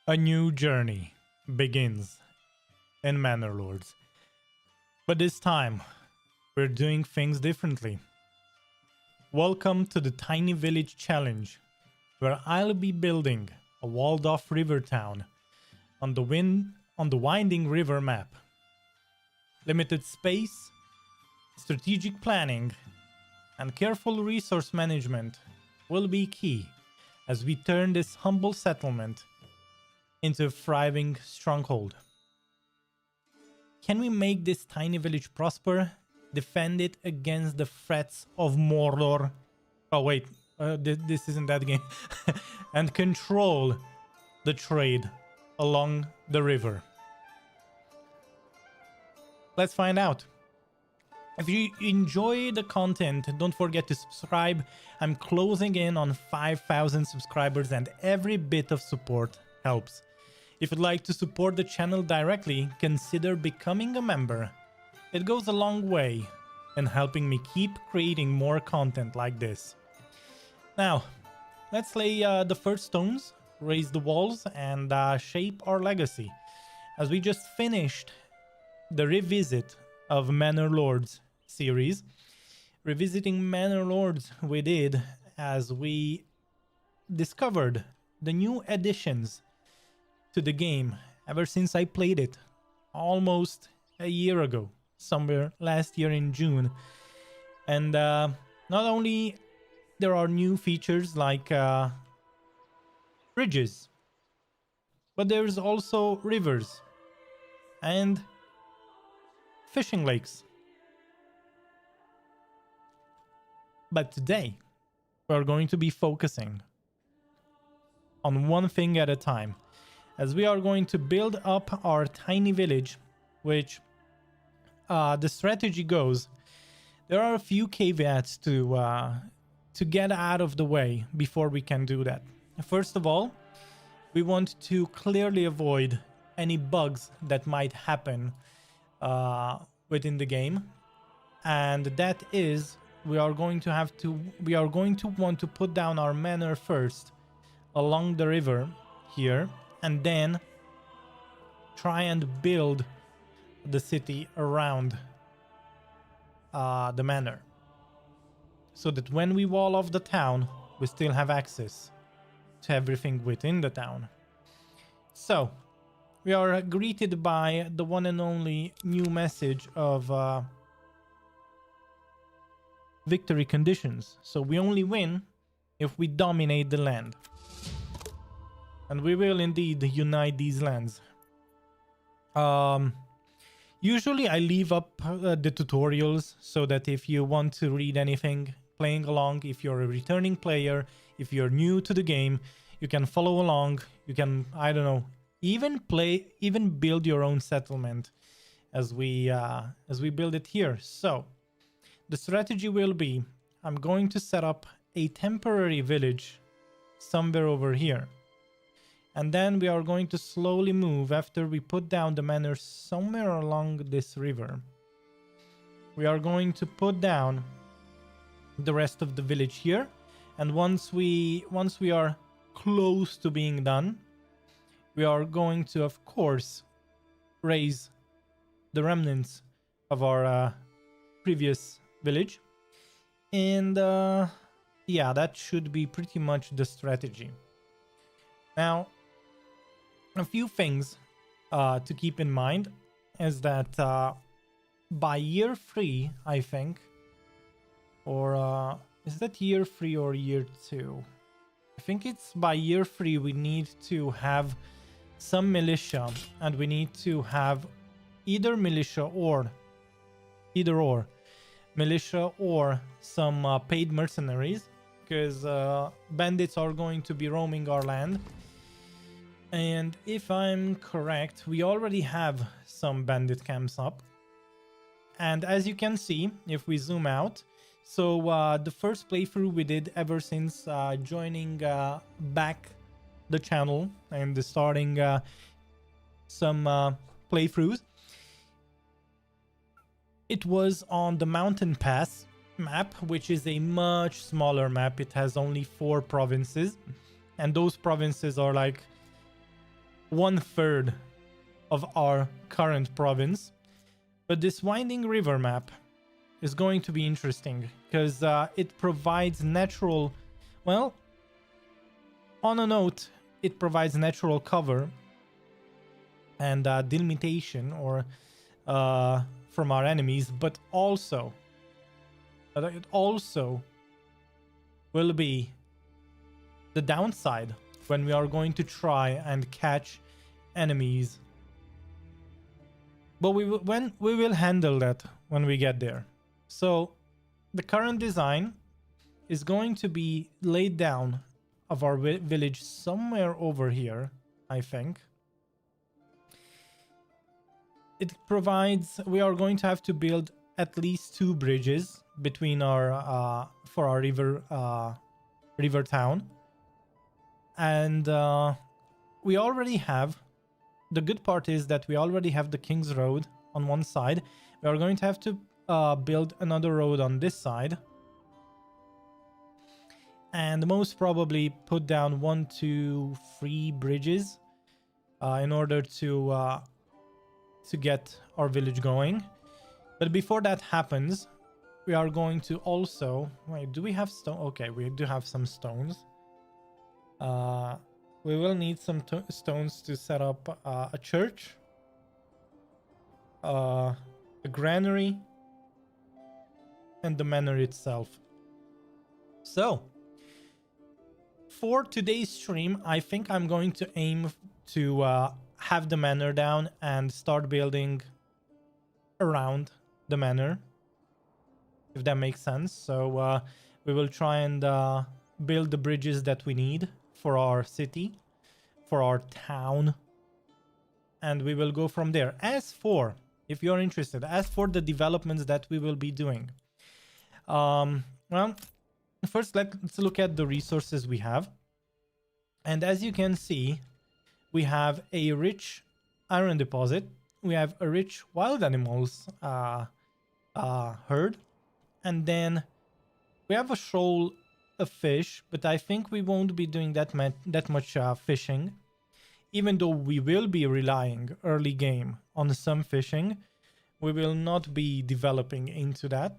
A new journey begins in Manor Lords. But this time, we're doing things differently. Welcome to the Tiny Village Challenge, where I'll be building a walled-off river town on the winding river map. Limited space, strategic planning, and careful resource management will be key as we turn this humble settlement into a thriving stronghold. Can we make this tiny village prosper, defend it against the threats of Mordor? Oh wait, this isn't that game. And control the trade along the river. Let's find out. If you enjoy the content, don't forget to subscribe. I'm closing in on 5,000 subscribers and every bit of support helps. If you'd like to support the channel directly, consider becoming a member. It goes a long way in helping me keep creating more content like this. Now, let's lay the first stones, raise the walls, and shape our legacy. As we just finished the revisit of Manor Lords series. Revisiting Manor Lords we did as we discovered the new additions to the game ever since I played it almost a year ago, somewhere last year in June. And not only there are new features like bridges, but there's also rivers and fishing lakes. But today we're going to be focusing on one thing at a time, as we are going to build up our tiny village, which the strategy goes. There are a few caveats to get out of the way before we can do that. First of all, we want to clearly avoid any bugs that might happen within the game, and that is we are going to want to put down our manor first along the river here, and then try and build the city around the manor, so that when we wall off the town, we still have access to everything within the town. So we are greeted by the one and only new message of victory conditions. So we only win if we dominate the land. And we will indeed unite these lands. Usually I leave up the tutorials so that if you want to read anything playing along, if you're a returning player, if you're new to the game, you can follow along. You can, I don't know, even build your own settlement as we build it here. So the strategy will be, I'm going to set up a temporary village somewhere over here. And then we are going to slowly move after we put down the manor somewhere along this river. We are going to put down the rest of the village here. And once we are close to being done, we are going to, of course, raise the remnants of our previous village. And yeah, that should be pretty much the strategy. Now, a few things to keep in mind is that by year 3, I think, or is that year 3 or year 2? I think it's by year 3 we need to have some militia, and we need to have either militia or militia or some paid mercenaries, because bandits are going to be roaming our land. And if I'm correct, we already have some bandit camps up. And as you can see, if we zoom out, so the first playthrough we did ever since joining back the channel and starting some playthroughs, it was on the Mountain Pass map, which is a much smaller map. It has only 4 provinces, and those provinces are like 1/3 of our current province. But this winding river map is going to be interesting because it provides natural, well, on a note, it provides natural cover and delimitation or from our enemies, but also it also will be the downside when we are going to try and catch enemies. But we will handle that when we get there. So the current design is going to be laid down of our village somewhere over here, I think. It provides, we are going to have to build at least 2 bridges between our for our river town, and we already have, the good part is that we already have the King's Road on one side. We are going to have to build another road on this side, and most probably put down 1, 2, 3 bridges in order to get our village going. But before that happens, we are going to also, wait, do we have stone? Okay, we do have some stones. We will need some stones to set up a church, a granary, and the manor itself. So for today's stream, I think I'm going to aim to have the manor down and start building around the manor, if that makes sense. So we will try and build the bridges that we need for our city, for our town, and we will go from there. As for, if you're interested, as for the developments that we will be doing, well, first let's look at the resources we have. And as you can see, we have a rich iron deposit, we have a rich wild animals herd, and then we have a shoal of fish, but I think we won't be doing that much fishing, even though we will be relying early game on some fishing. We will not be developing into that.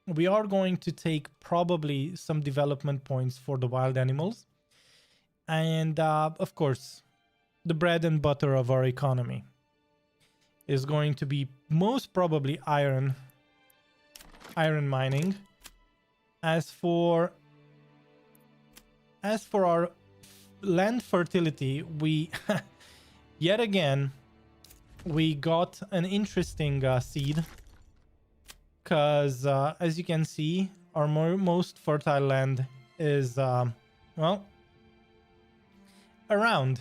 We are going to take probably some development points for the wild animals, and of course the bread and butter of our economy is going to be most probably iron mining. As for our land fertility, we yet again we got an interesting seed, because as you can see, our most fertile land is well, around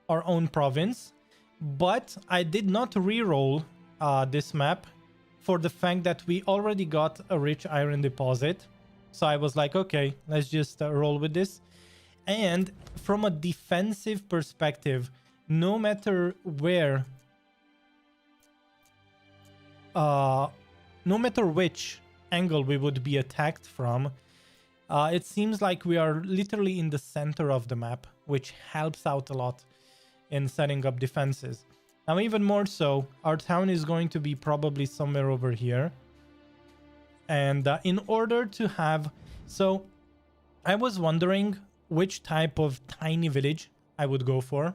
our own province. But I did not re-roll this map for the fact that we already got a rich iron deposit. So I was like, okay, let's just roll with this. And from a defensive perspective, no matter where, no matter which angle we would be attacked from, it seems like we are literally in the center of the map, which helps out a lot in setting up defenses. Now, even more so, our town is going to be probably somewhere over here. And in order to have... So, I was wondering which type of tiny village I would go for.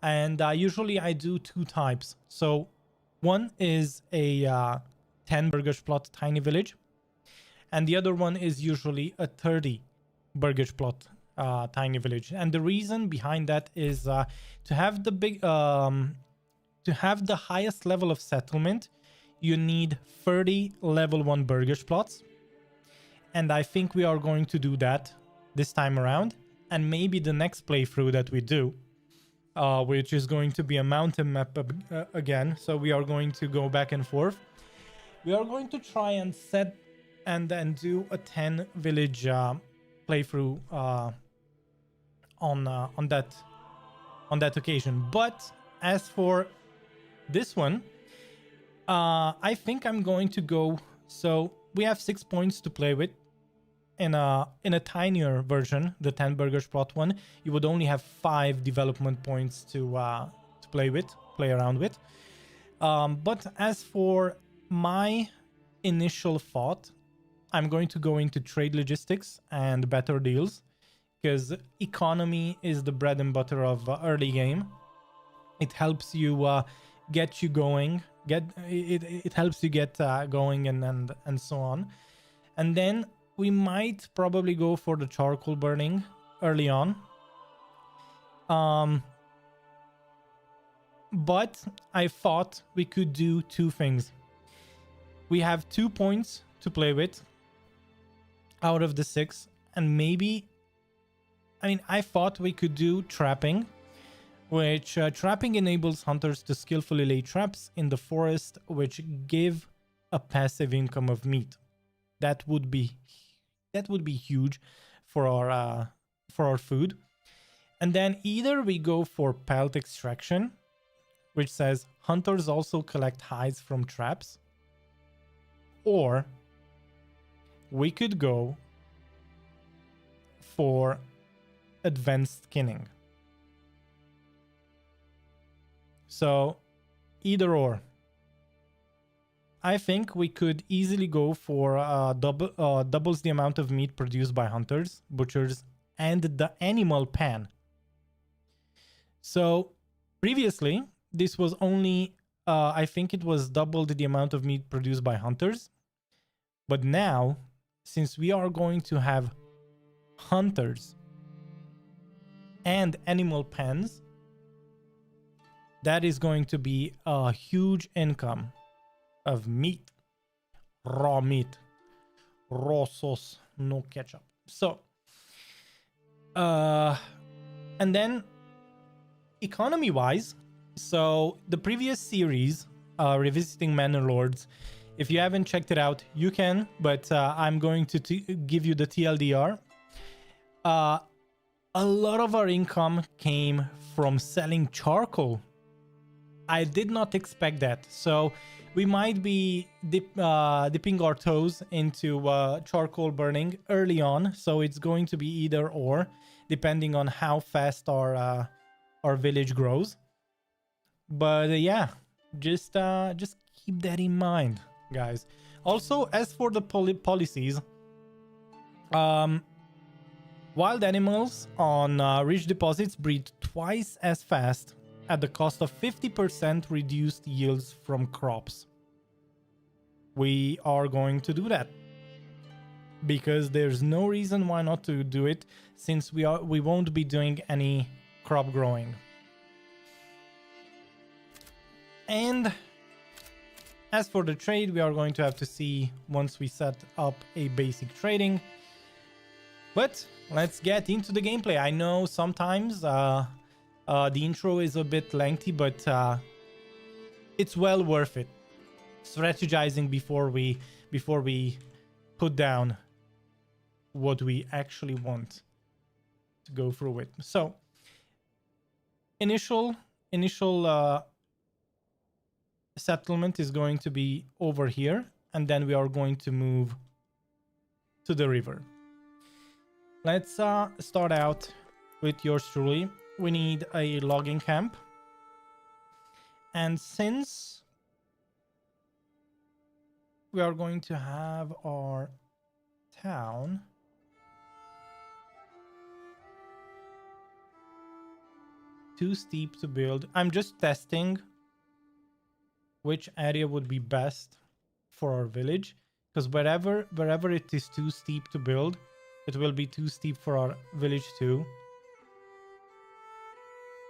And usually I do 2 types. So, one is a 10 burgers plot tiny village. And the other one is usually a 30 burgers plot tiny village. And the reason behind that is to have the to have the highest level of settlement, you need 30 level 1 burgers plots. And I think we are going to do that this time around. And maybe the next playthrough that we do, which is going to be a mountain map again. So we are going to go back and forth. We are going to try and set and then do a 10 village playthrough on that occasion. But as for this one, I think I'm going to go. So we have 6 points to play with. in a tinier version, the 10 burger spot one, you would only have 5 development points to play around with. But as for my initial thought, I'm going to go into trade logistics and better deals, because economy is the bread and butter of early game. It helps you get you going, it helps you get going and so on. And then we might probably go for the charcoal burning early on. But I thought we could do 2 things. We have 2 points to play with out of the 6, and maybe, I mean, I thought we could do trapping, which trapping enables hunters to skillfully lay traps in the forest, which give a passive income of meat. That would be huge for our food. And then either we go for pelt extraction, which says hunters also collect hides from traps, or we could go for advanced skinning. So either or. I think we could easily go for doubles the amount of meat produced by hunters, butchers, and the animal pan. So previously, this was only, I think it was doubled the amount of meat produced by hunters. But now, since we are going to have hunters and animal pens, that is going to be a huge income of meat. Raw meat. Raw sauce, no ketchup. So, and then economy-wise, so the previous series, Revisiting Manor Lords, if you haven't checked it out, you can, but I'm going to give you the TLDR. A lot of our income came from selling charcoal. I did not expect that. So we might be dipping our toes into charcoal burning early on. So it's going to be either or, depending on how fast our village grows. But yeah, just keep that in mind, guys. Also, as for the policies, wild animals on rich deposits breed twice as fast at the cost of 50% reduced yields from crops. We are going to do that because there's no reason why not to do it, since we won't be doing any crop growing. And as for the trade, we are going to have to see once we set up a basic trading. But let's get into the gameplay. I know sometimes the intro is a bit lengthy, but it's well worth it. Strategizing before we put down what we actually want to go through it. So initial settlement is going to be over here, and then we are going to move to the river. Let's start out with yours truly. We need a logging camp, and since we are going to have our town, too steep to build. I'm just testing which area would be best for our village, because wherever it is too steep to build, it will be too steep for our village too.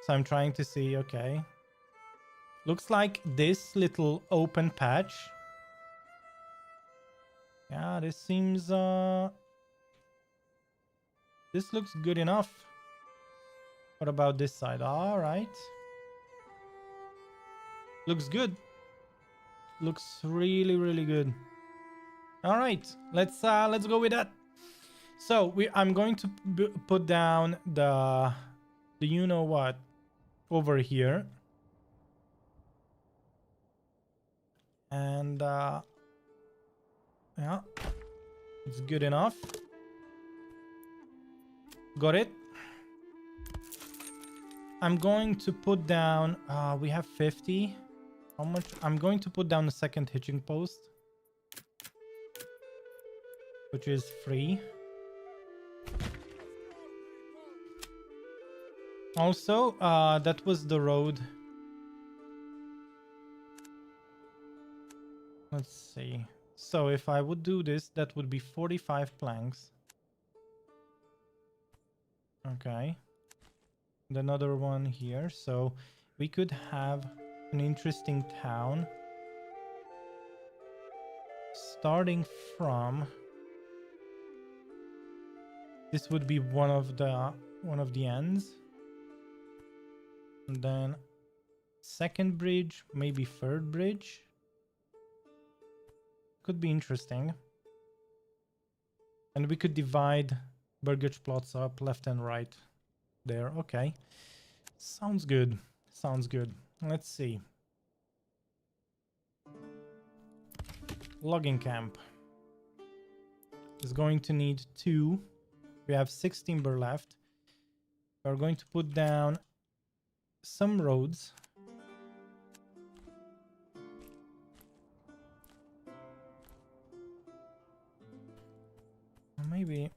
So I'm trying to see, okay. Looks like this little open patch. Yeah, this seems this looks good enough. What about this side? All right. Looks good. Looks really, really good. All right, let's go with that. So I'm going to put down the you know what over here, and yeah, it's good enough. Got it. I'm going to put down, we have 50. How much? I'm going to put down a second hitching post, which is free. Also, that was the road. Let's see. So if I would do this, that would be 45 planks. Okay. And another one here. So we could have an interesting town. Starting from... This would be one of the ends. And then second bridge, maybe third bridge. Could be interesting. And we could divide burgage plots up left and right there. Okay. Sounds good. Sounds good. Let's see. Logging camp is going to need 2. We have 6 timber left. We're going to put down some roads. Maybe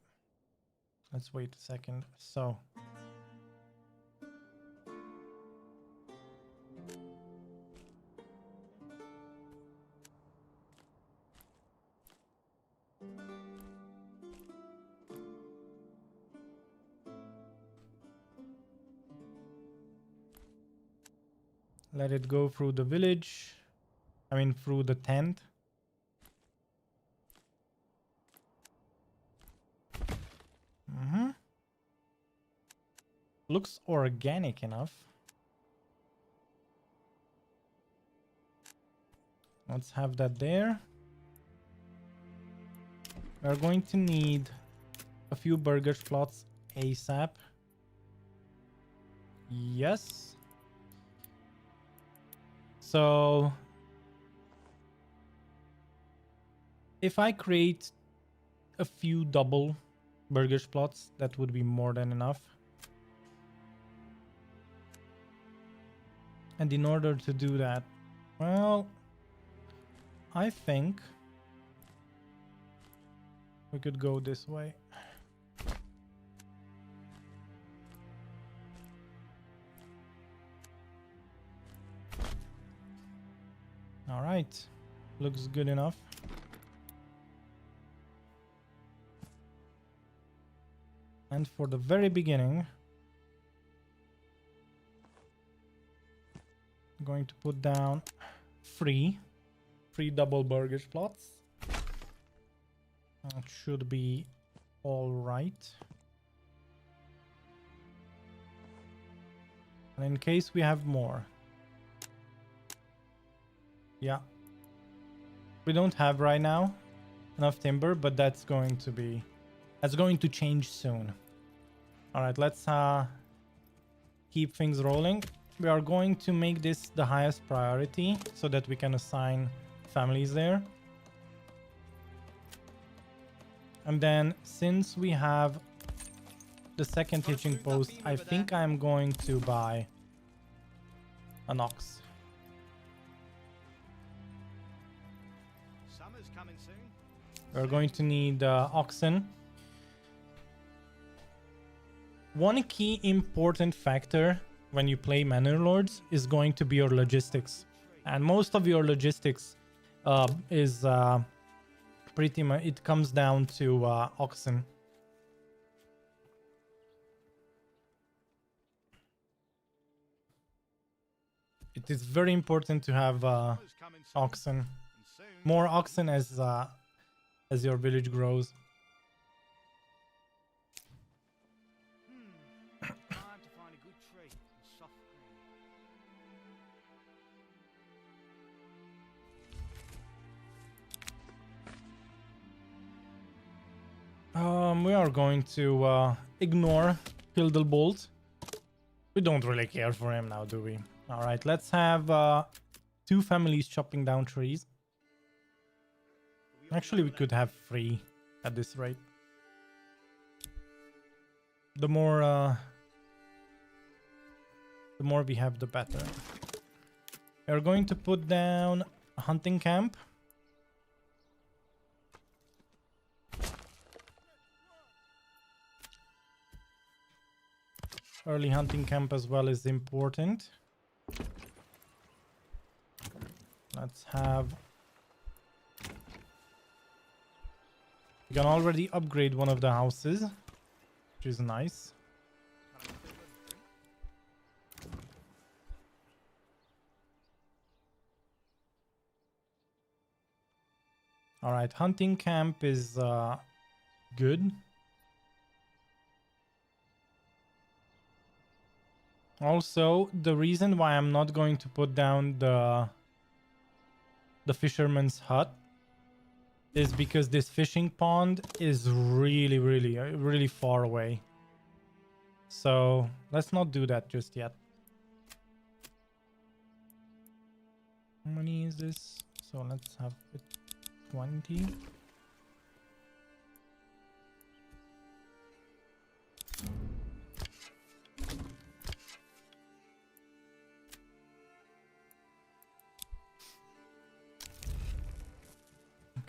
let's wait a second. So let it go through the village. I mean, through the tent. Looks organic enough. Let's have that there. We're going to need a few burgage plots ASAP. Yes. So if I create a few double burgage plots, that would be more than enough. And in order to do that, well, I think we could go this way. All right, looks good enough. And for the very beginning, I'm going to put down three double burgage plots. That should be all right. And in case we have more. Yeah. We don't have right now enough timber, but that's going to change soon. All right, let's keep things rolling. We are going to make this the highest priority so that we can assign families there. And then since we have the second hitching post, I think I'm going to buy an ox. Summer's coming soon. We're going to need oxen. One key important factor when you play Manor Lords is going to be your logistics. And most of your logistics is pretty much, it comes down to oxen. It is very important to have oxen. More oxen as your village grows. Time to find a good tree and soft ground. We are going to ignore Hildelbolt. We don't really care for him now, do we? All right, let's have 2 families chopping down trees. Actually, we could have 3 at this rate. The more we have, the better. We're going to put down a hunting camp. Early hunting camp as well is important. Let's have... You can already upgrade one of the houses, which is nice. All right, hunting camp is good. Also, the reason why I'm not going to put down the fisherman's hut is because this fishing pond is really far away. So let's not do that just yet. How many is this? So let's have it 20.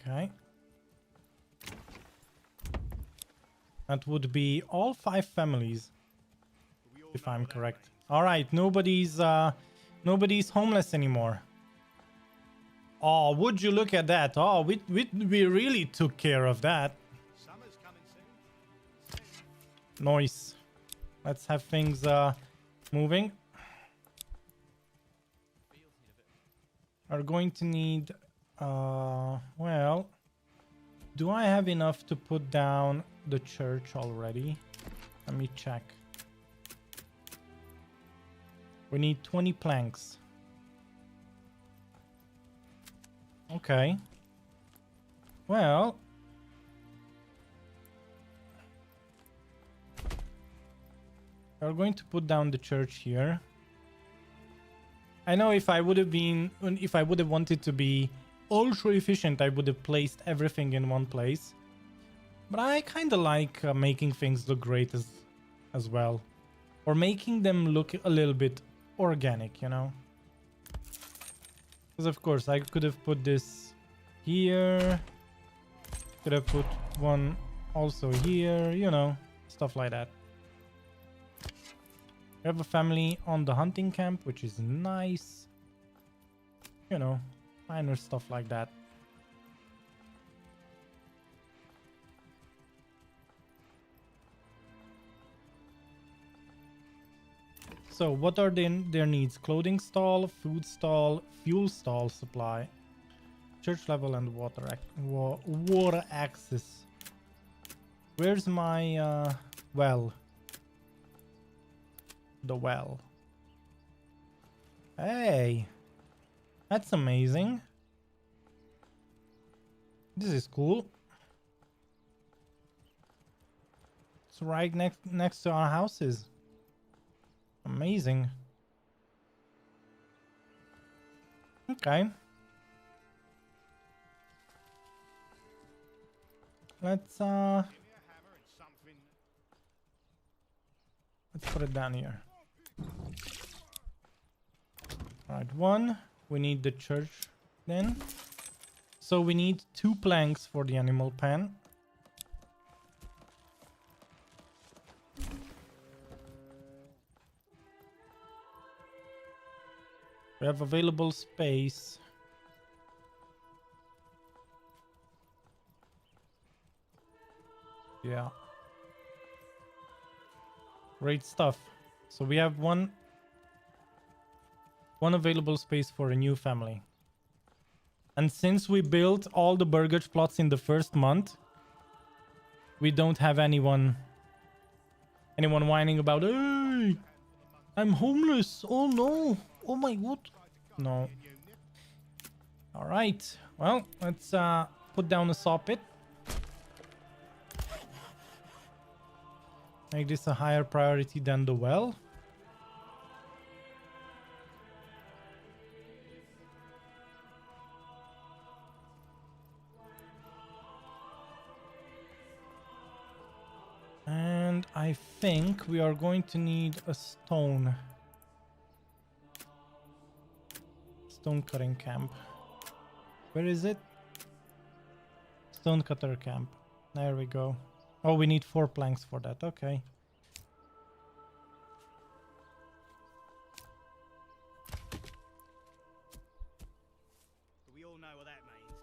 Okay. That would be all 5 families, if I'm correct. All right, nobody's homeless anymore. Oh, would you look at that? Oh, we really took care of that. Summer's coming soon. Nice. Let's have things moving. Are going to need well, do I have enough to put down the church already? Let me check. We need 20 planks. Okay. Well, we're going to put down the church here. I know if I would have wanted to be ultra efficient, I would have placed everything in one place. But I kind of like making things look great as well. Or making them look a little bit organic, you know? Because of course I could have put this here. Could have put one also here, you know, stuff like that. We have a family on the hunting camp, which is nice. You know, minor stuff like that. So what are their needs? Clothing stall, food stall, fuel stall supply, church level, and water access. Where's my well? The well. Hey, that's amazing. This is cool. It's right next to our houses. Amazing. Okay. Let's put it down here. Alright, one. We need the church then. So we need 2 planks for the animal pen. We have available space. Yeah. Great stuff. So we have one available space for a new family. And since we built all the burgage plots in the first month, we don't have anyone whining about, hey, I'm homeless. Oh no. Oh my god. No. All right. Well, let's put down a saw pit. Make this a higher priority than the well. And I think we are going to need a stone cutting camp. Where is it? Stone cutter camp. There we go. Oh, we need 4 planks for that. Okay. We all know what that means,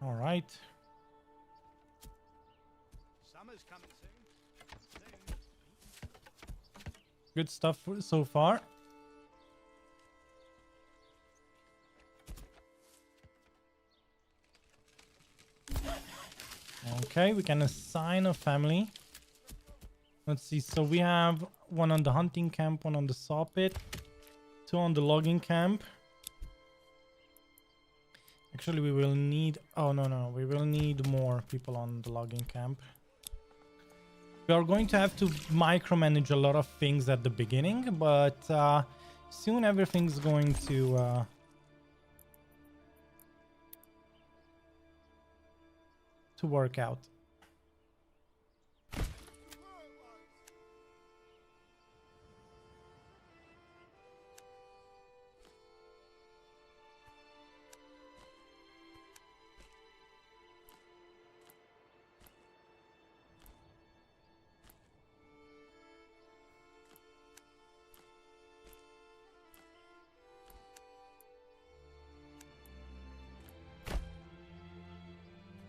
don't we? All right. Summer's coming soon. Good stuff so far. Okay, we can assign a family. Let's see. So we have 1 on the hunting camp, 1 on the saw pit, 2 on the logging camp. Actually, we will need... Oh, no. We will need more people on the logging camp. We are going to have to micromanage a lot of things at the beginning, but soon everything's going to work out.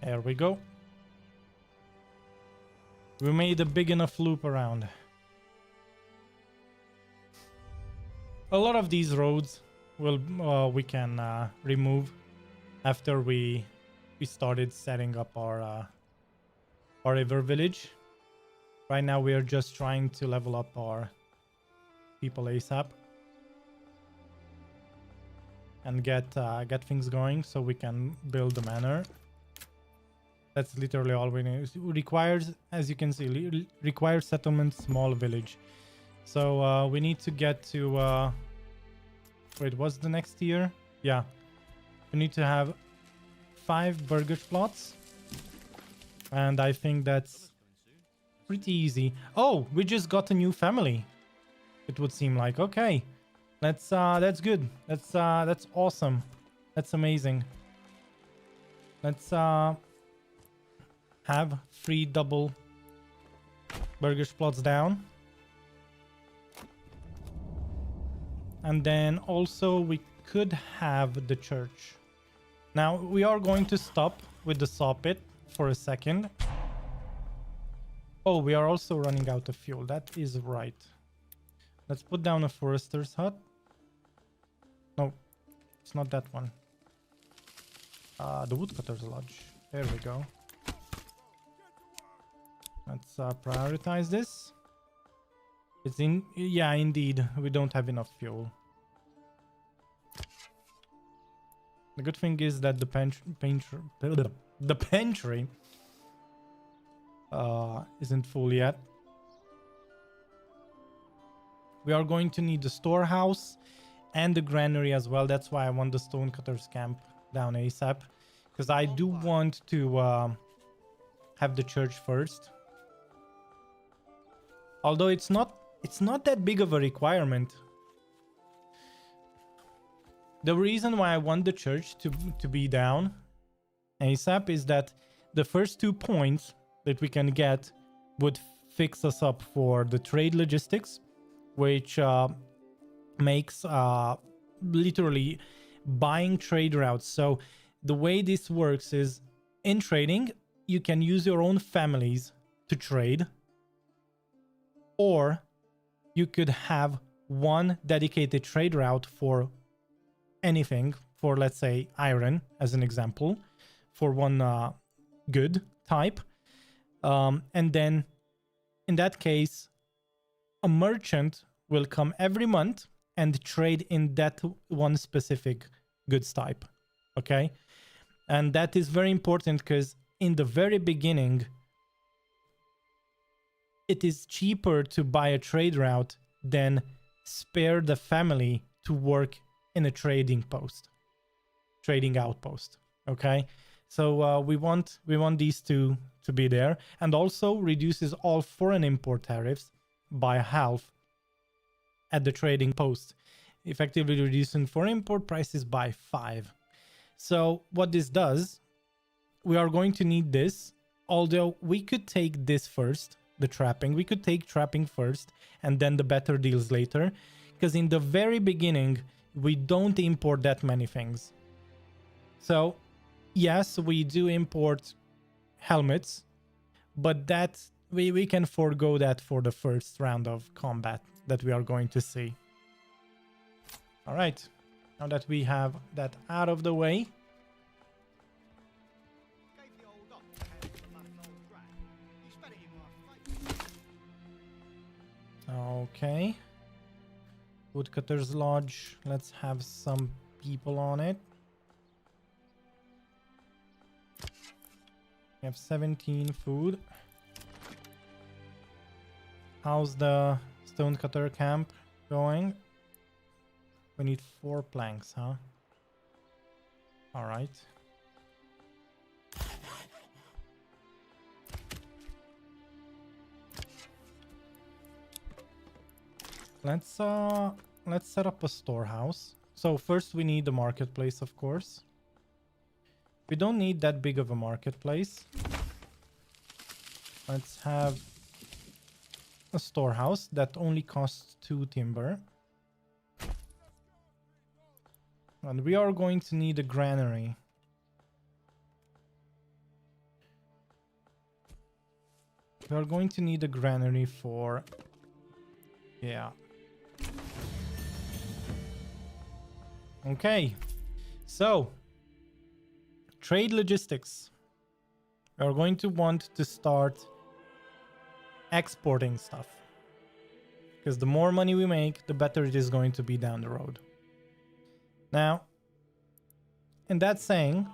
There we go. We made a big enough loop around. A lot of these roads will we can remove after we started setting up our river village. Right now we are just trying to level up our people ASAP and get things going so we can build the manor. That's literally all we need. It requires, as you can see, requires settlement, small village. So we need to get to... wait, what's the next tier? Yeah. We need to have 5 burger plots. And I think that's pretty easy. Oh, we just got a new family. It would seem like. Okay. That's good. That's awesome. That's amazing. Let's have 3 double burger plots down. And then also we could have the church. Now we are going to stop with the saw pit for a second. Oh, we are also running out of fuel. That is right. Let's put down a forester's hut. No, it's not that one. The woodcutter's lodge. There we go. Let's prioritize this. It's in... Yeah, indeed. We don't have enough fuel. The good thing is that the pantry isn't full yet. We are going to need the storehouse and the granary as well. That's why I want the stonecutter's camp down ASAP. Because I do want to have the church first. Although it's not that big of a requirement. The reason why I want the church to be down ASAP is that the first 2 points that we can get would fix us up for the trade logistics, which makes literally buying trade routes. So the way this works is in trading, you can use your own families to trade, or you could have one dedicated trade route for anything, for let's say iron as an example, for one good type. And then in that case, a merchant will come every month and trade in that one specific goods type. Okay. And that is very important because in the very beginning, it is cheaper to buy a trade route than spare the family to work in a trading outpost. Okay. So we want these two to be there, and also reduces all foreign import tariffs by half at the trading post, effectively reducing foreign import prices by 5. So what this does, we are going to need this, although we could take this first, the trapping. We could take trapping first and then the better deals later, because in the very beginning, we don't import that many things. So yes, we do import helmets, but that we can forego that for the first round of combat that we are going to see. All right, now that we have that out of the way, Gave the old ox a hand for the muffin old brat. You spat it in my face. okay. Woodcutter's Lodge, let's have some people on it. We have 17 food. How's the stonecutter camp going? We need 4 planks, huh? All right. Let's set up a storehouse. So first we need the marketplace, of course. We don't need that big of a marketplace. Let's have a storehouse that only costs 2 timber. And we are going to need a granary. We are going to need a granary for... yeah. Okay. So, trade logistics. We are going to want to start exporting stuff, because the more money we make, the better it is going to be down the road. Now, in that saying,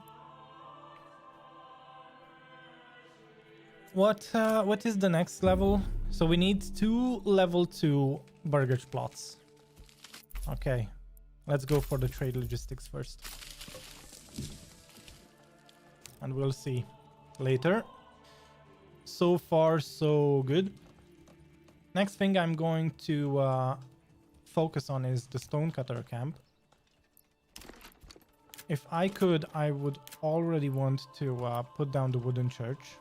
what is the next level? So we need 2 level 2 burgage plots. Okay, let's go for the trade logistics first, and we'll see later. So far, so good. Next thing I'm going to focus on is the stonecutter camp. If I could, I would already want to put down the wooden church.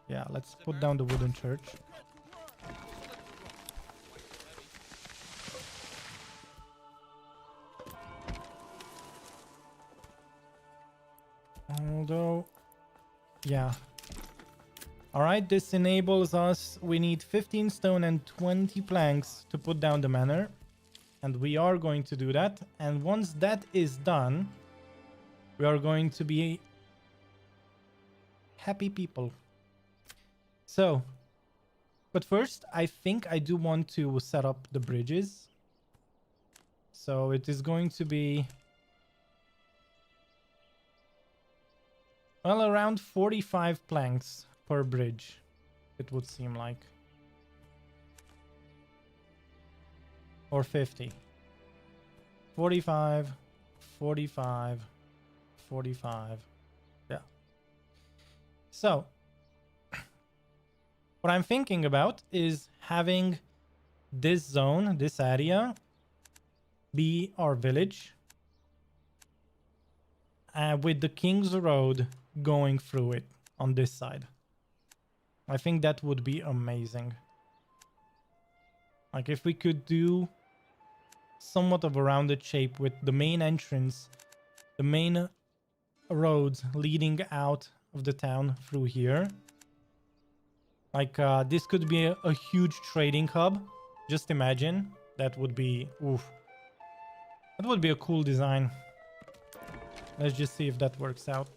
Yeah, let's put down the wooden church. Although, yeah. All right, this enables us. We need 15 stone and 20 planks to put down the manor. And we are going to do that. And once that is done, we are going to be happy people. So, but first, I think I do want to set up the bridges. So it is going to be, well, around 45 planks per bridge, it would seem like. Or 50. 45, 45, 45. Yeah. So, what I'm thinking about is having this zone, this area, be our village, with the King's Road going through it on this side. I think that would be amazing. Like if we could do somewhat of a rounded shape with the main entrance, the main roads leading out of the town through here. Like this could be a huge trading hub. Just imagine. That would be, oof. That would be a cool design. Let's just see if that works out.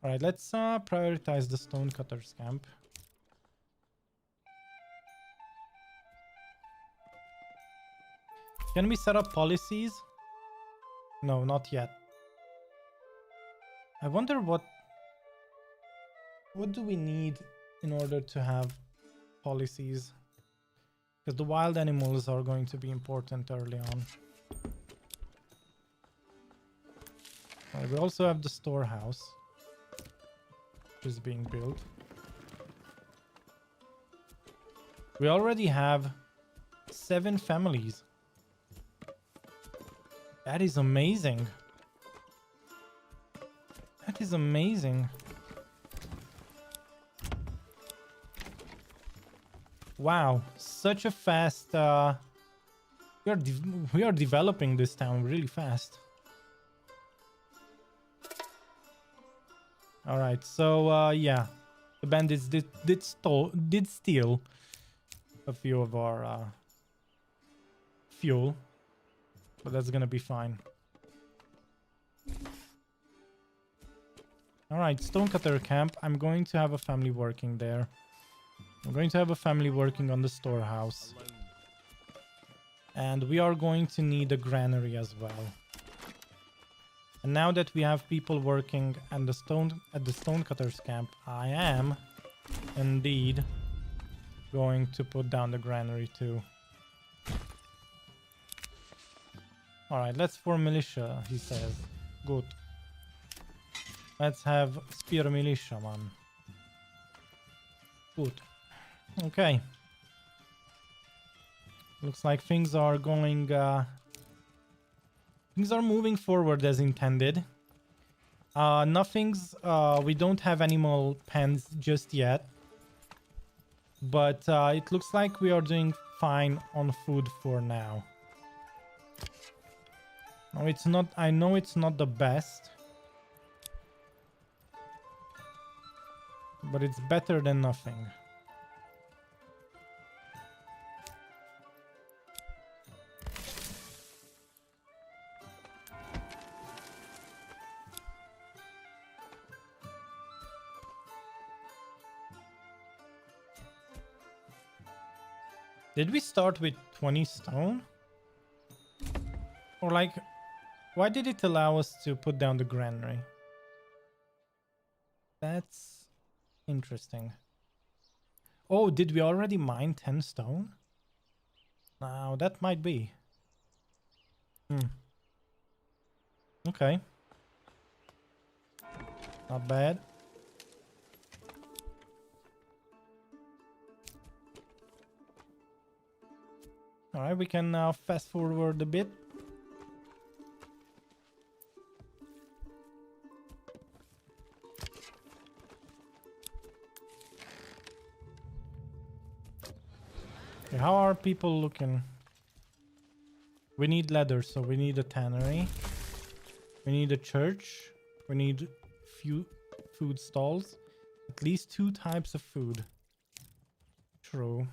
All right, let's prioritize the stonecutters camp. Can we set up policies? No, not yet. I wonder what do we need in order to have policies? Because the wild animals are going to be important early on. We also have the storehouse, which is being built. We already have 7 families. That is amazing. That is amazing. Wow, such a fast... we are developing this town really fast. All right, so yeah, the bandits did steal a few of our fuel, but that's gonna be fine. All right, stonecutter camp. I'm going to have a family working there. I'm going to have a family working on the storehouse. And we are going to need a granary as well. And now that we have people working at the stonecutter's camp, I am indeed going to put down the granary too. All right, let's form militia, he says. Good. Let's have spear militia, man. Good. Okay. Looks like things are going... things are moving forward as intended. We don't have animal pens just yet. But it looks like we are doing fine on food for now. No, it's not... I know it's not the best. But it's better than nothing. Did we start with 20 stone? Or like, why did it allow us to put down the granary? That's interesting. Oh, did we already mine 10 stone? Now that might be. Okay. Not bad. Alright, we can now fast forward a bit. Okay, how are people looking? We need leather, so we need a tannery. We need a church. We need few food stalls. At least 2 types of food. True.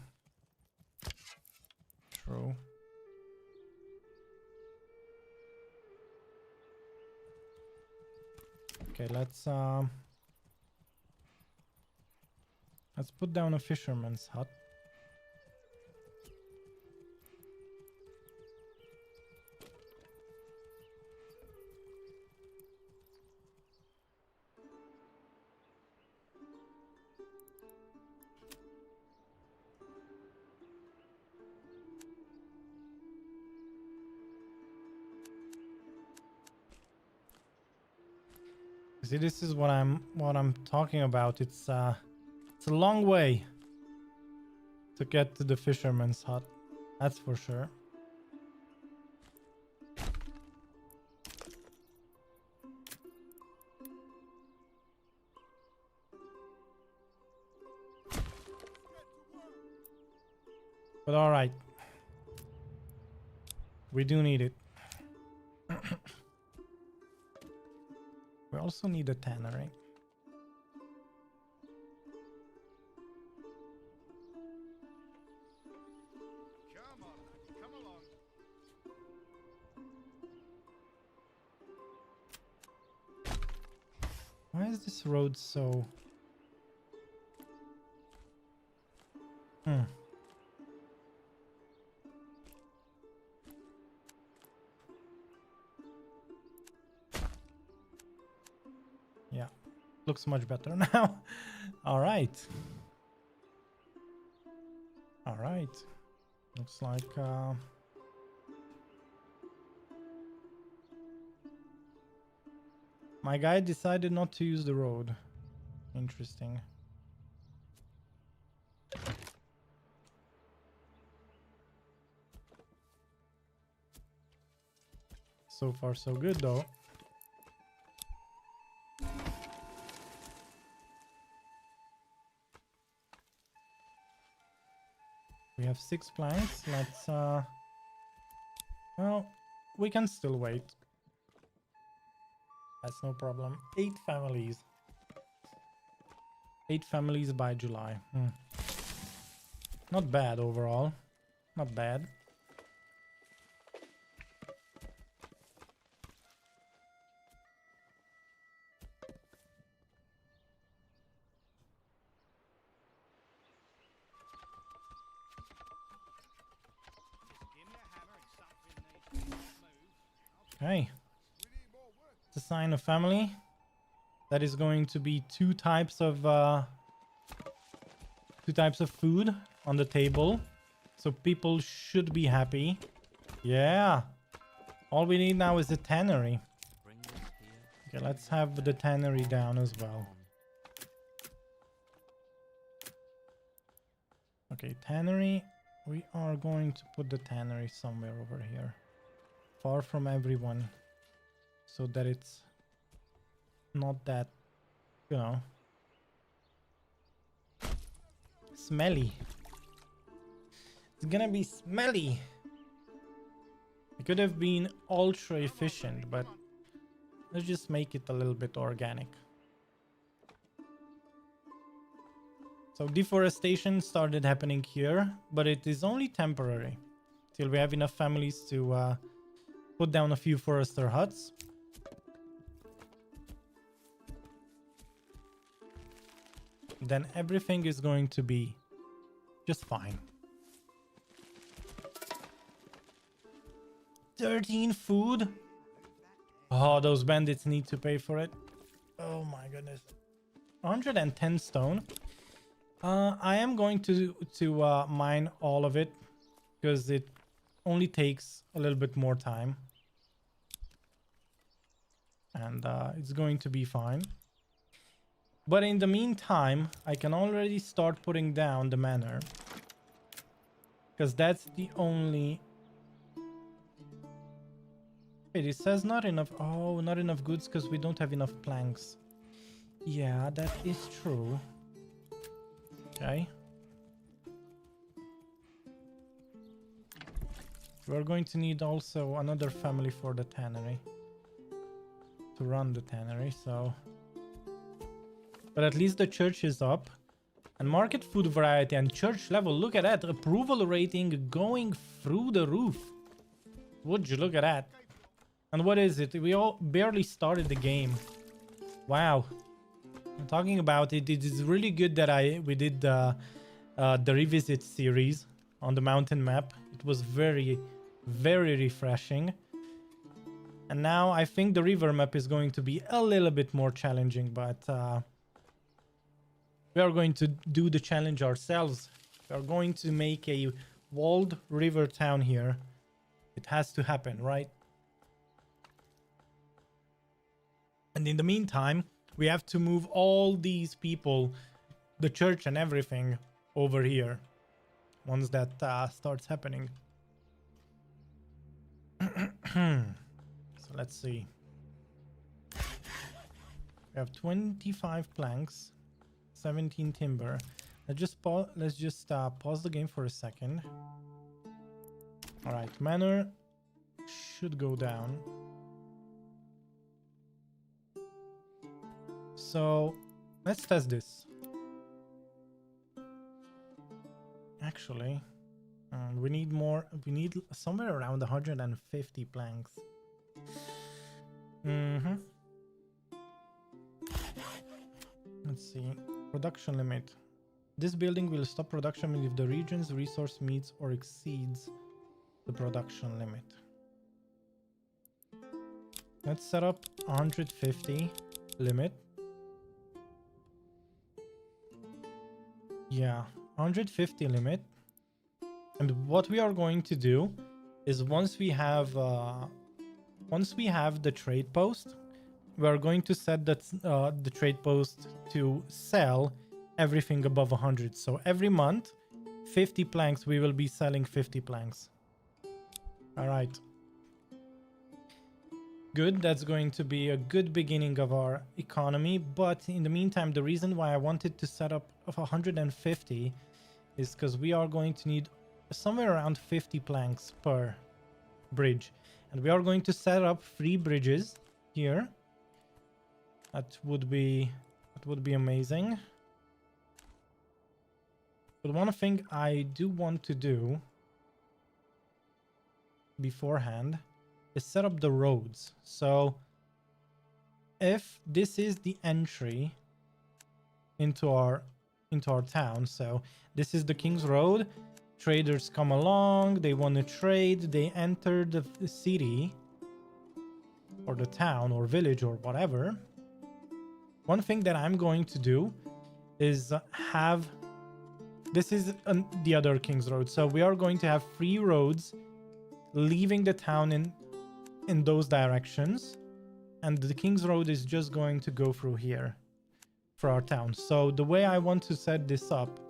True. Okay, let's put down a fisherman's hut. See, this is what I'm talking about. It's a long way to get to the fisherman's hut. That's for sure. But all right. We do need it. We also need a tannery. Come on, laddie, come along. Why is this road so... Yeah, looks much better now. All right. All right. Looks like... My guy decided not to use the road. Interesting. So far, so good, though. We have 6 planks. Let's, well, we can still wait. That's no problem. 8 families. 8 families by July. Not bad overall. Not bad. Give me a hammer and something needs to move. Okay. It's a sign of family. That is going to be two types of food on the table. So people should be happy. Yeah. All we need now is the tannery. Okay, let's have the tannery down as well. Okay, tannery. We are going to put the tannery somewhere over here. Far from everyone. So that it's not that, you know, smelly. It's gonna be smelly. It could have been ultra efficient, but let's just make it a little bit organic. So deforestation started happening here, but it is only temporary till we have enough families to put down a few forester huts. Then everything is going to be just fine. 13 food. Oh, those bandits need to pay for it. Oh my goodness. 110 stone. I am going to mine all of it because it only takes a little bit more time. And it's going to be fine. But in the meantime, I can already start putting down the manor. Because that's the only... Wait, it says not enough... Oh, not enough goods because we don't have enough planks. Yeah, that is true. Okay. We're going to need also another family for the tannery. To run the tannery, so... But at least the church is up. And market food variety and church level. Look at that. Approval rating going through the roof. Would you look at that? And what is it? We all barely started the game. Wow. I'm talking about it. It is really good that we did the revisit series on the mountain map. It was very, very refreshing. And now I think the river map is going to be a little bit more challenging, but... we are going to do the challenge ourselves. We are going to make a walled river town here. It has to happen, right? And in the meantime, we have to move all these people, the church and everything, over here. Once that starts happening. So let's see. We have 25 planks. 17 timber. Let's just pause the game for a second. All right, manor should go down. So let's test this. Actually, we need more. We need somewhere around 150 planks. Let's see. Production limit. This building will stop production if the region's resource meets or exceeds the production limit. Let's set up 150 limit. Yeah, 150 limit. And what we are going to do is once we have the trade post, we're going to set that the trade post to sell everything above 100. So every month, 50 planks, we will be selling 50 planks. All right. Good. That's going to be a good beginning of our economy. But in the meantime, the reason why I wanted to set up of 150 is because we are going to need somewhere around 50 planks per bridge. And we are going to set up 3 bridges here. That would be amazing. But one thing I do want to do beforehand is set up the roads. So if this is the entry into our town, so this is the King's Road, traders come along, they want to trade, they enter the city or the town or village or whatever. One thing that I'm going to do is have, this is the other King's Road, so we are going to have 3 roads leaving the town in those directions, and the King's Road is just going to go through here for our town. So the way I want to set this up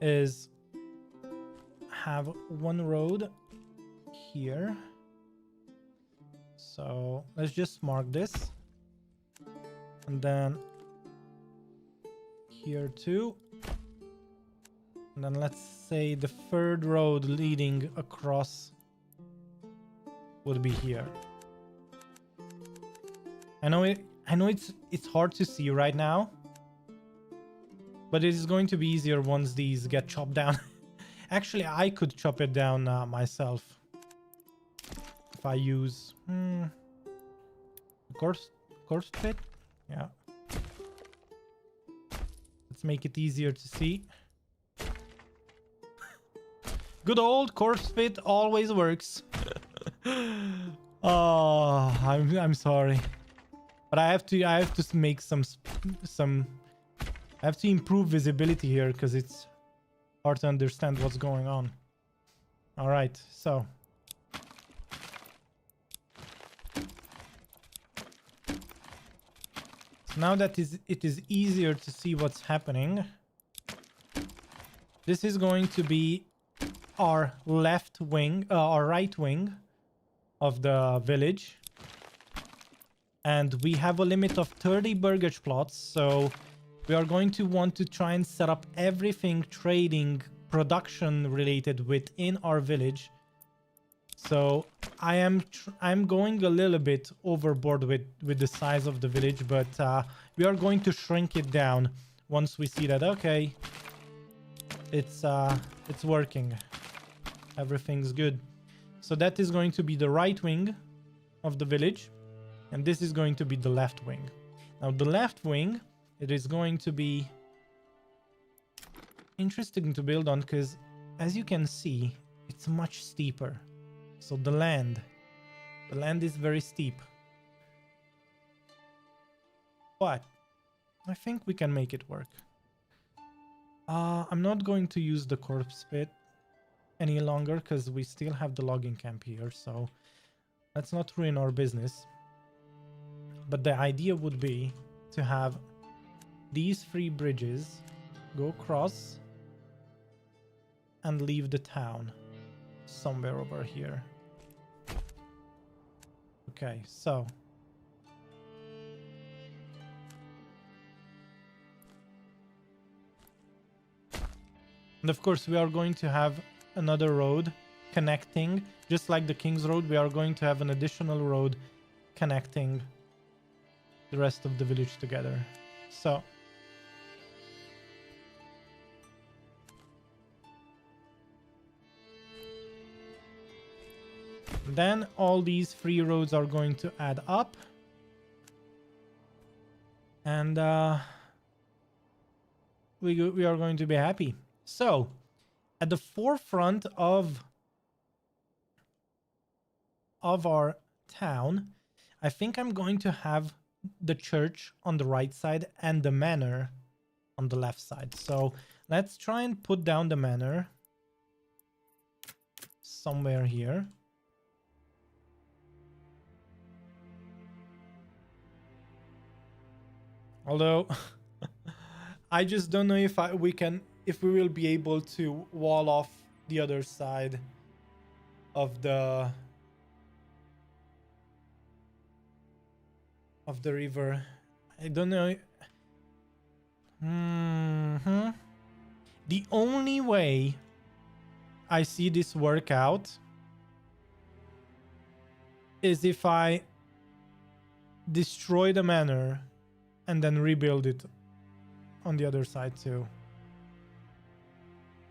is have 1 road here. So let's just mark this, and then here too, and then let's say the 3rd road leading across would be here. I know it's hard to see right now, but it is going to be easier once these get chopped down. Actually, I could chop it down myself if I use course fit. Yeah, let's make it easier to see. Good old course fit always works. Oh, I'm sorry, but I have to make some I have to improve visibility here because it's hard to understand what's going on. All right, so now that it is easier to see what's happening, this is going to be our left wing, our right wing of the village, and we have a limit of 30 burgage plots, so we are going to want to try and set up everything trading production related within our village. So I'm going a little bit overboard with the size of the village, but we are going to shrink it down once we see that okay, it's working, everything's good. So that is going to be the right wing of the village, and this is going to be the left wing. Now the left wing, it is going to be interesting to build on because, as you can see, it's much steeper. So the land is very steep, but I think we can make it work. I'm not going to use the corpse pit any longer because we still have the logging camp here, so let's not ruin our business. But the idea would be to have these 3 bridges go across and leave the town somewhere over here. Okay, so and of course we are going to have another road connecting, just like the King's Road. We are going to have an additional road connecting the rest of the village together. So then all these 3 roads are going to add up, and we are going to be happy. So at the forefront of our town, I think I'm going to have the church on the right side and the manor on the left side. So let's try and put down the manor somewhere here. Although I just don't know if we will be able to wall off the other side of the river. I don't know. The only way I see this work out is if I destroy the manor and then rebuild it on the other side too.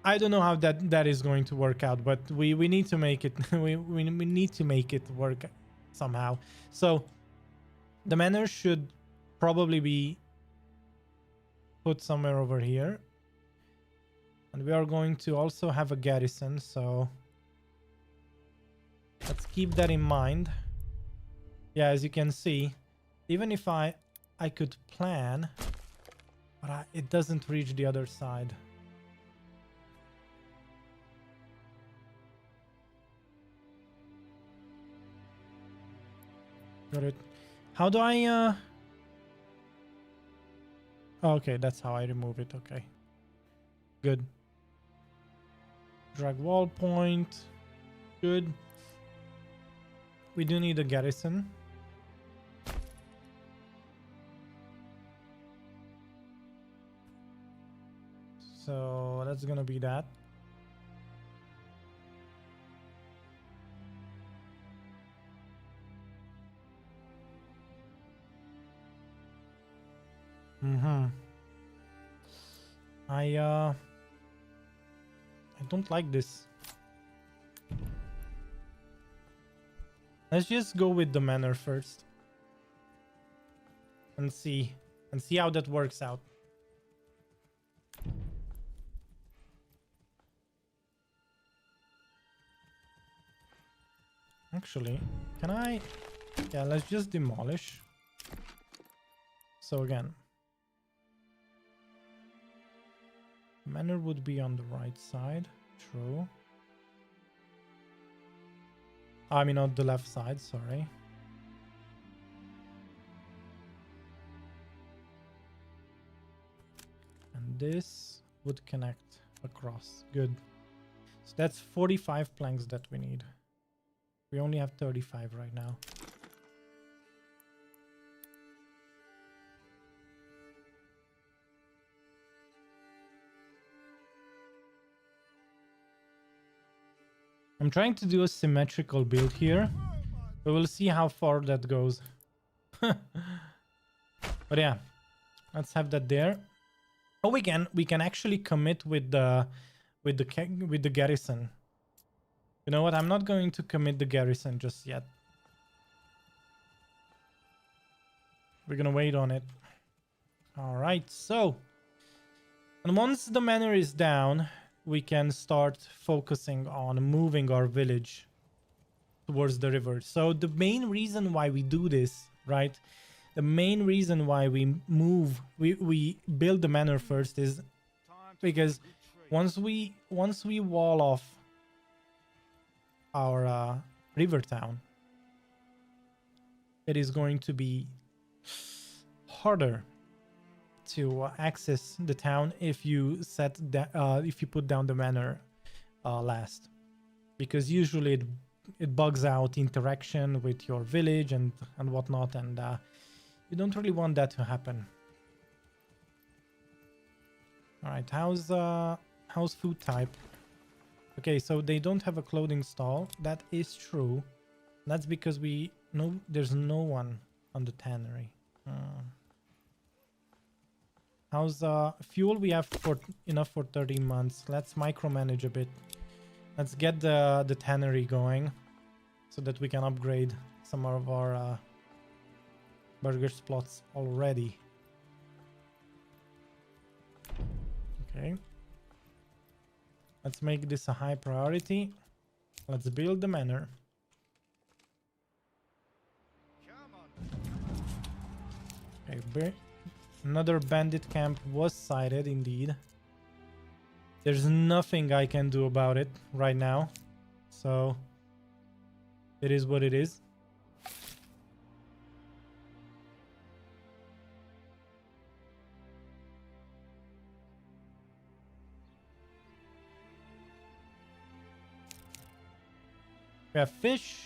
I don't know how that is going to work out, but we need to make it we need to make it work somehow. So the manor should probably be put somewhere over here. And we are going to also have a garrison, so let's keep that in mind. Yeah, as you can see, even if I could plan, but it doesn't reach the other side. Got it. How do I okay, that's how I remove it. Okay. Good. Drag wall point. Good. We do need a garrison. So that's gonna be that. I don't like this. Let's just go with the manor first. And see how that works out. Actually, can I? Yeah, let's just demolish. So again, manor would be on the right side. True. I mean, on the left side, sorry. And this would connect across. Good. So that's 45 planks that we need. We only have 35 right now. I'm trying to do a symmetrical build here. But we'll see how far that goes. But yeah, let's have that there. Oh, we can actually commit with the garrison. You know what? I'm not going to commit the garrison just yet. We're gonna wait on it. All right. So, and once the manor is down, we can start focusing on moving our village towards the river. So the main reason why we do this, right? The main reason why we build the manor first is because once we wall off our river town, it is going to be harder to access the town if you if you put down the manor last, because usually it bugs out interaction with your village and whatnot, and you don't really want that to happen. All right, how's food type? Okay, so they don't have a clothing stall. That is true. That's because there's no one on the tannery. How's fuel? We have enough for 13 months. Let's micromanage a bit. Let's get the tannery going so that we can upgrade some of our burger plots already. Okay. Let's make this a high priority. Let's build the manor. Okay, another bandit camp was sighted indeed. There's nothing I can do about it right now. So it is what it is. We have fish.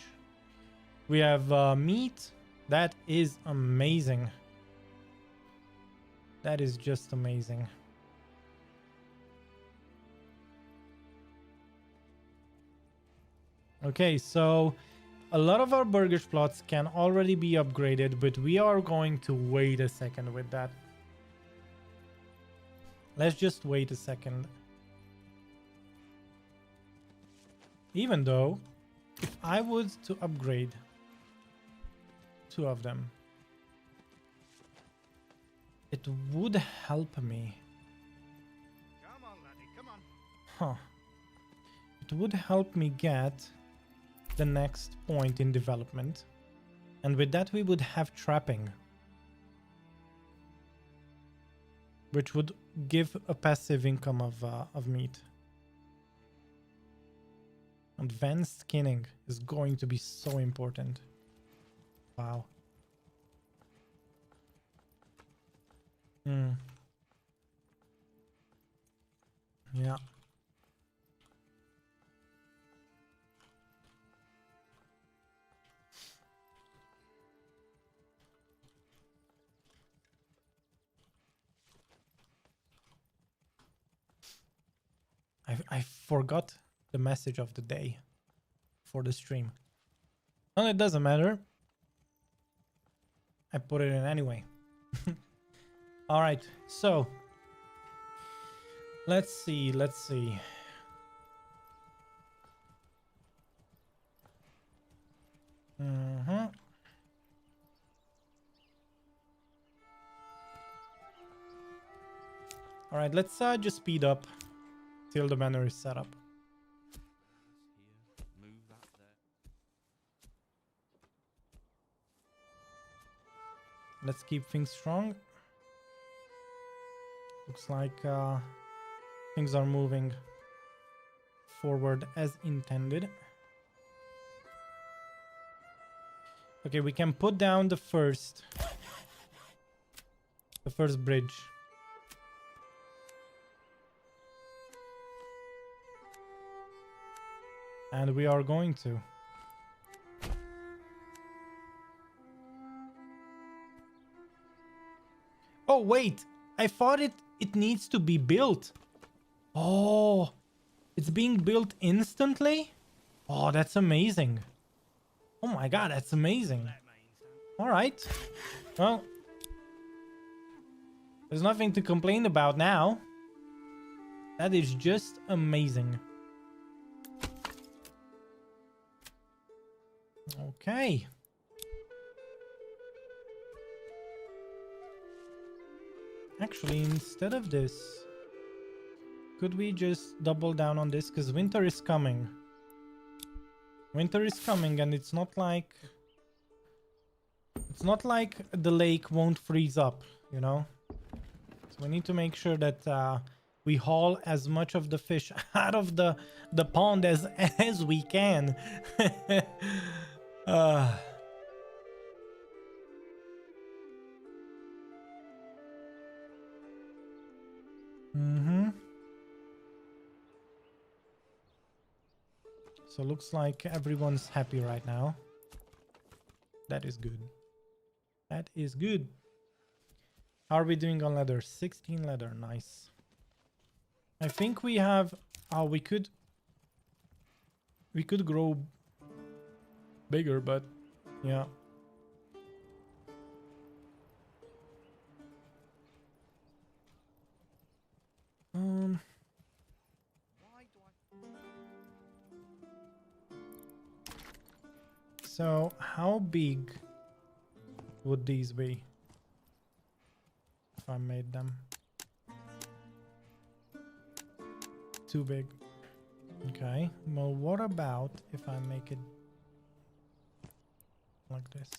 We have meat. That is amazing. That is just amazing. Okay, so a lot of our burger plots can already be upgraded, but we are going to wait a second with that. Let's just wait a second. Even though, if I was to upgrade 2 of them, it would help me. Come on, laddie, come on. Huh. It would help me get the next point in development. And with that we would have trapping, which would give a passive income of meat. Advanced skinning is going to be so important. Wow. Yeah. I forgot the message of the day for the stream. Well, it doesn't matter. I put it in anyway. All right, so let's see. All right, let's just speed up till the manor is set up. Move that there. Let's keep things strong. Looks like things are moving forward as intended. Okay, we can put down the first bridge. And we are going to. Oh, wait. I thought it needs to be built. Oh, it's being built instantly? Oh, that's amazing. Oh my god, that's amazing. All right. Well, there's nothing to complain about now. That is just amazing. Okay. Actually, instead of this, could we just double down on this? Because winter is coming. Winter is coming, and it's not like the lake won't freeze up, you know? So we need to make sure that we haul as much of the fish out of the pond as we can. So looks like everyone's happy right now. That is good. That is good. How are we doing on leather? 16 leather. Nice. I think we have... Oh, we could grow bigger, but yeah. So how big would these be if I made them? Too big. Okay. Well, what about if I make it like this?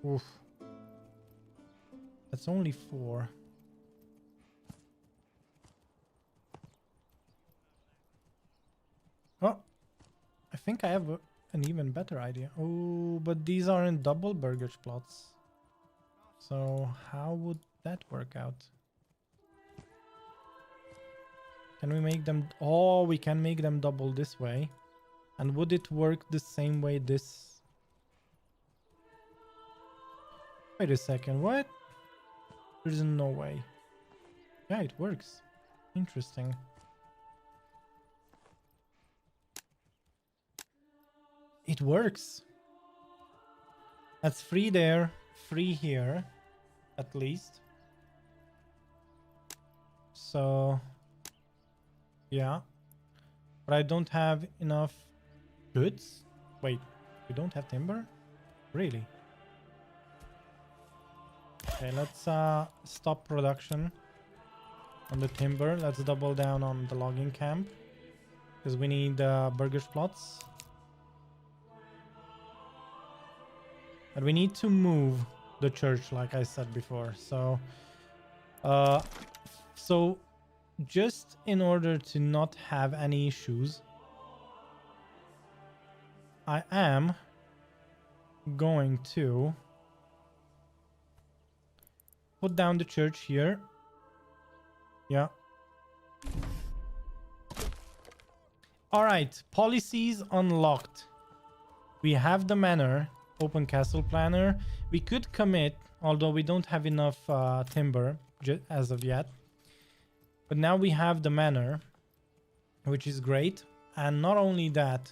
Oof. That's only 4. Oh, I think I have an even better idea. Oh, but these aren't double burger plots. So how would that work out? Can we make them... Oh, we can make them double this way. And would it work the same way this... Wait a second, what? There's no way. Yeah, it works. Interesting. It works. That's free there, free here, at least. So, yeah. But I don't have enough goods. Wait, we don't have timber? Really? Okay, let's stop production on the timber. Let's double down on the logging camp. Because we need burgers plots. And we need to move the church, like I said before. So, just in order to not have any issues, I am going to put down the church here. Yeah. All right, policies unlocked. We have the manor. Open castle planner. We could commit, although we don't have enough timber as of yet. But now we have the manor, which is great. And not only that,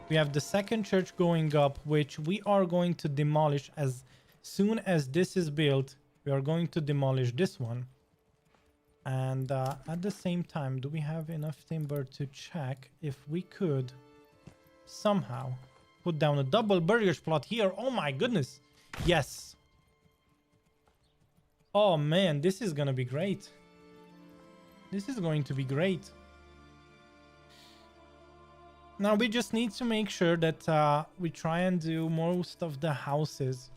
we have the second church going up, which we are going to demolish as soon as this is built. We are going to demolish this one. And at the same time, do we have enough timber to check if we could somehow put down a double burgers plot here? Oh my goodness. Yes. Oh man, this is gonna be great. This is going to be great. Now we just need to make sure that we try and do most of the houses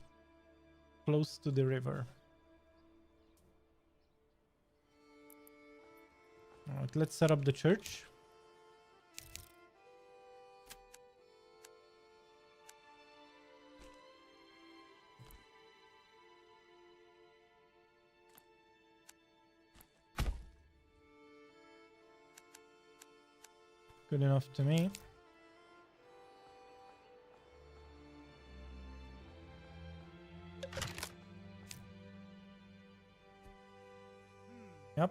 close to the river. All right, let's set up the church. Good enough to me. Yep.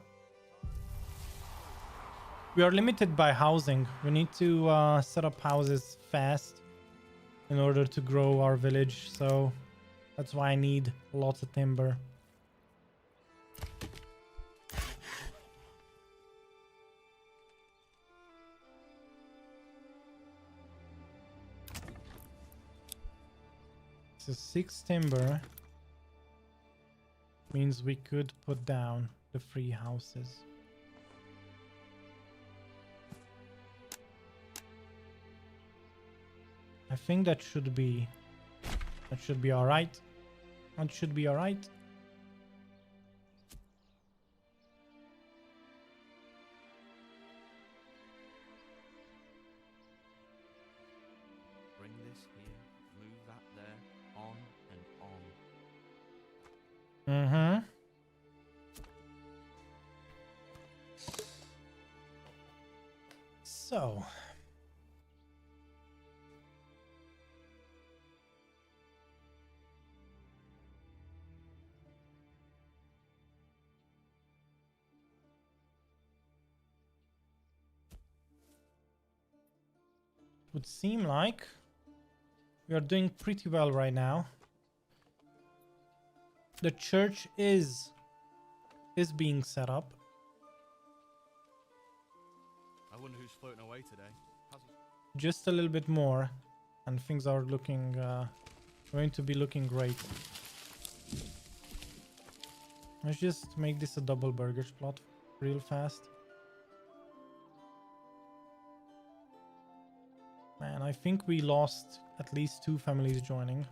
We are limited by housing. We need to set up houses fast in order to grow our village. So that's why I need lots of timber. So 6 timber means we could put down the 3 houses. I think that should be all right. That should be all right. Bring this here, move that there, on and on. Mm-hmm. So it would seem like we are doing pretty well right now. The church is being set up. I wonder who's floating away today. Just a little bit more and things are looking going to be looking great. Let's just make this a double burgers plot real fast. Man, I think we lost at least 2 families joining.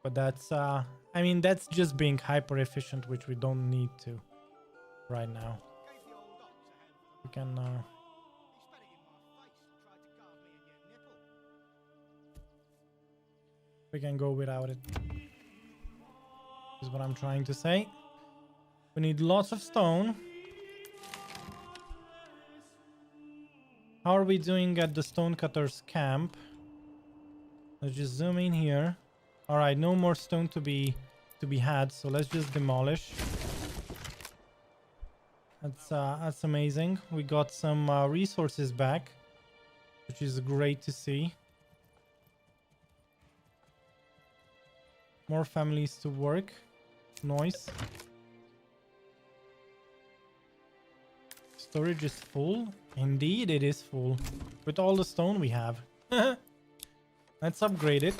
But that's I mean, that's just being hyper efficient, which we don't need to right now. Gave the old ox a handful. We can He spat it in my face and tried to guard me and your nipple. we can go without it. Is what I'm trying to say. We need lots of stone. How are we doing at the stonecutters camp? Let's just zoom in here. All right, no more stone to be had, so let's just demolish. That's amazing. We got some resources back, which is great to see. More families to work. Nice. Storage is full. Indeed, it is full. With all the stone we have. Let's upgrade it.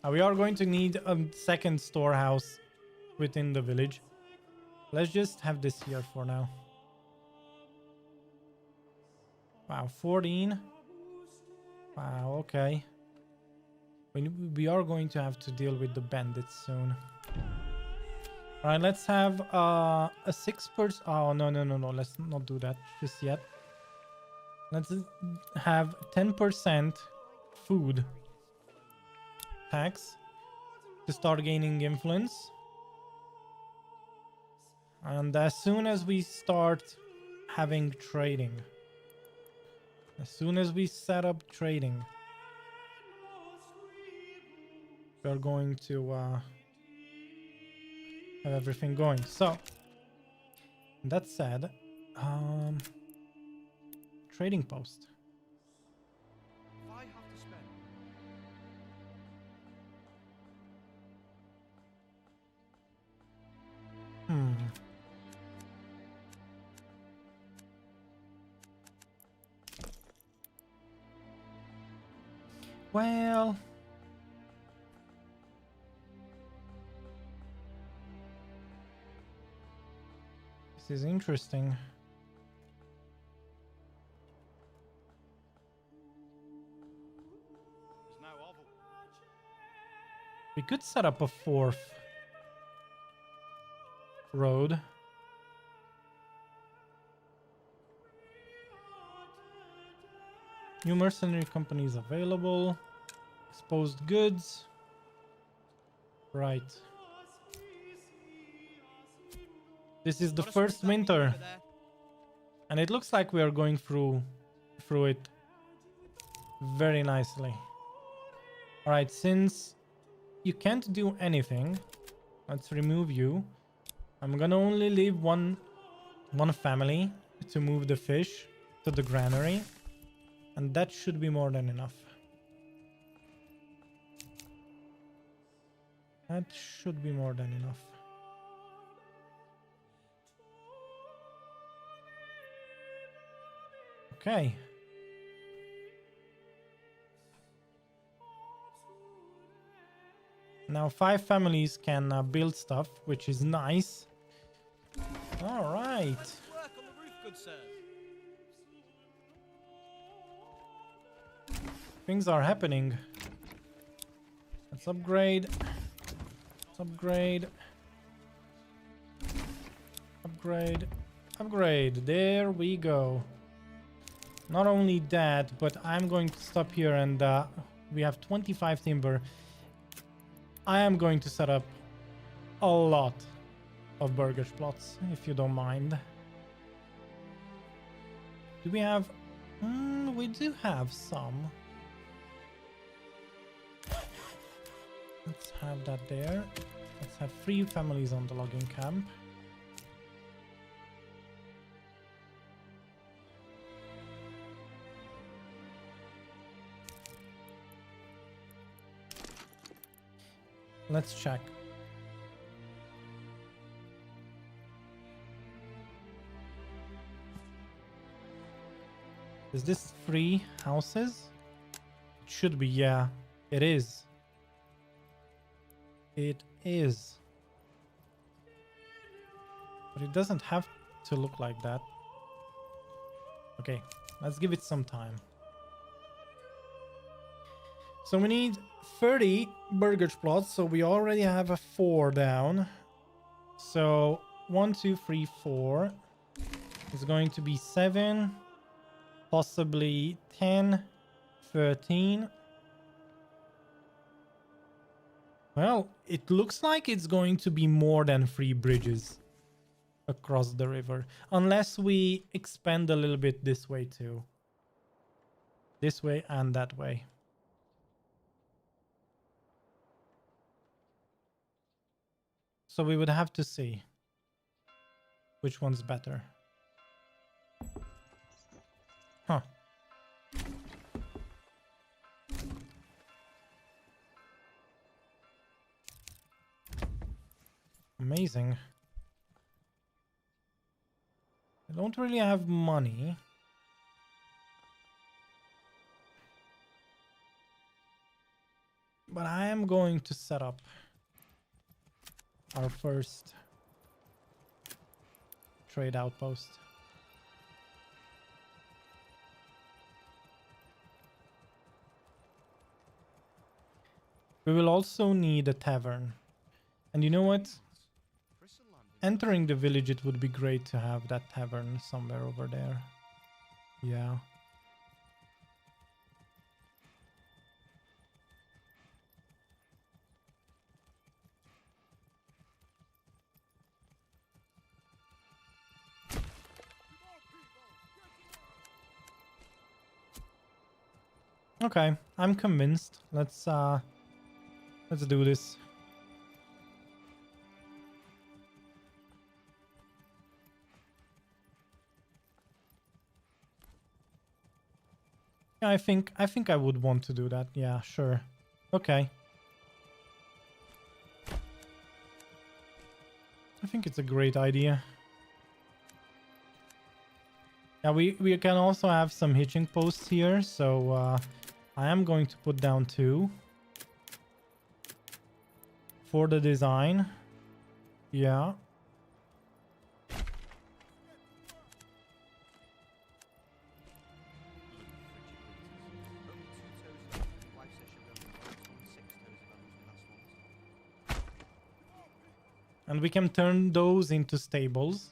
We are going to need a second storehouse within the village. Let's just have this here for now. Wow, 14. Wow, okay. We are going to have to deal with the bandits soon. Alright, let's have a 6%. Oh, no. Let's not do that just yet. Let's have 10% food tax to start gaining influence. And as soon as we start having trading, as soon as we set up trading, we're going to have everything going. So that said, trading post. If I have to spend Well, this is interesting. There's no oval. We could set up a 4th road. New mercenary companies available. Exposed goods. Right. This is the Gotta first split that meat winter, over there. and it looks like we are going through it very nicely. All right, since you can't do anything, let's remove you. I'm gonna only leave one family to move the fish to the granary, and that should be more than enough. That should be more than enough. Okay. Now 5 families can build stuff, which is nice. All right. Let's work on the roof, good sir. Things are happening. Let's upgrade. Let's upgrade. Upgrade. Upgrade. There we go. Not only that, but I'm going to stop here, and we have 25 timber. I am going to set up a lot of burgage plots, if you don't mind. Do we have... we do have some. Let's have that there. Let's have 3 families on the logging camp. Let's check. Is this 3 houses? It should be, yeah. It is. It is. But it doesn't have to look like that. Okay, let's give it some time. So we need 30 burgage plots, so we already have a 4 down. So 1, 2, 3, 4 is going to be 7, possibly 10, 13. Well, it looks like it's going to be more than 3 bridges across the river, unless we expand a little bit this way too. This way and that way. So we would have to see which one's better. Huh. Amazing. I don't really have money. But I am going to set up our first trade outpost. We will also need a tavern. And you know what? Entering the village, it would be great to have that tavern somewhere over there. Yeah. Okay, I'm convinced. Let's do this. Yeah, I think I would want to do that. Yeah, sure. Okay. I think it's a great idea. Yeah, we can also have some hitching posts here, so I am going to put down 2 for the design. Yeah. And we can turn those into stables.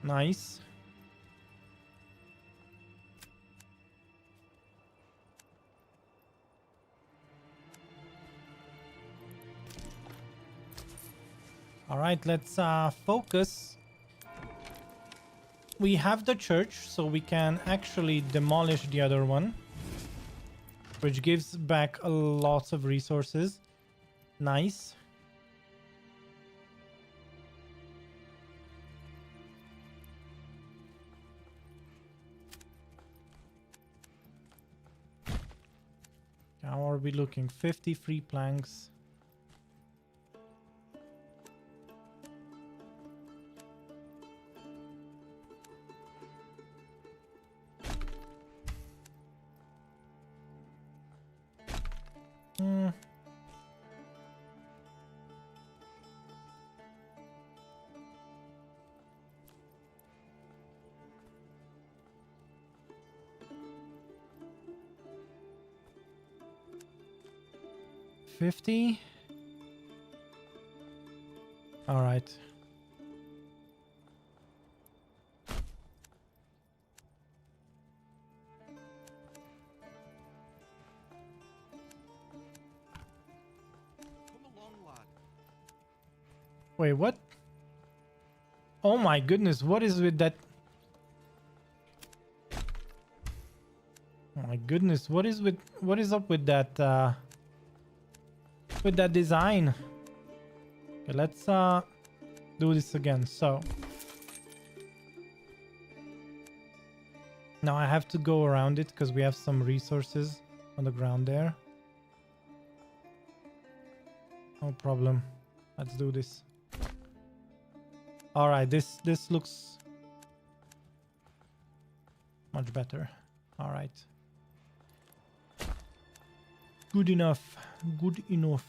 Nice. All right, let's focus. We have the church, so we can actually demolish the other one, which gives back a lot of resources. Nice. How are we looking? 50 free planks. Hmm. $50. All right. Come along, lad. Wait, what? Oh my goodness, what is with that? Oh my goodness, what is up with that design? Okay, let's do this again. So now I have to go around it because we have some resources on the ground there. No problem. Let's do this. All right, this looks much better. All right. Good enough. Good enough.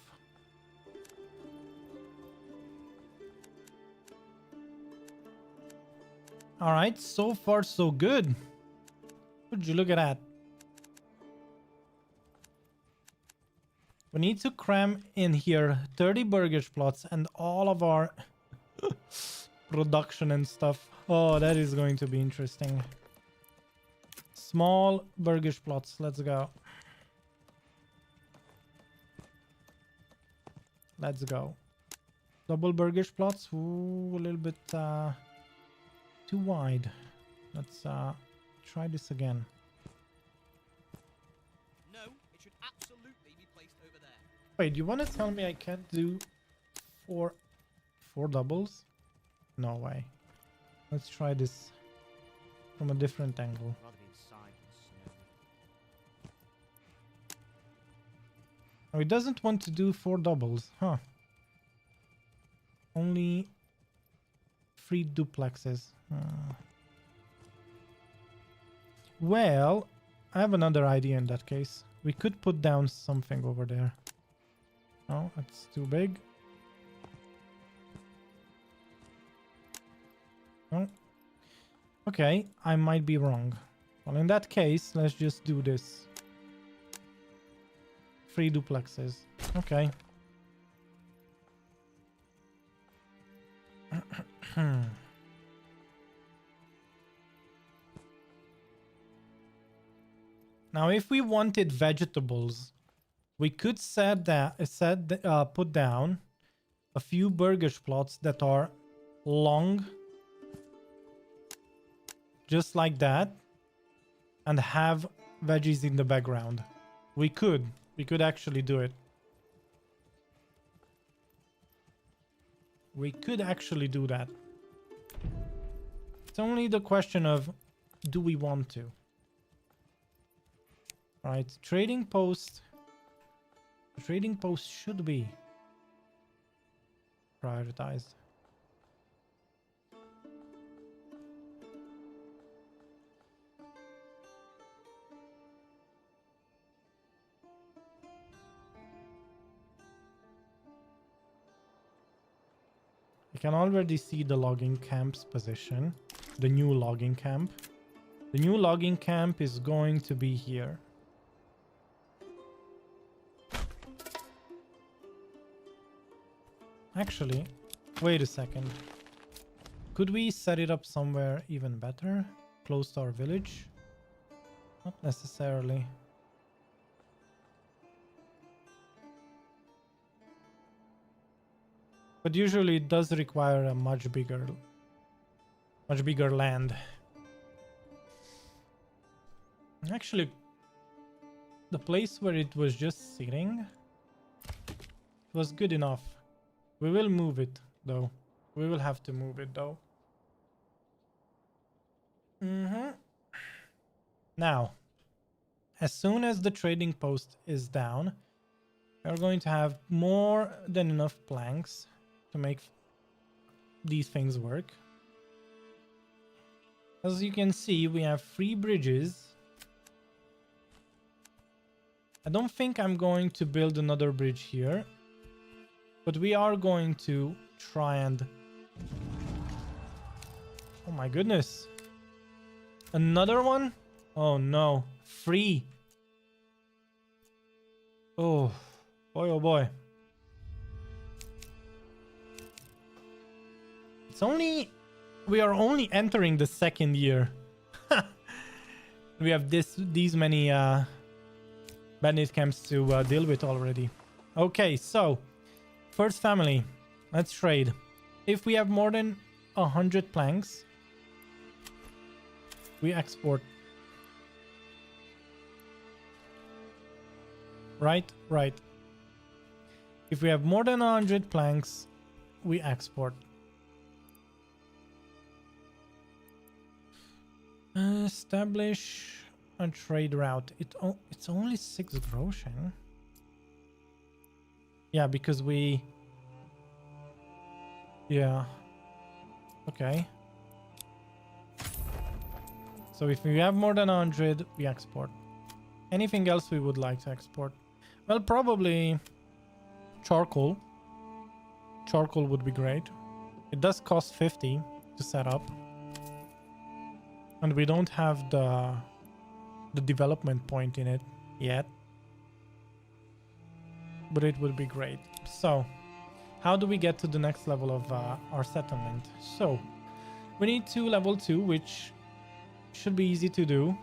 All right, so far so good. Would you look at that? We need to cram in here 30 burgage plots and all of our production and stuff. Oh, that is going to be interesting. Small burgage plots. Let's go. Let's go. Double burgage plots. Ooh, a little bit too wide. Let's try this again. No, it should absolutely be placed over there. Wait, you want to tell me I can't do four doubles? No way. Let's try this from a different angle. Rather be inside than snow. Oh, it doesn't want to do 4 doubles, huh? Only 3 duplexes. Well, I have another idea in that case. We could put down something over there. No, that's too big. No. Okay, I might be wrong. Well, in that case, let's just do this. 3 duplexes. Okay. Now, if we wanted vegetables, we could put down a few burgers plots that are long, just like that, and have veggies in the background. We could actually do it. We could actually do that. It's only the question of, do we want to? Right, trading post. The trading post should be prioritized. I can already see the logging camp's position. The new logging camp. The new logging camp is going to be here. Actually, wait a second. Could we set it up somewhere even better? Close to our village? Not necessarily. But usually it does require a much bigger land. Actually, the place where it was just sitting was good enough. We will move it, though. We will have to move it, though. Now, as soon as the trading post is down, we're going to have more than enough planks to make these things work. As you can see, we have 3 bridges. I don't think I'm going to build another bridge here. But we are going to try and... Oh my goodness. Another one? Oh no. 3. Oh boy, oh boy. It's only... We are only entering the 2nd year. We have these many bandit camps to deal with already. Okay, so... First family, let's trade. If we have more than 100 planks, we export. Right. If we have more than 100 planks, we export. Establish a trade route. It's only 6 groschen. Yeah, because we... Yeah. Okay. So if we have more than 100, we export. Anything else we would like to export? Well, probably charcoal. Charcoal would be great. It does cost 50 to set up. And we don't have the development point in it yet. But it would be great. So, how do we get to the next level of our settlement? So, we need to level 2, which should be easy to do.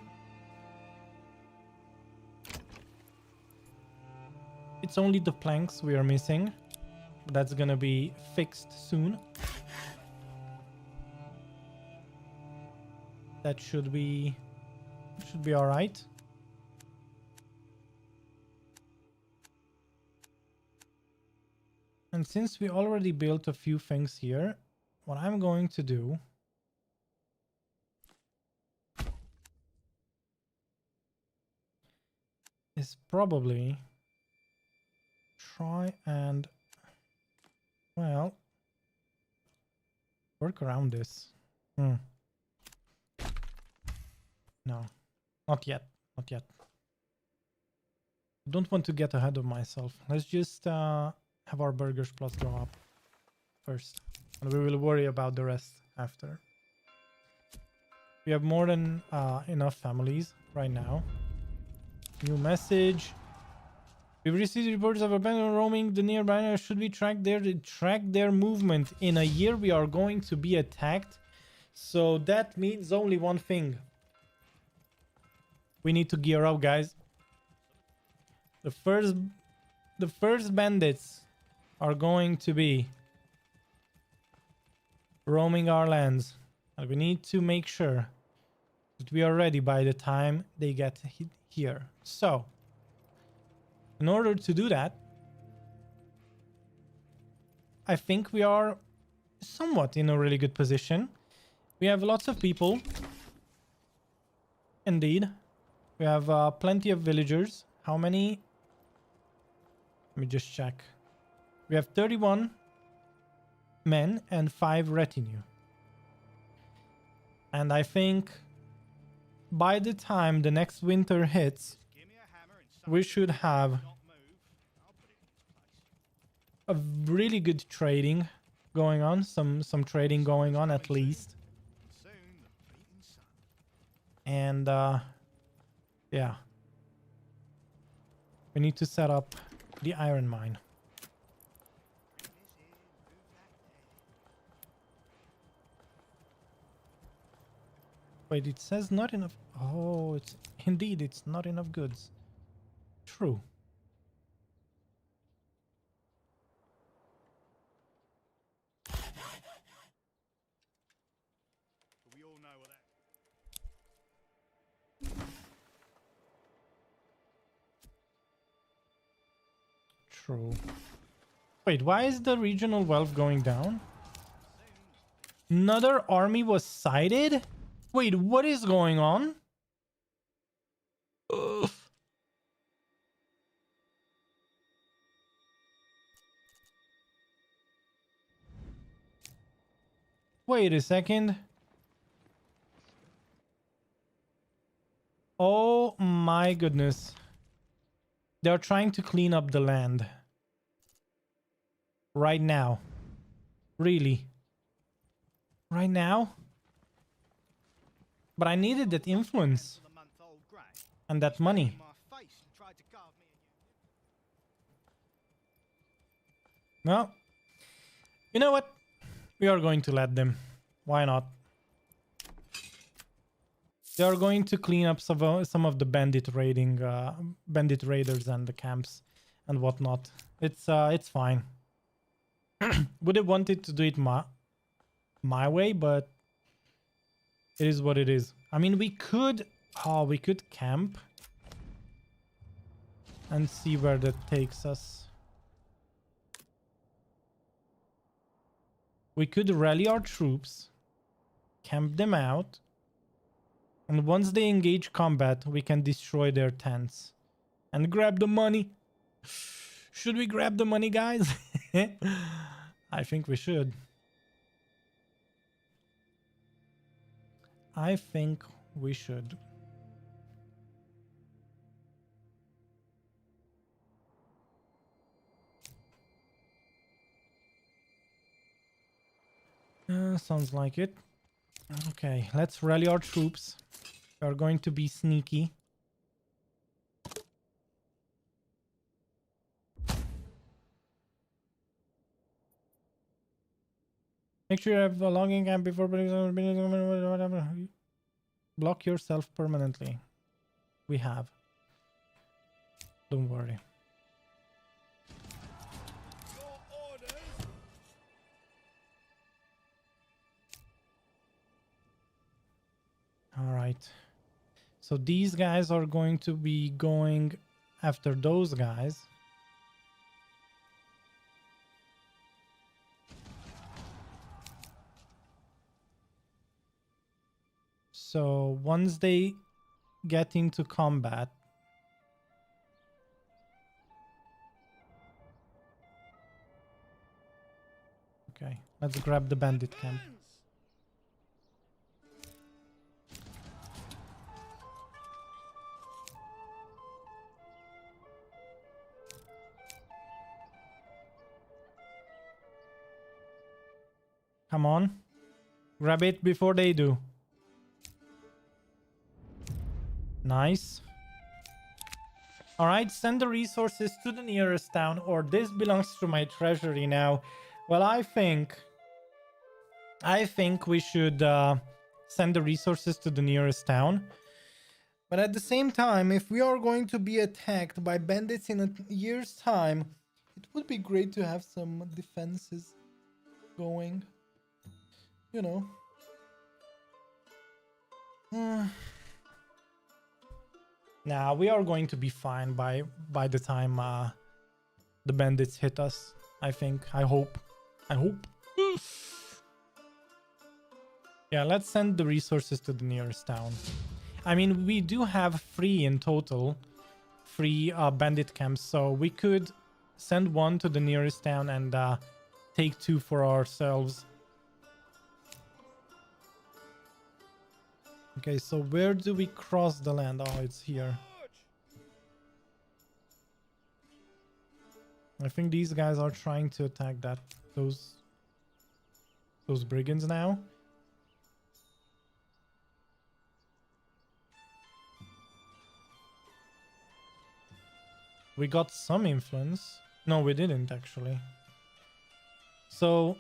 It's only the planks we are missing. That's gonna be fixed soon. That should be all right. And since we already built a few things here, what I'm going to do is probably try and, well, work around this. No, not yet. Not yet. I don't want to get ahead of myself. Let's just have our burgers plus go up first. And we will worry about the rest after. We have more than enough families right now. New message. We've received reports of abandoned roaming the nearby area. Should we track their movement? In a year we are going to be attacked. So that means only one thing. We need to gear up, guys. The first bandits are going to be roaming our lands. And we need to make sure that we are ready by the time they get here. So, in order to do that, I think we are somewhat in a really good position. We have lots of people. Indeed. We have plenty of villagers. How many? Let me just check. We have 31 men and 5 retinue. And I think by the time the next winter hits, we should have a really good trading going on. Some trading going on at least. And yeah. We need to set up the iron mine. Wait, it says not enough. Oh, it's indeed, it's not enough goods. True. We all know what that. True. Wait, why is the regional wealth going down? Another army was sighted? Wait, what is going on? Ugh. Wait a second. Oh my goodness. They're trying to clean up the land. Right now. Really? Right now? But I needed that influence. And that money. Well, you know what? We are going to let them. Why not? They are going to clean up some of the bandit raiders and the camps and whatnot. It's fine. Would have wanted to do it my way, but it is what it is. I mean, we could camp and see where that takes us. We could rally our troops, camp them out, and once they engage combat, we can destroy their tents and grab the money. Should we grab the money, guys? I think we should. I think we should. Sounds like it. Okay, let's rally our troops. We are going to be sneaky. Make sure you have a logging camp before whatever. Block yourself permanently. We have. Don't worry. right. So these guys are going to be going after those guys. So once they get into combat, okay, let's grab the bandit camp. Come on. Grab it before they do. Nice. Alright, send the resources to the nearest town, or this belongs to my treasury now. Well, I think we should send the resources to the nearest town. But at the same time, if we are going to be attacked by bandits in a year's time, it would be great to have some defenses going. You know. Nah, we are going to be fine by the time the bandits hit us. I think. I hope. Yeah, let's send the resources to the nearest town. I mean, we do have 3 in total. 3 bandit camps, so we could send 1 to the nearest town and take 2 for ourselves. Okay, so where do we cross the land? Oh, it's here. I think these guys are trying to attack those brigands now. We got some influence. No, we didn't actually. So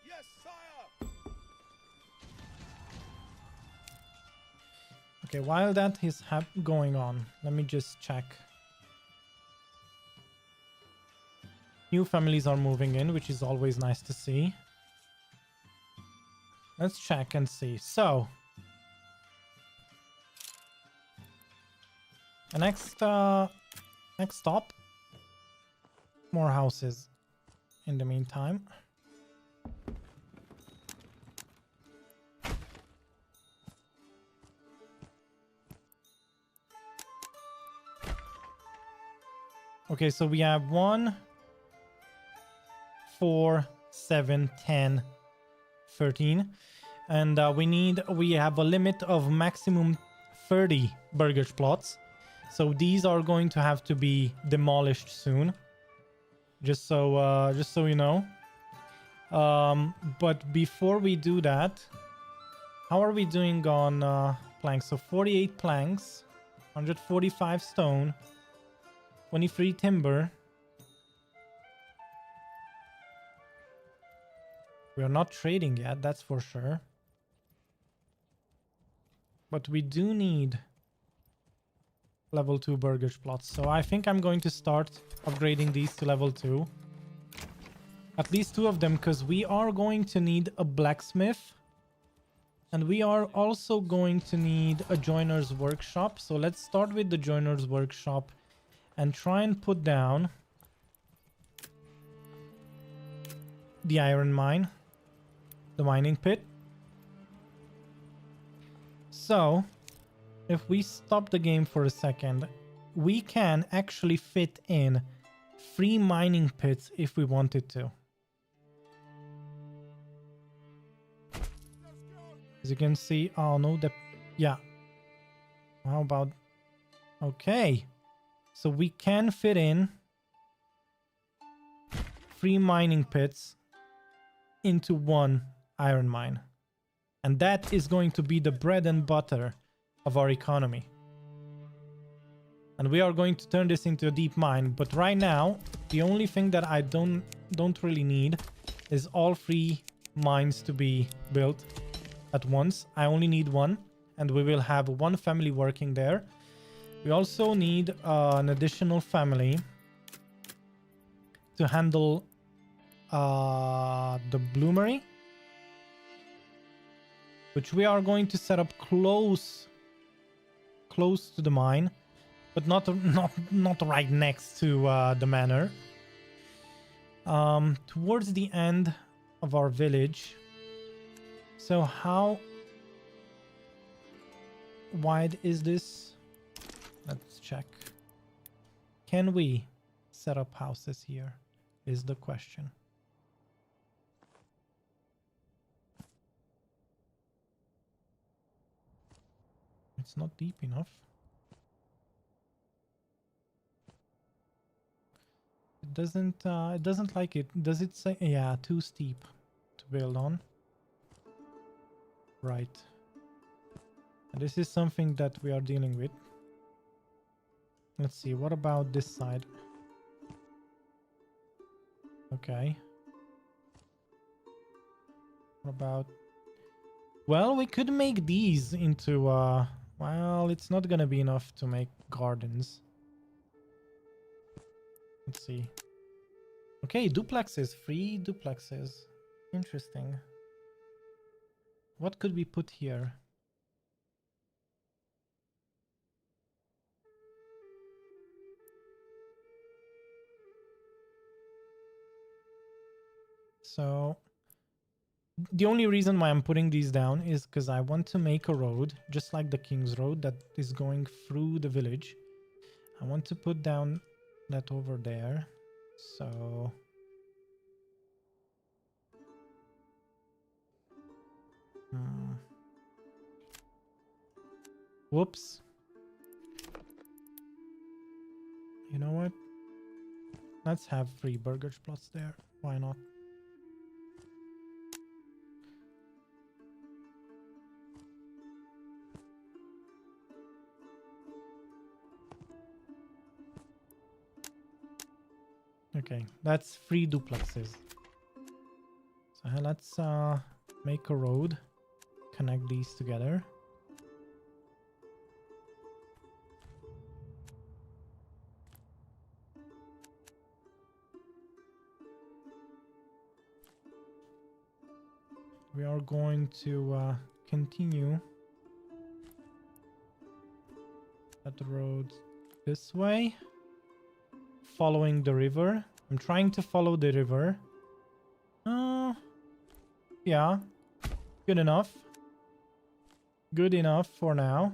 Yes, sire. okay, while that is going on, let me just check. New families are moving in, which is always nice to see. Let's check and see. So the next stop, more houses in the meantime. Okay, so we have 1, 4, 7, 10, 13. And we have a limit of maximum 30 burgage plots. So these are going to have to be demolished soon. Just so you know. But before we do that, how are we doing on planks? So 48 planks, 145 stone, 23 timber. We are not trading yet, that's for sure. But we do need level 2 burgage plots. So I think I'm going to start upgrading these to level 2. At least 2 of them, because we are going to need a blacksmith. And we are also going to need a joiner's workshop. So let's start with the joiner's workshop and try and put down the iron mine, the mining pit. So if we stop the game for a second, we can actually fit in 3 mining pits if we wanted to. As you can see, oh no, yeah. How about, okay. So we can fit in 3 mining pits into 1 iron mine. And that is going to be the bread and butter of our economy. And we are going to turn this into a deep mine. But right now, the only thing that I don't really need is all 3 mines to be built at once. I only need 1, and we will have 1 family working there. We also need an additional family to handle the bloomery. which we are going to set up close to the mine, but not right next to the manor. Towards the end of our village. So how wide is this? Let's check. Can we set up houses here? Is the question. It's not deep enough. It doesn't like it. Does it say, yeah, too steep to build on? Right. And this is something that we are dealing with. Let's see, what about this side? Okay. What about... Well, we could make these into, well, it's not gonna be enough to make gardens. Let's see. Okay, duplexes, 3 duplexes. Interesting. What could we put here? So the only reason why I'm putting these down is because I want to make a road, just like the King's Road that is going through the village. I want to put down that over there. So whoops. You know what? Let's have 3 burger plots there. Why not? Okay, that's 3 duplexes. So let's make a road, connect these together. We are going to continue that road this way, following the river. I'm trying to follow the river. Yeah, good enough. Good enough for now.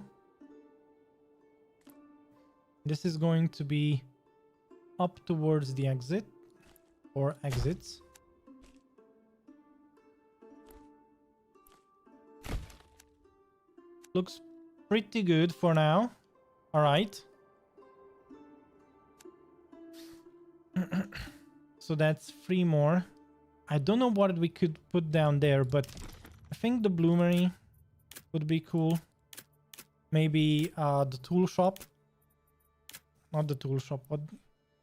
This is going to be up towards the exit or exits. Looks pretty good for now. All right. So that's 3 more. I don't know what we could put down there, but I think the bloomery would be cool. Maybe the tool shop. Not the tool shop, but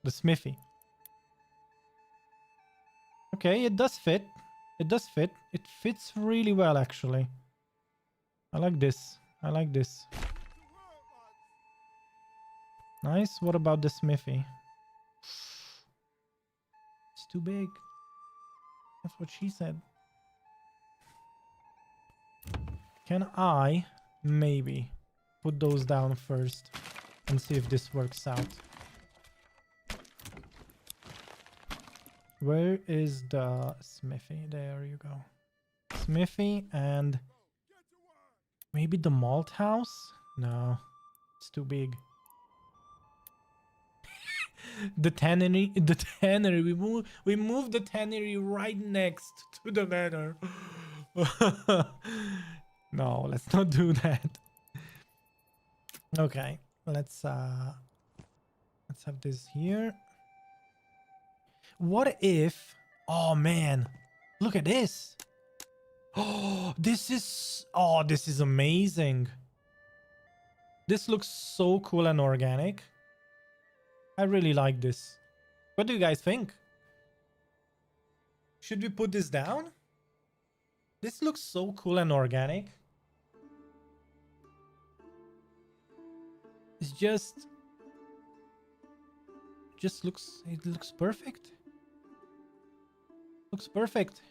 the smithy. Okay, it does fit. It does fit. It fits really well, actually. I like this. I like this. Nice. What about the smithy? It's too big. That's what she said. Can I maybe put those down first and see if this works out? Where is the smithy? There you go. Smithy and maybe the malt house? No, it's too big. The tannery, we moved the tannery right next to the manor. No, let's not do that. Okay, let's have this here. What if, oh man, look at this. Oh, this is amazing. This looks so cool and organic. I really like this. What do you guys think? Should we put this down? This looks so cool and organic. It's just looks, it looks perfect. Looks perfect.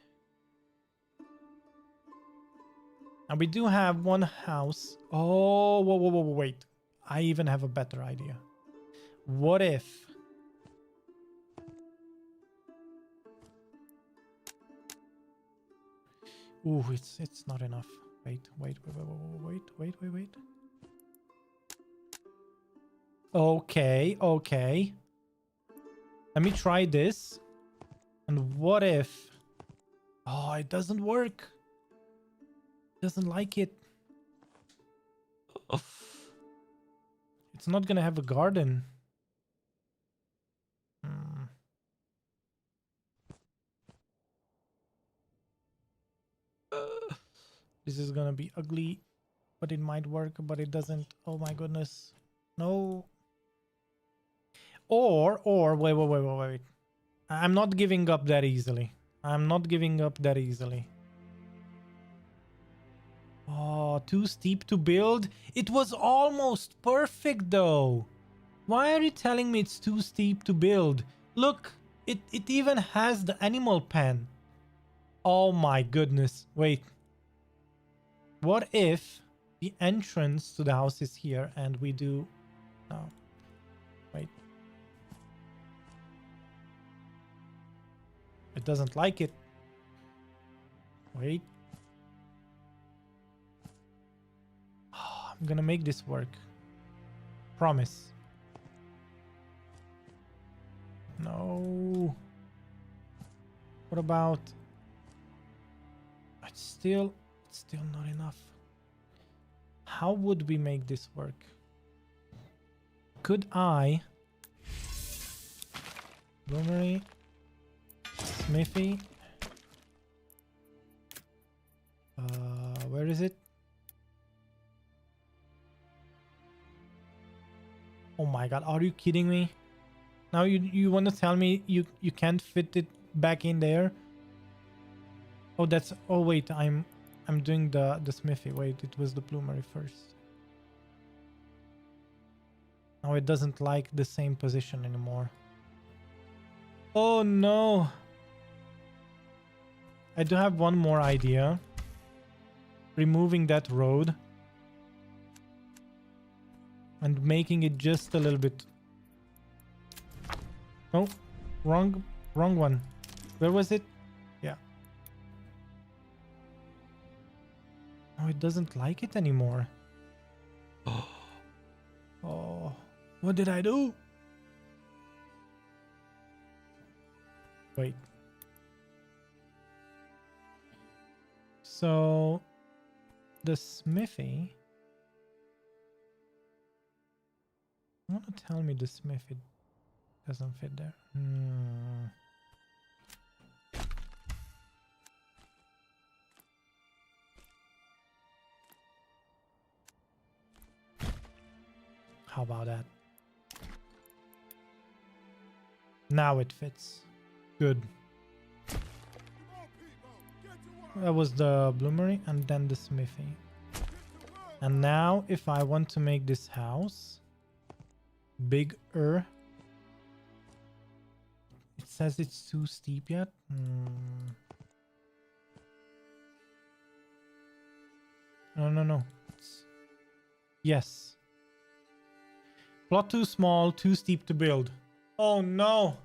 And we do have one house. Oh, whoa, wait. I even have a better idea. What if... Ooh, it's not enough. Wait. Okay. Let me try this. And what if... Oh, it doesn't work. Doesn't like it. It's not gonna have a garden. This is gonna be ugly, but it might work, but it doesn't. Oh my goodness. No. Or, wait. I'm not giving up that easily. Oh, too steep to build? It was almost perfect though. Why are you telling me it's too steep to build? Look, it even has the animal pen. Oh my goodness. Wait. What if the entrance to the house is here and we do... No. Wait. It doesn't like it. Wait. Oh, I'm gonna make this work. Promise. No. What about... It's still not enough. How would we make this work? Could I... Bloomery... Smithy... where is it? Oh my god, are you kidding me? Now you want to tell me you can't fit it back in there? Oh, that's... Oh wait, I'm doing the smithy. Wait, it was the bloomery first. Now it doesn't like the same position anymore. Oh no. I do have one more idea. Removing that road. And making it just a little bit... Oh, wrong one. Where was it? Yeah. Oh, it doesn't like it anymore. Oh, what did I do? Wait. So, the smithy... You want to tell me the smithy doesn't fit there? How about that? Now it fits. Good. That was the bloomery and then the smithy. And now if I want to make this house bigger, it says it's too steep yet. No. Yes. Plot too small, too steep to build. Oh no.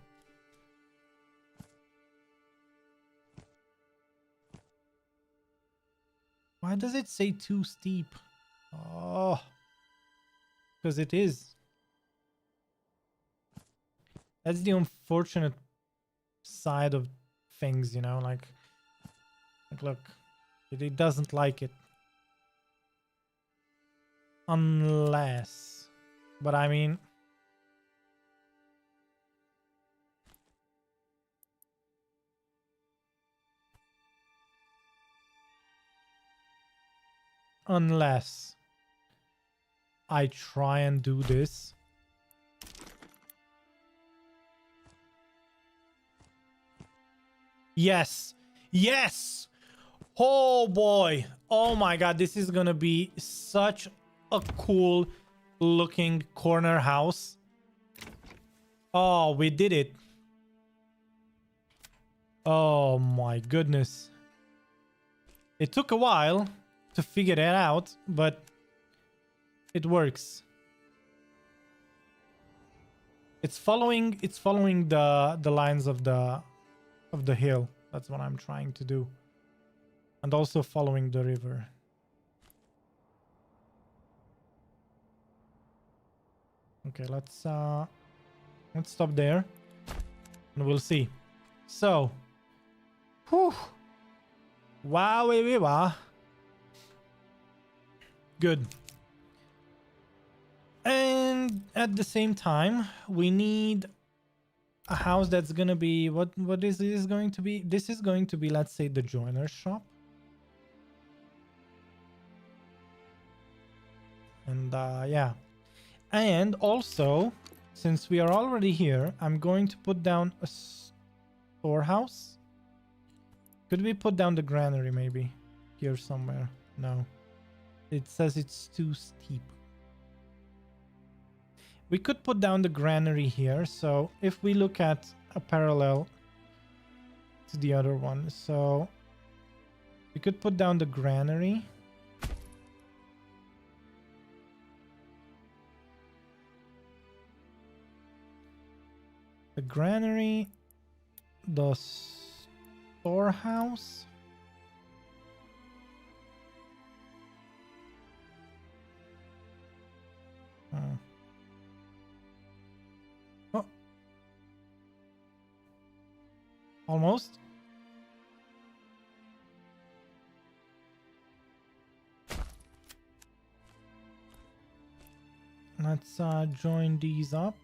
Why does it say too steep? Oh. Because it is. That's the unfortunate side of things, you know, like look, it doesn't like it. Unless, but I mean, unless I try and do this. Yes. Yes. Oh boy. Oh my god, this is gonna be such a cool looking corner house. Oh, we did it. Oh my goodness. It took a while, to figure that out, but it works. It's following the lines of the hill. That's what I'm trying to do. And also following the river. Okay, let's stop there and we'll see. So, whew. Wow, wow. Good. And at the same time, we need a house that's gonna be what is this going to be? This is going to be, let's say, the joiner's shop. And yeah. And also, since we are already here, I'm going to put down a storehouse. Could we put down the granary maybe? Here somewhere. No. It says it's too steep. We could put down the granary here. So if we look at a parallel to the other one. So we could put down the granary. The granary, the storehouse. Oh. Almost. Let's join these up.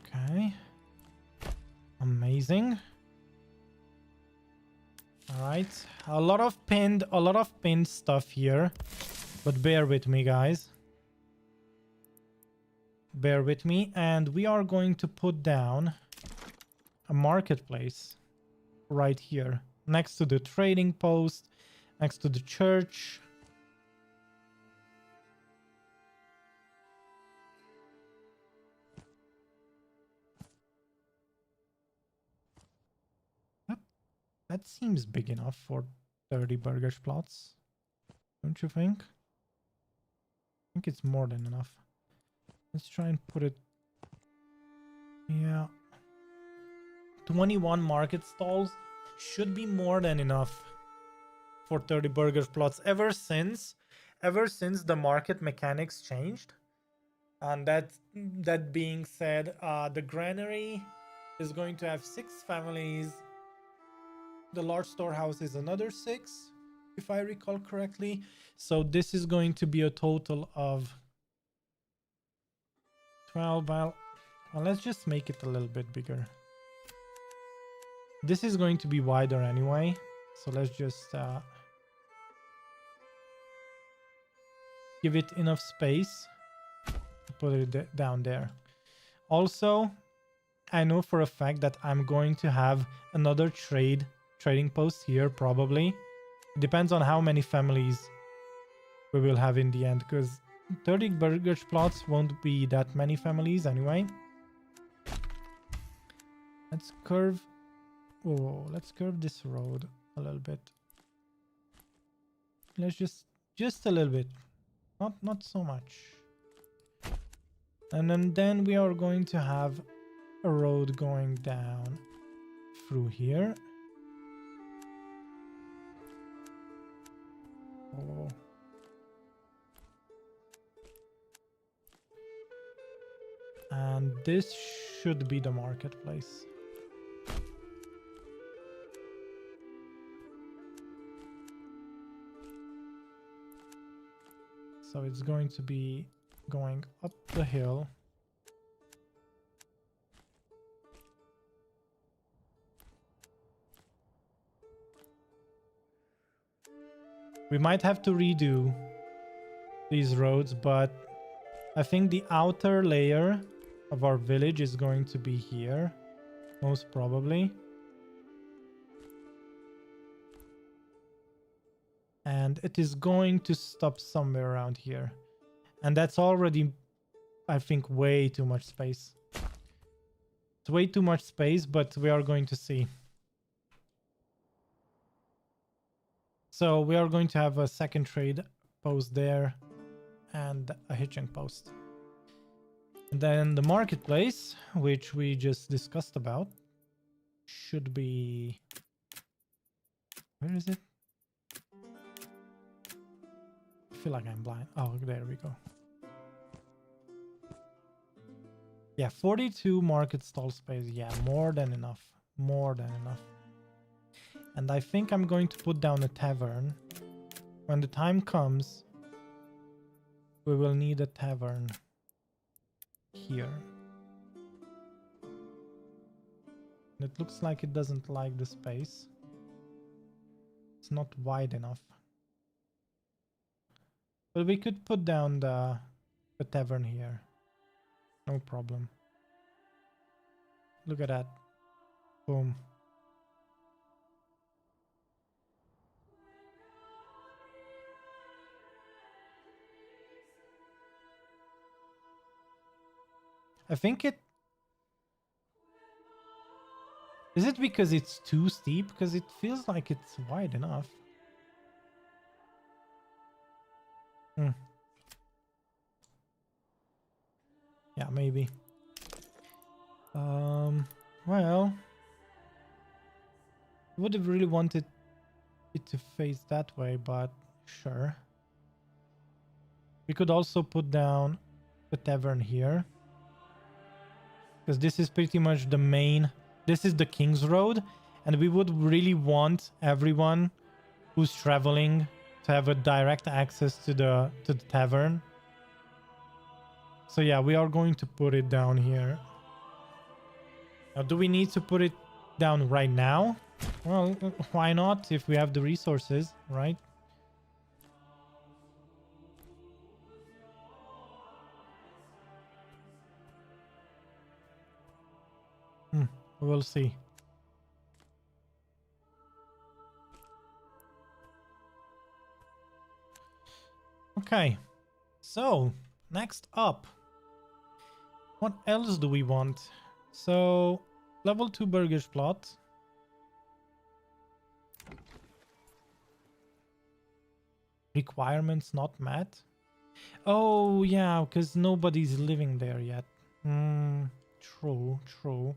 Okay. Amazing. All right. A lot of pinned stuff here, but bear with me, guys. Bear with me, and we are going to put down a marketplace right here next to the trading post, next to the church. That seems big enough for 30 burger plots, don't you think? I think it's more than enough. Let's try and put it. Yeah. 21 market stalls should be more than enough for 30 burger plots ever since the market mechanics changed. And that being said, the granary is going to have 6 families. The large storehouse is another 6, if I recall correctly. So this is going to be a total of 12. Well, let's just make it a little bit bigger. This is going to be wider anyway, so let's just give it enough space to put it down there. Also, I know for a fact that I'm going to have another trading post here, probably. It depends on how many families we will have in the end, because 30 burger plots won't be that many families anyway. Let's curve. Oh, let's curve this road a little bit. Let's just a little bit, not so much. And then we are going to have a road going down through here. Oh. And this should be the marketplace. So it's going to be going up the hill. We might have to redo these roads, but I think the outer layer of our village is going to be here, most probably. And it is going to stop somewhere around here. And that's already, I think, way too much space. It's way too much space, but we are going to see. So we are going to have a second trade post there and a hitching post. And then the marketplace, which we just discussed about, should be... Where is it? I feel like I'm blind. Oh, there we go. Yeah, 42 market stall space. Yeah, more than enough. More than enough. And I think I'm going to put down a tavern. When the time comes, we will need a tavern here. And it looks like it doesn't like the space. It's not wide enough. But we could put down the tavern here. No problem. Look at that. Boom. I think it... Is it because it's too steep? Because it feels like it's wide enough. Yeah, maybe. Well... I would have really wanted it to face that way, but sure. We could also put down the tavern here. Because this is pretty much the main... This is the King's Road. And we would really want everyone who's traveling to have a direct access to the tavern. So yeah, we are going to put it down here. Now, do we need to put it down right now? Well, why not if we have the resources, right? We'll see. Okay, so next up, what else do we want? So level 2 burgers plot. Requirements not met. Oh yeah, because nobody's living there yet. True, true.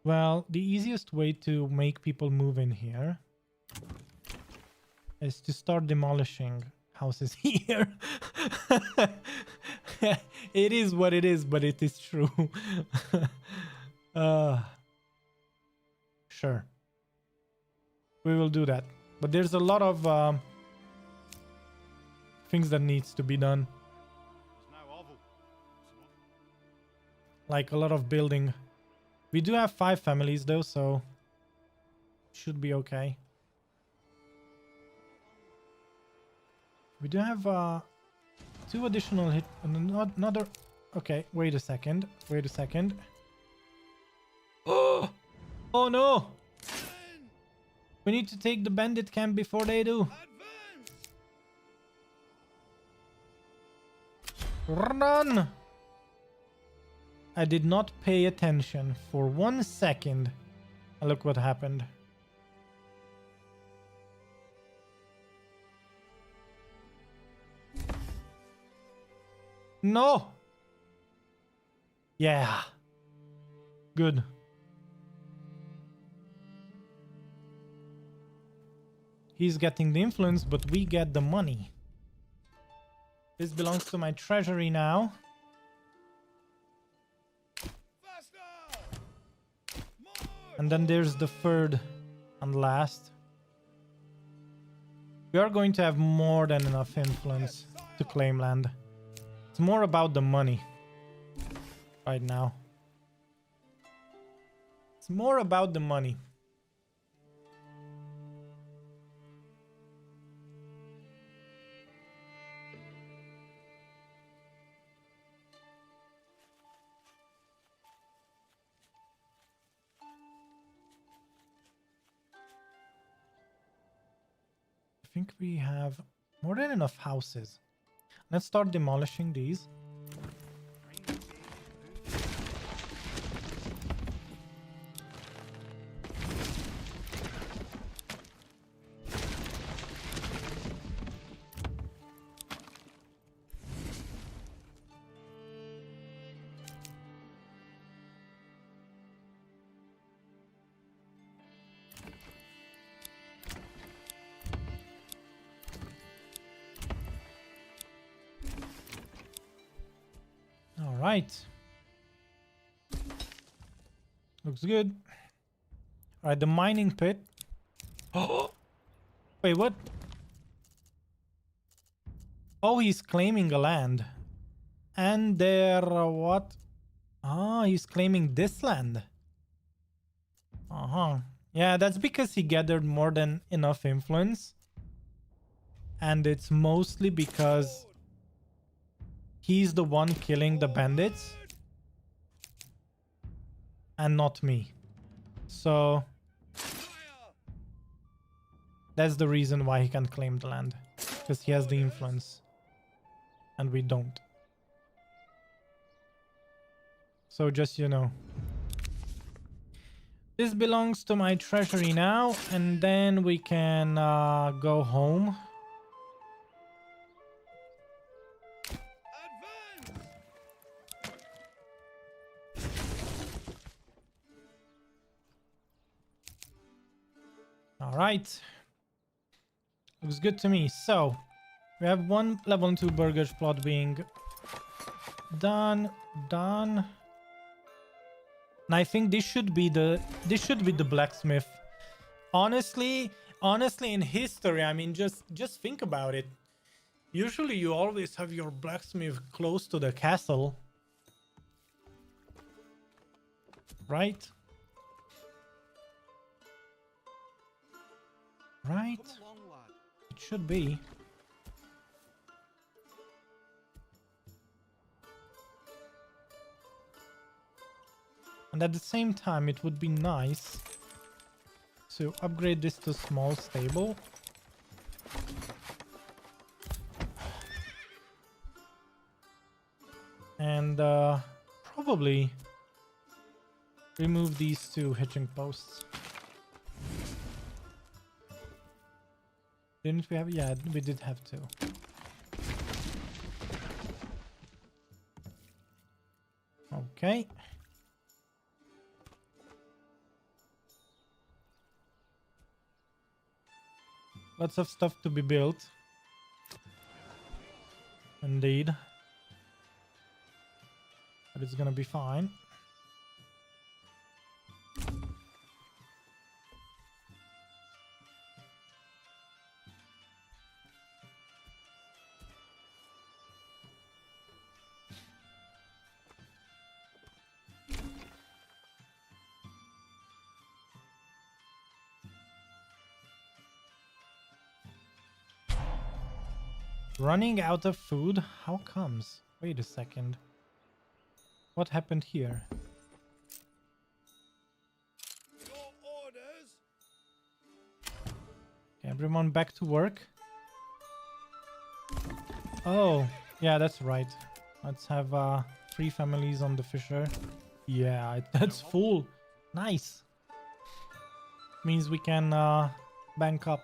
Well, the easiest way to make people move in here is to start demolishing houses here. It is what it is, but it is true. Sure. We will do that. But there's a lot of things that needs to be done. Like a lot of building. We do have 5 families though, so should be okay. We do have 2 additional hit and another. Okay, wait a second. Wait a second. Oh! Oh no! We need to take the bandit camp before they do. Run! I did not pay attention for 1 second. And look what happened. No! Yeah. Good. He's getting the influence, but we get the money. This belongs to my treasury now. And then there's the third and last. We are going to have more than enough influence to claim land. It's more about the money right now. It's more about the money. I think we have more than enough houses. Let's start demolishing these. right. Looks good. All right, the mining pit. Oh, wait, what? Oh, he's claiming a land. And there, what? Ah, he's claiming this land. Uh-huh. Yeah, that's because he gathered more than enough influence. And it's mostly because he's the one killing the bandits. And not me. So that's the reason why he can claim the land. Because he has the influence. And we don't. So just, you know. This belongs to my treasury now. And then we can go home. All right. Looks good to me. So we have one level 2 burgers plot being done. And I think this should be the blacksmith. Honestly, in history, I mean, just think about it. Usually you always have your blacksmith close to the castle. Right? Right? Come along, lad. It should be. And at the same time, it would be nice to upgrade this to small stable. And probably remove these two hitching posts. Didn't we have? Yeah, we did have two. Okay. Lots of stuff to be built. Indeed. But it's gonna be fine. Running out of food? How comes? Wait a second. What happened here? Your orders. Okay, everyone back to work. Oh, yeah, that's right. Let's have 3 families on the fisher. Yeah, that's full. Nice. Means we can bank up.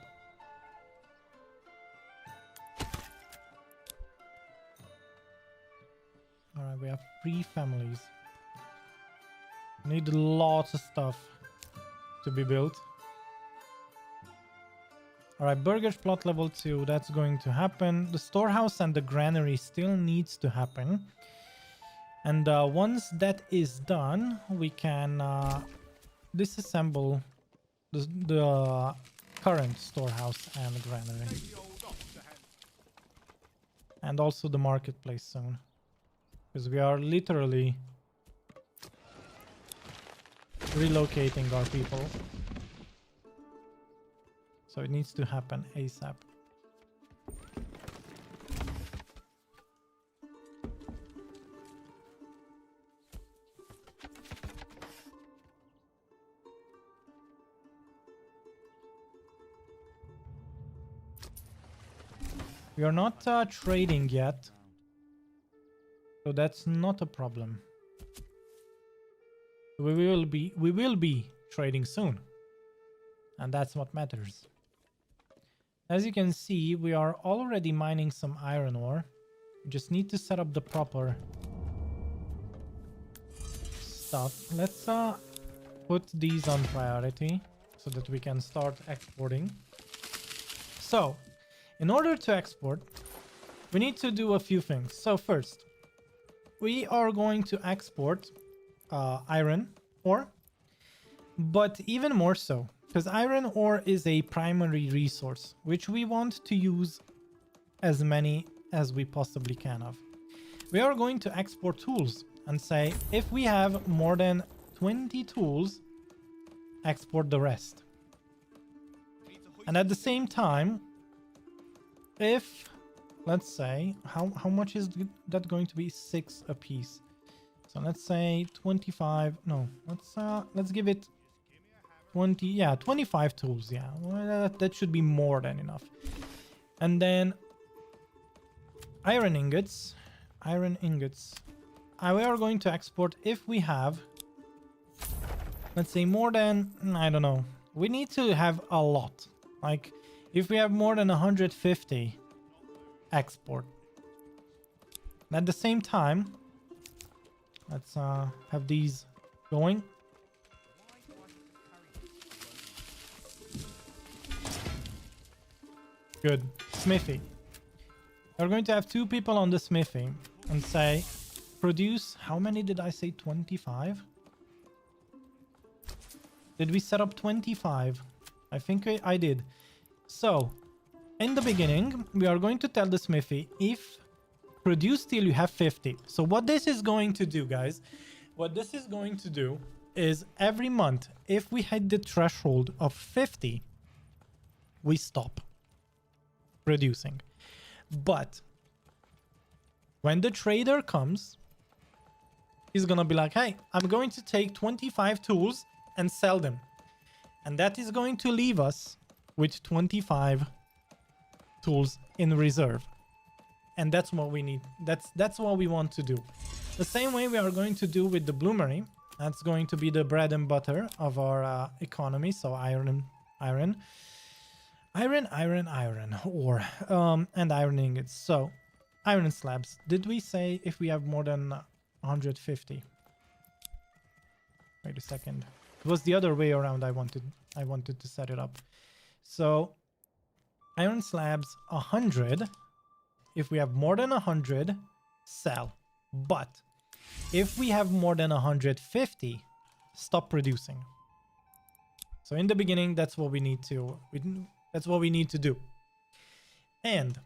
Alright, we have 3 families. Need lots of stuff to be built. Alright, burgers plot level 2, that's going to happen. The storehouse and the granary still needs to happen. And once that is done, we can disassemble the current storehouse and granary. Take the old ox to hand. And also the marketplace soon. Because we are literally relocating our people. So it needs to happen ASAP. We are not trading yet. So that's not a problem. We will be trading soon. And that's what matters. As you can see, we are already mining some iron ore. We just need to set up the proper stuff. Let's put these on priority so that we can start exporting. So, in order to export, we need to do a few things. So first, we are going to export iron ore, but even more so, because iron ore is a primary resource, which we want to use as many as we possibly can of. We are going to export tools and say, if we have more than 20 tools, export the rest. And at the same time, if, let's say, how much is that going to be? 6 a piece. So let's say 25, no, let's give it 20, yeah, 25 tools, yeah. Well, that should be more than enough. And then iron ingots. We are going to export if we have, let's say, more than, I don't know. We need to have a lot. Like, if we have more than 150, export. And at the same time, let's have these going. Good. Smithy. We're going to have 2 people on the smithy and say, produce, how many did I say? 25? Did we set up 25? I think I did. So, in the beginning, we are going to tell the smithy, if produce steel, you have 50. So what this is going to do, guys, what this is going to do is every month, if we hit the threshold of 50, we stop producing. But when the trader comes, he's gonna be like, hey, I'm going to take 25 tools and sell them. And that is going to leave us with 25 tools in reserve. And that's what we need. That's what we want to do. The same way we are going to do with the bloomery. That's going to be the bread and butter of our economy. So iron, ore, and iron ingots. So iron slabs. Did we say if we have more than 150? Wait a second. It was the other way around. I wanted to set it up. So iron slabs 100. If we have more than 100, sell. But if we have more than 150, stop producing. So in the beginning, that's what we need to do. And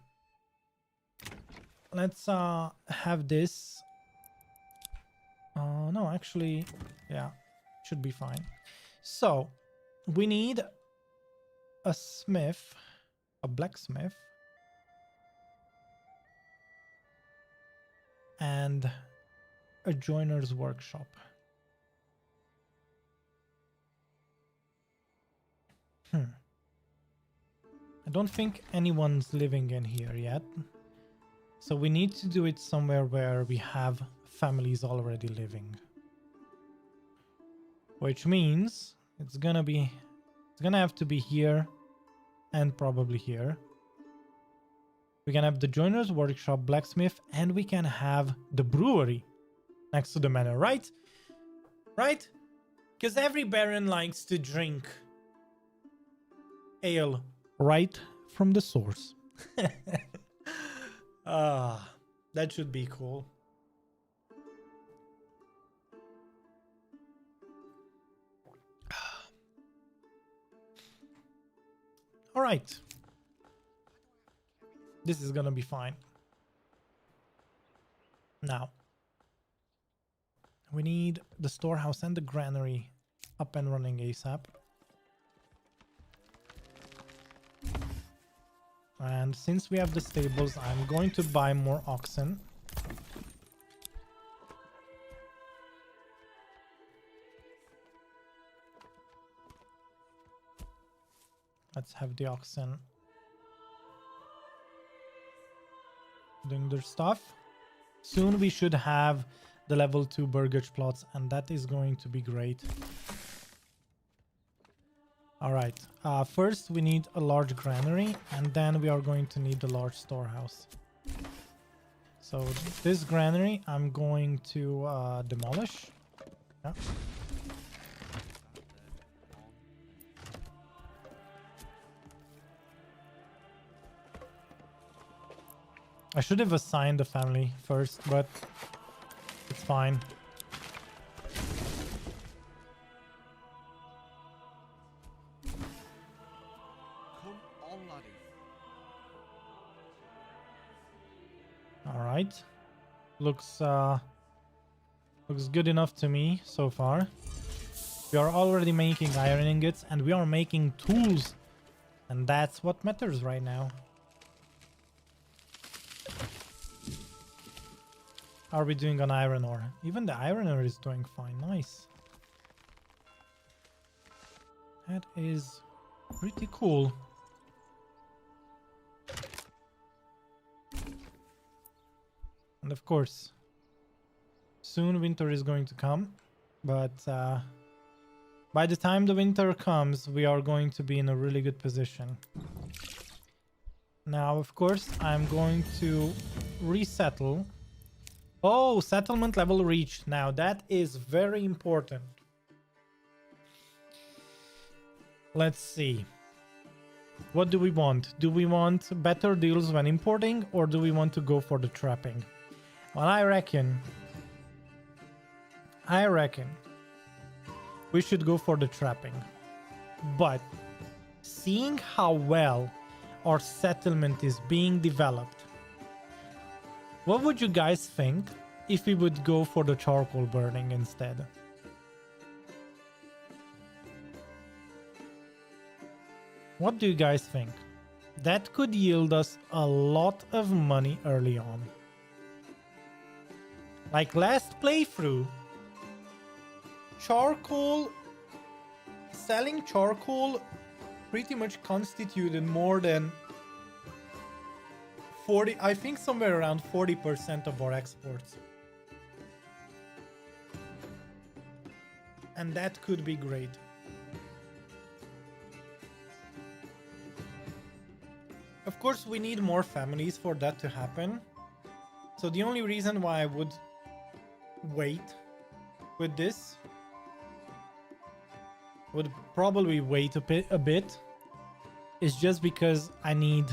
let's have this. No, actually, yeah, should be fine. So we need a smith, a blacksmith, and a joiner's workshop. I don't think anyone's living in here yet. So we need to do it somewhere where we have families already living. Which means it's gonna have to be here and probably here. We can have the joiner's workshop, blacksmith, and we can have the brewery next to the manor, right? Right? Because every baron likes to drink ale right from the source. That should be cool. All right. This is gonna be fine. Now, we need the storehouse and the granary up and running ASAP. And since we have the stables, I'm going to buy more oxen. Let's have the oxen doing their stuff. Soon we should have the level 2 burgage plots, and that is going to be great. All right, first we need a large granary, and then we are going to need the large storehouse. So this granary I'm going to demolish. Yeah. I should have assigned the family first, but It's fine. Come on, laddie. All right. Looks good enough to me so far. We are already making iron ingots and we are making tools. And that's what matters right now. How are we doing on iron ore? Even the iron ore is doing fine. Nice. That is pretty cool. And of course, soon winter is going to come. But by the time the winter comes, we are going to be in a really good position. Now, of course, I'm going to resettle. Oh, settlement level reached. Now, that is very important. Let's see. What do we want? Do we want better deals when importing, or do we want to go for the trapping? Well, I reckon we should go for the trapping. But seeing how well our settlement is being developed, what would you guys think if we would go for the charcoal burning instead? What do you guys think? That could yield us a lot of money early on. Like last playthrough, selling charcoal pretty much constituted more than 40, I think somewhere around 40% of our exports. And that could be great. Of course, we need more families for that to happen. So the only reason why I would wait with this, would probably wait a bit, is just because I need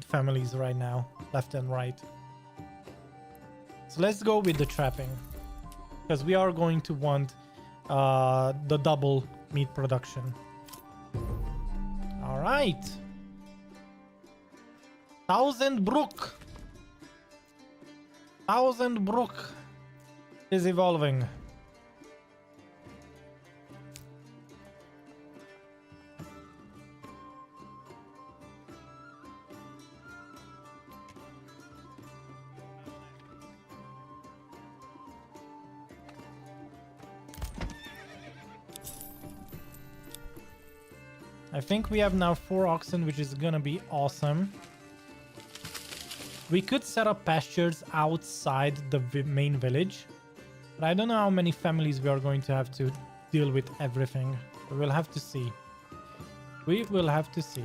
families right now, left and right. So let's go with the trapping, because we are going to want the double meat production. All right. 1000 Brook. 1000 Brook is evolving. I think we have now 4 oxen, which is gonna be awesome. We could set up pastures outside the main village, but I don't know how many families we are going to have to deal with everything. So we'll have to see. We will have to see.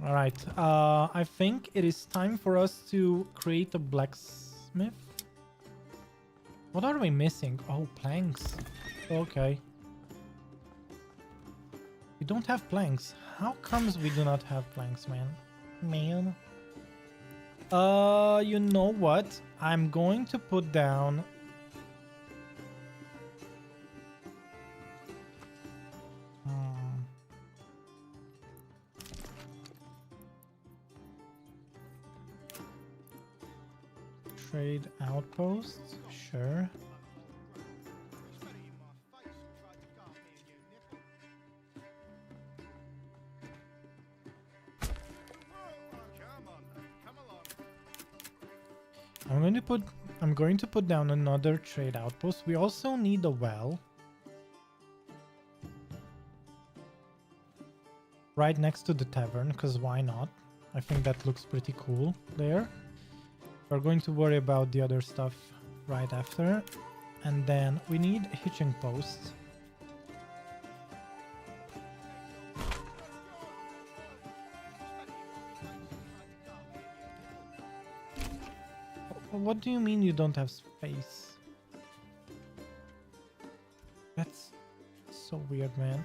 All right, I think it is time for us to create a blacksmith. What are we missing? Oh, planks. Okay. We don't have planks. How comes we do not have planks, man? Man. You know what? I'm going to put down... Trade outposts, sure. I'm going to put down another trade outpost. We also need a well. Right next to the tavern, because why not? I think that looks pretty cool there. We're going to worry about the other stuff right after. And then we need hitching posts. What do you mean you don't have space? That's so weird, man.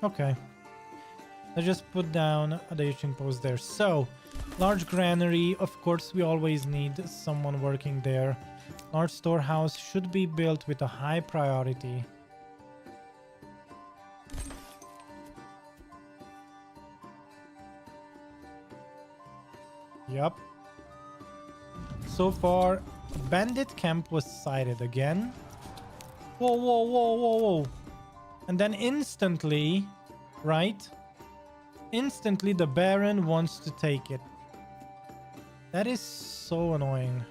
Okay. Let's just put down the hitching post there. So, large granary. Of course, we always need someone working there. Large storehouse should be built with a high priority. Yup. So far, bandit camp was sighted again. Whoa, whoa, whoa, whoa, whoa. And then instantly, right? Instantly, the Baron wants to take it. That is so annoying.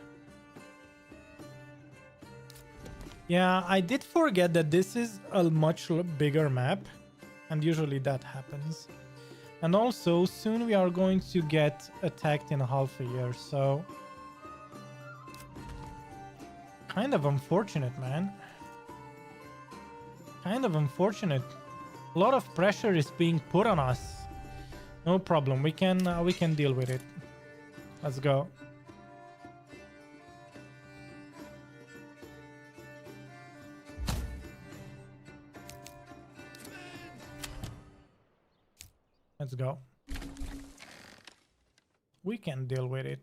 Yeah, I did forget that this is a much bigger map. And usually that happens. And also, soon we are going to get attacked in half a year, so... Kind of unfortunate, man. Kind of unfortunate. A lot of pressure is being put on us. No problem, we can deal with it. Let's go. Let's go. We can deal with it.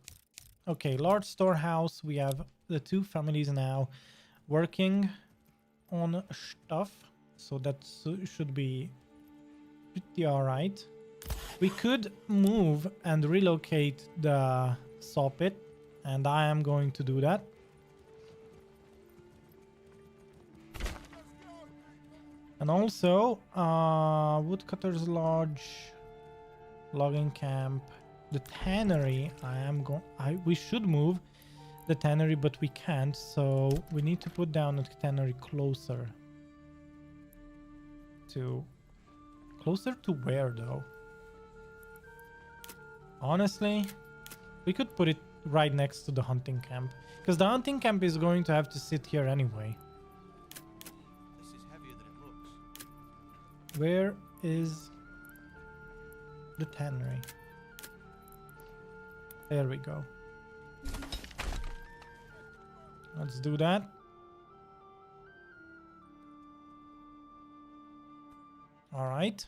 Okay, large storehouse. We have the two families now working on stuff. So that should be pretty alright. We could move and relocate the saw pit. And I am going to do that. And also, Woodcutter's Lodge, logging camp, the tannery. We should move the tannery, but we can't. So we need to put down the tannery closer to where though? Honestly, we could put it right next to the hunting camp, because the hunting camp is going to have to sit here anyway. This is heavier than it looks. Where is the tannery? There we go. Let's do that. All right.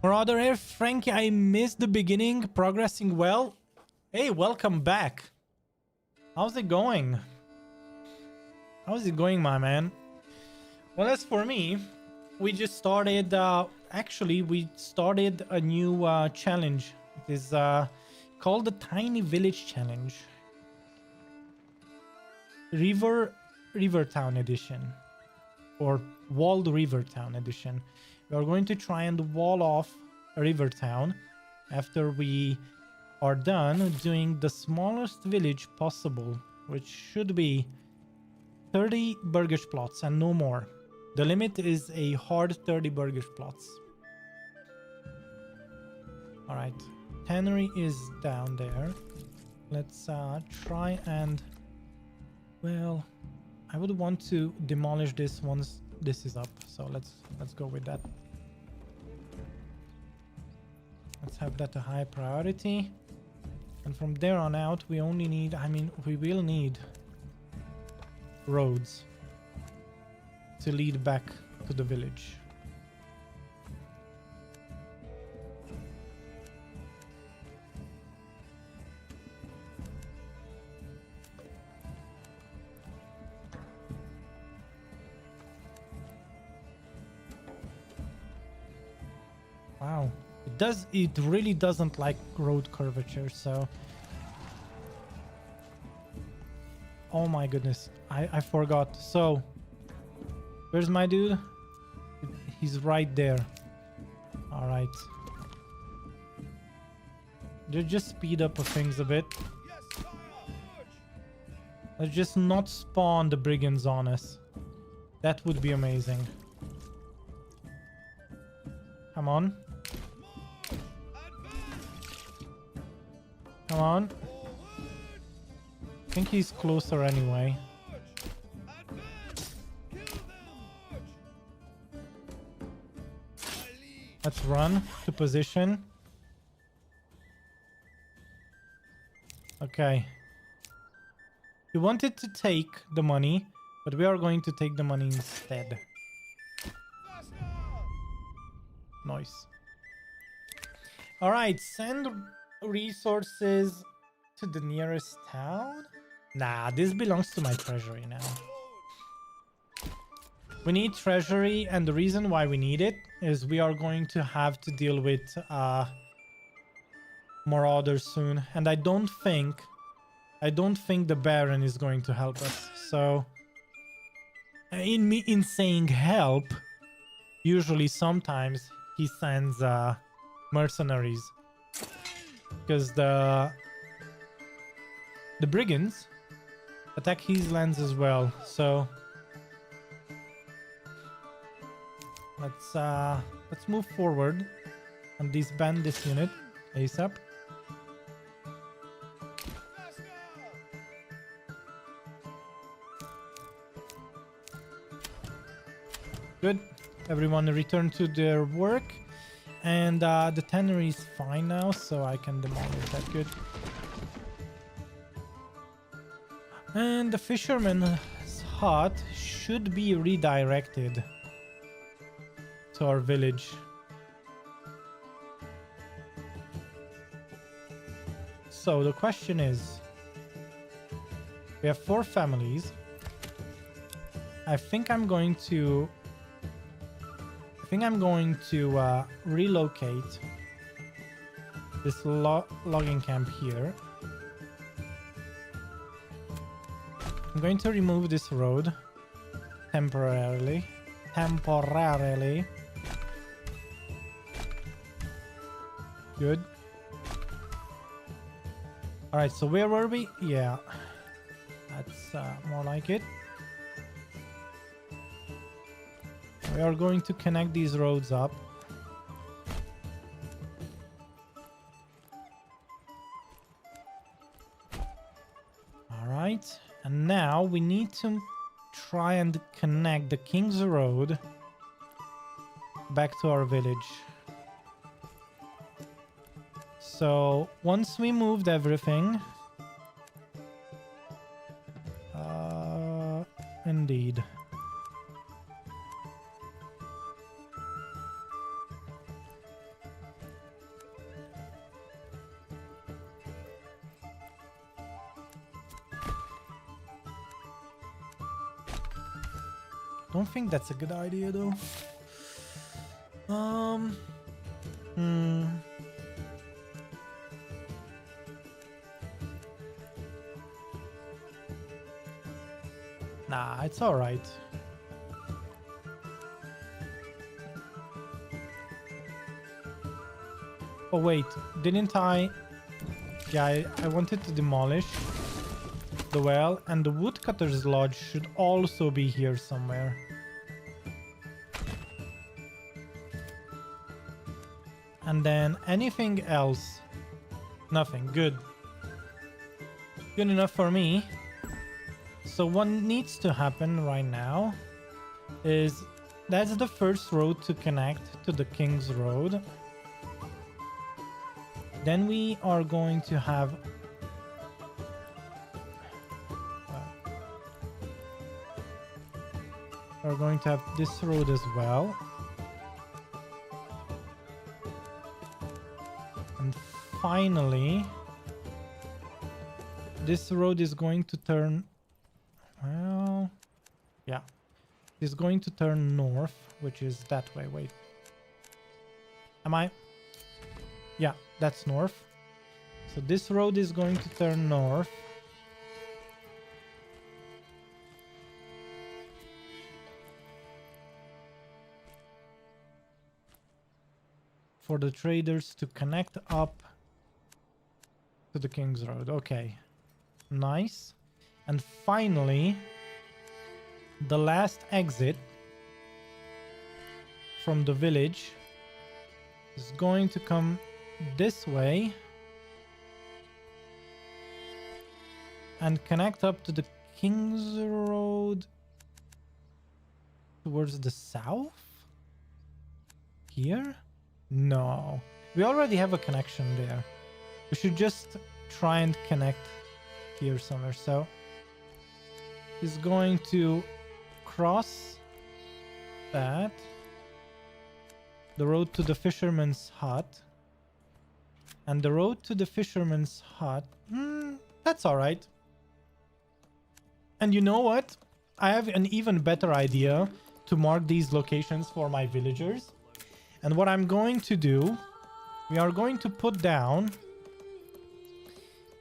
Marauder here, Frankie, I missed the beginning. Progressing well. Hey, welcome back. How's it going? How's it going, my man? Well, as for me, we just started, actually, we started a new challenge. It is called the Tiny Village Challenge. River Town Edition. Or Walled River Town Edition. We are going to try and wall off River Town after we are done doing the smallest village possible, which should be 30 burgish plots and no more. The limit is a hard 30 burgish plots. Alright, tannery is down there. Let's try and... Well, I would want to demolish this once this is up. So let's go with that. Let's have that a high priority. And from there on out, we only need... we will need roads to lead back to the village. Wow. It really doesn't like road curvature, so... Oh my goodness, I forgot. So, where's my dude? He's right there. Alright. Just speed up things a bit. Let's just not spawn the brigands on us. That would be amazing. Come on. Come on. I think he's closer anyway. Let's run to position. Okay. He wanted to take the money, but we are going to take the money instead. Nice. All right, send resources to the nearest town. Nah, this belongs to my treasury now. We need treasury, and the reason why we need it is we are going to have to deal with marauders soon, and I don't think the Baron is going to help us. So in saying help, usually sometimes he sends mercenaries, because the brigands attack his lands as well. So let's move forward and disband this unit ASAP. Good. Everyone return to their work. And the tannery is fine now, so I can demolish that. Good. And the fisherman's hut should be redirected to our village. So the question is, we have 4 families. I think I'm going to relocate this logging camp here. I'm going to remove this road temporarily. Good. All right, so where were we? Yeah, that's more like it. We are going to connect these roads up. All right, and now we need to try and connect the King's Road back to our village. So once we moved everything, indeed. Don't think that's a good idea though. Nah, it's all right. Oh wait, didn't I? Yeah, I wanted to demolish the well, and the woodcutter's lodge should also be here somewhere. And then anything else? Nothing. Good. Good enough for me. So what needs to happen right now is that's the first road to connect to the King's Road. Then we are going to have we're going to have this road as well. And finally, this road is going to turn, well, yeah, it's going to turn north, which is that way. Wait, am I? Yeah, that's north. So this road is going to turn north. For the traders to connect up to the King's Road. Okay, nice. And finally, the last exit from the village is going to come this way and connect up to the King's Road towards the south? Here? No. We already have a connection there. We should just try and connect here somewhere. So he's going to cross that, the road to the fisherman's hut. And the road to the fisherman's hut, that's all right. And you know what? I have an even better idea to mark these locations for my villagers. And what I'm going to do, we are going to put down...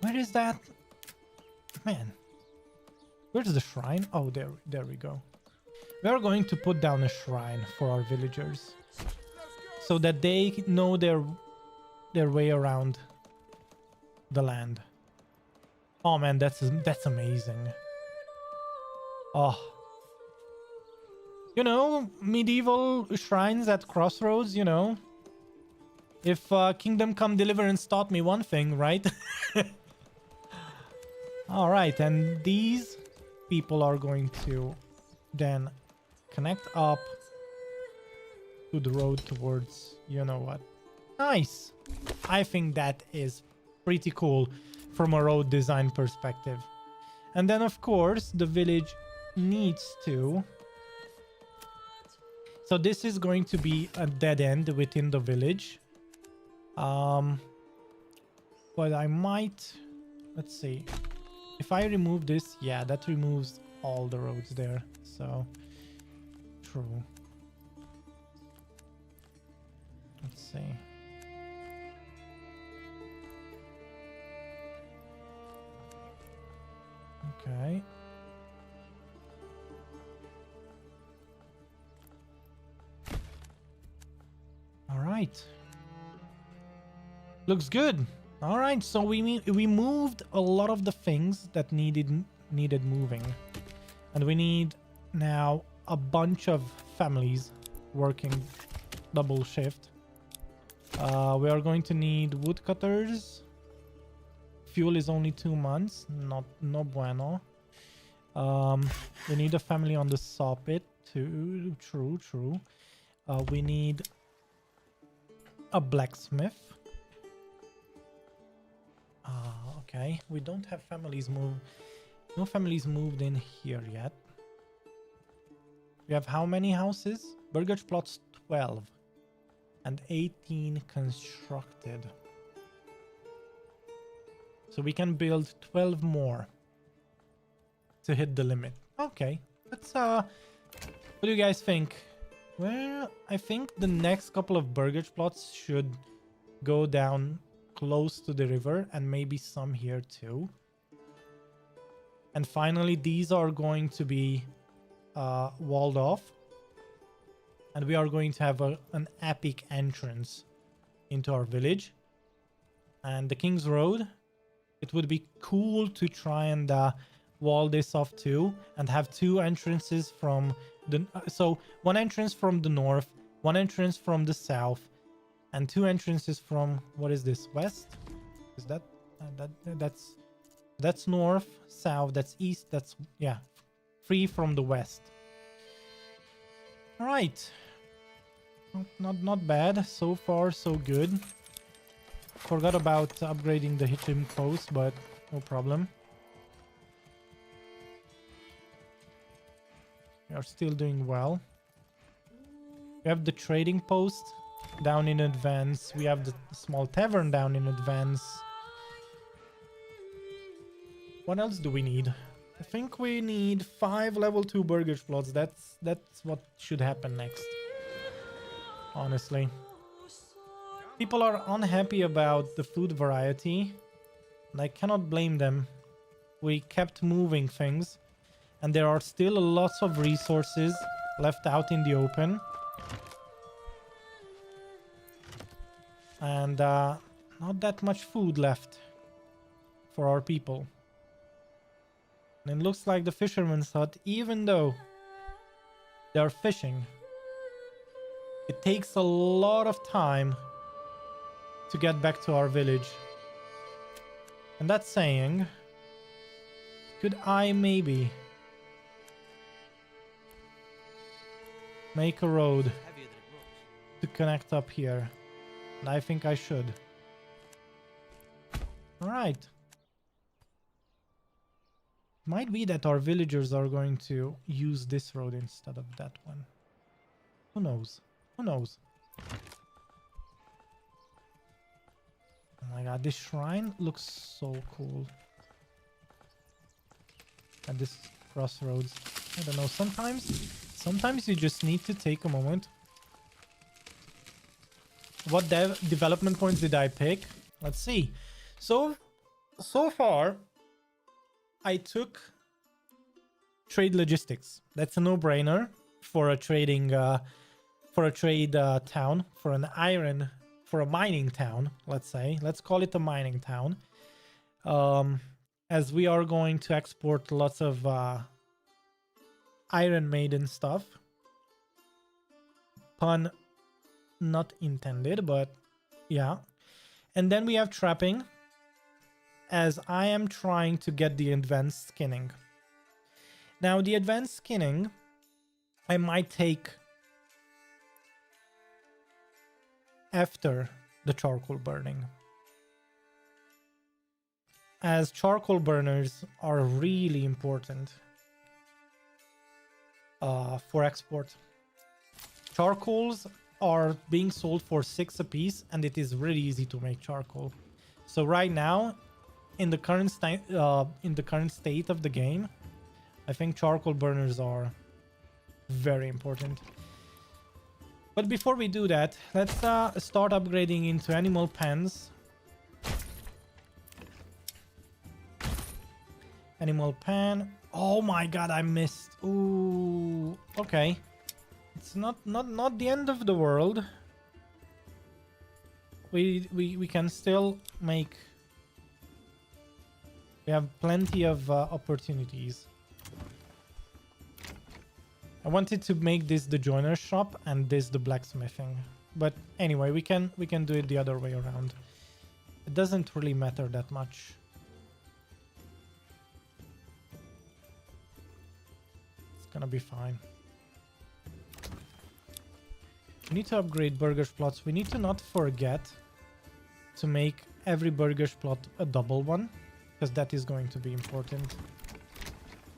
Where is that? Man. Where's the shrine? Oh, there we go. We are going to put down a shrine for our villagers. So that they know their way around the land. Oh man, that's amazing. Oh. You know, medieval shrines at crossroads, you know. If Kingdom Come Deliverance taught me one thing, right? Alright, and these people are going to then connect up to the road towards, you know what. Nice! I think that is pretty cool from a road design perspective. And then, of course, the village needs to... So this is going to be a dead end within the village. But I might... Let's see. If I remove this, yeah, that removes all the roads there. So, true. Let's see. Okay. All right. Looks good. All right, so we moved a lot of the things that needed moving, and we need now a bunch of families working double shift. We are going to need woodcutters. Fuel is only 2 months, no bueno. We need a family on the saw pit too. True. We need a blacksmith. Okay, we don't have families move. No families moved in here yet. We have how many houses? Burgage plots 12 and 18 constructed. So we can build 12 more to hit the limit. Okay, let's what do you guys think? Well, I think the next couple of burgage plots should go down close to the river, and maybe some here too. And finally, these are going to be walled off, and we are going to have an epic entrance into our village. And the King's Road, it would be cool to try and wall this off too, and have 2 entrances from the so 1 entrance from the north, 1 entrance from the south, and 2 entrances from, what is this, west? Is that that's north, south, that's east, that's, yeah, 3 from the west. All right, not bad so far, so good. Forgot about upgrading the hitching post, but no problem. We are still doing well. We have the trading post down in advance. We have the small tavern down in advance. What else do we need? I think we need 5 level 2 burgage plots. That's what should happen next. Honestly. People are unhappy about the food variety, and I cannot blame them. We kept moving things, and there are still lots of resources left out in the open. And not that much food left for our people. And it looks like the fisherman's hut, even though they are fishing, it takes a lot of time to get back to our village. And that's saying, could I maybe make a road to connect up here? And I think I should. Alright. Might be that our villagers are going to use this road instead of that one. Who knows? Who knows? Oh my god, this shrine looks so cool. At this crossroads. I don't know, sometimes you just need to take a moment. What development points did I pick? Let's see. So far, I took trade logistics. That's a no-brainer for a trading, for a trade town, for a mining town. Let's say, let's call it a mining town. As we are going to export lots of Iron Maiden stuff. Pun not intended, but yeah. And then we have trapping, as I am trying to get the advanced skinning. Now, the advanced skinning, I might take after the charcoal burning, as charcoal burners are really important for export. Charcoals are being sold for 6 apiece, and it is really easy to make charcoal. So right now, in the current state of the game, I think charcoal burners are very important. But before we do that, let's start upgrading into animal pens. Animal pen. Oh my god, I missed. Ooh, okay. It's not the end of the world. We can still make. We have plenty of opportunities. I wanted to make this the joiner's shop and this the blacksmithing, but anyway, we can do it the other way around. It doesn't really matter that much. It's gonna be fine. We need to upgrade burgers plots. We need to not forget to make every burgers plot a double one, because that is going to be important.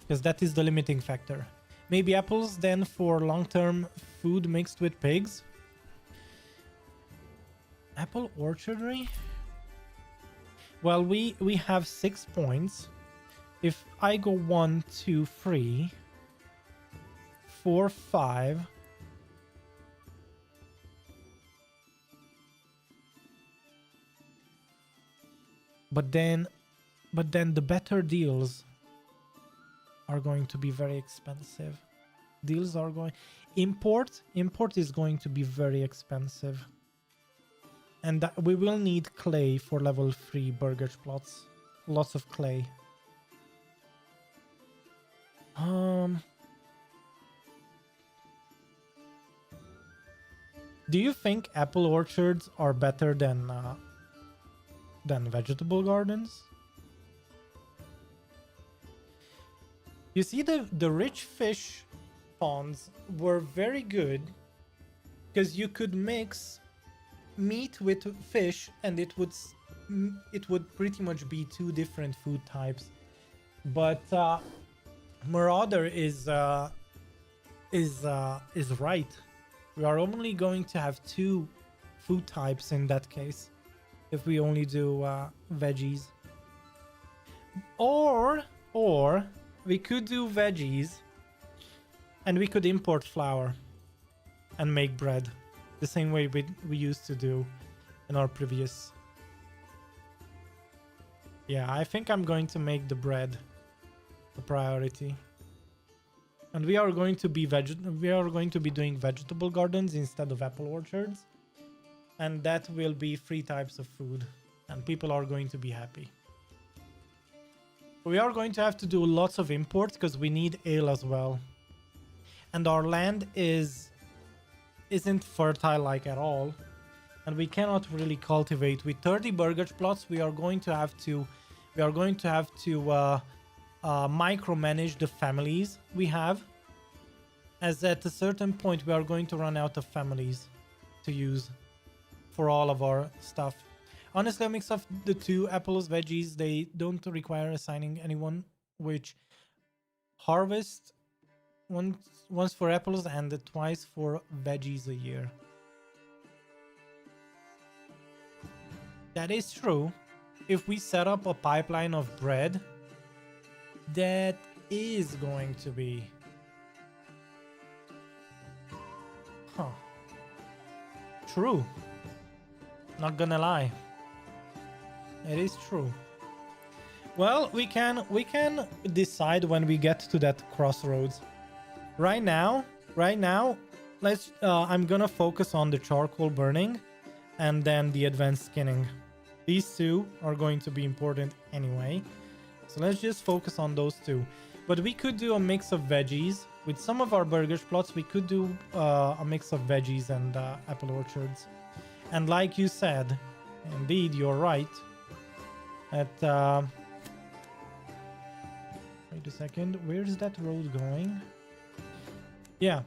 Because that is the limiting factor. Maybe apples then for long-term food mixed with pigs. Apple orchardry? Well, we have 6 points. If I go 1, 2, 3, 4, 5... But then the better deals are going to be very expensive. Deals are going... Import is going to be very expensive. And we will need clay for level 3 burgers plots. Lots of clay. Do you think apple orchards are better than vegetable gardens? You see, the rich fish ponds were very good because you could mix meat with fish and it would pretty much be 2 different food types. But Marauder is right. We are only going to have 2 food types in that case. If we only do veggies. Or we could do veggies and we could import flour and make bread the same way we used to do in our previous. Yeah, I think I'm going to make the bread a priority. And we are going to be doing vegetable gardens instead of apple orchards. And that will be 3 types of food. And people are going to be happy. We are going to have to do lots of imports because we need ale as well. And our land isn't fertile like at all. And we cannot really cultivate. With 30 burgers plots, we are going to have to micromanage the families we have. As at a certain point, we are going to run out of families to use for all of our stuff. Honestly, a mix of the 2 apples, veggies, they don't require assigning anyone, which harvest once for apples and twice for veggies a year. That is true. If we set up a pipeline of bread, that is going to be... Huh. True. Not gonna lie. It is true. Well, we can decide when we get to that crossroads. Right now, let's I'm gonna focus on the charcoal burning and then the advanced skinning. These two are going to be important anyway. So let's just focus on those two. But we could do a mix of veggies. With some of our burgers plots, we could do a mix of veggies and apple orchards. And like you said, indeed, you're right. At wait a second, where's that road going? Yeah,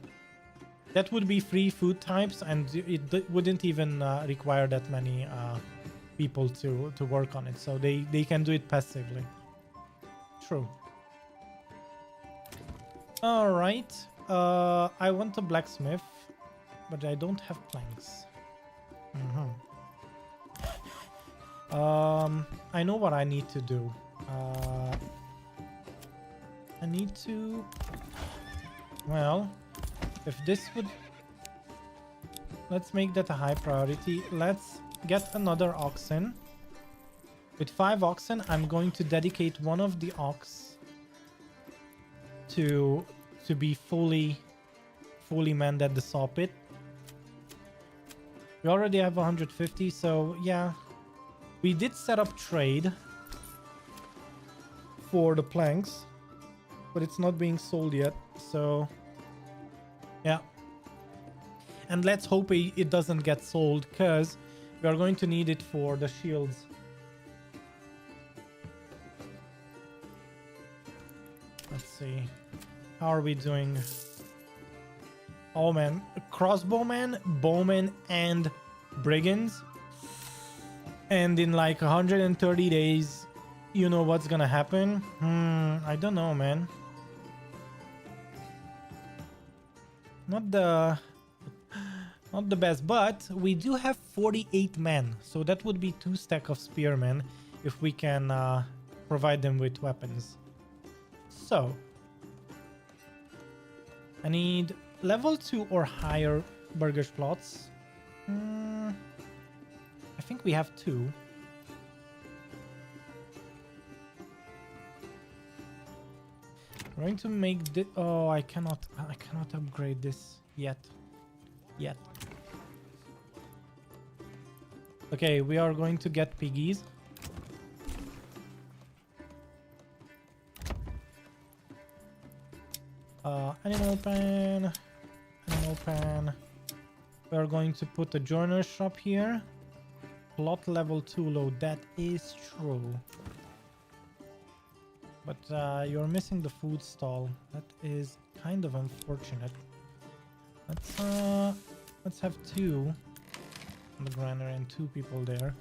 that would be free food types, and it wouldn't even require that many people to work on it. So they can do it passively. True. All right. I want a blacksmith, but I don't have planks. I know what I need to do. I need to... Well, if this would... Let's make that a high priority. Let's get another oxen. With 5 oxen, I'm going to dedicate one of the ox to be fully manned at the saw pit. We already have 150, so yeah. We did set up trade for the planks, but it's not being sold yet, so yeah. And let's hope it doesn't get sold, because we are going to need it for the shields. Let's see. How are we doing? Oh man, crossbowmen, bowmen, and brigands. And in like 130 days, you know what's gonna happen? I don't know, man. Not the best, but we do have 48 men, so that would be 2 stacks of spearmen if we can provide them with weapons. So I need level 2 or higher burgers plots. I think we have 2. I'm going to make this... Oh, I cannot upgrade this yet. Okay, we are going to get piggies. Animal pan. We are going to put a joiner shop here. Plot level 2 low, that is true. But you're missing the food stall. That is kind of unfortunate. Let's have 2 on the granary and 2 people there.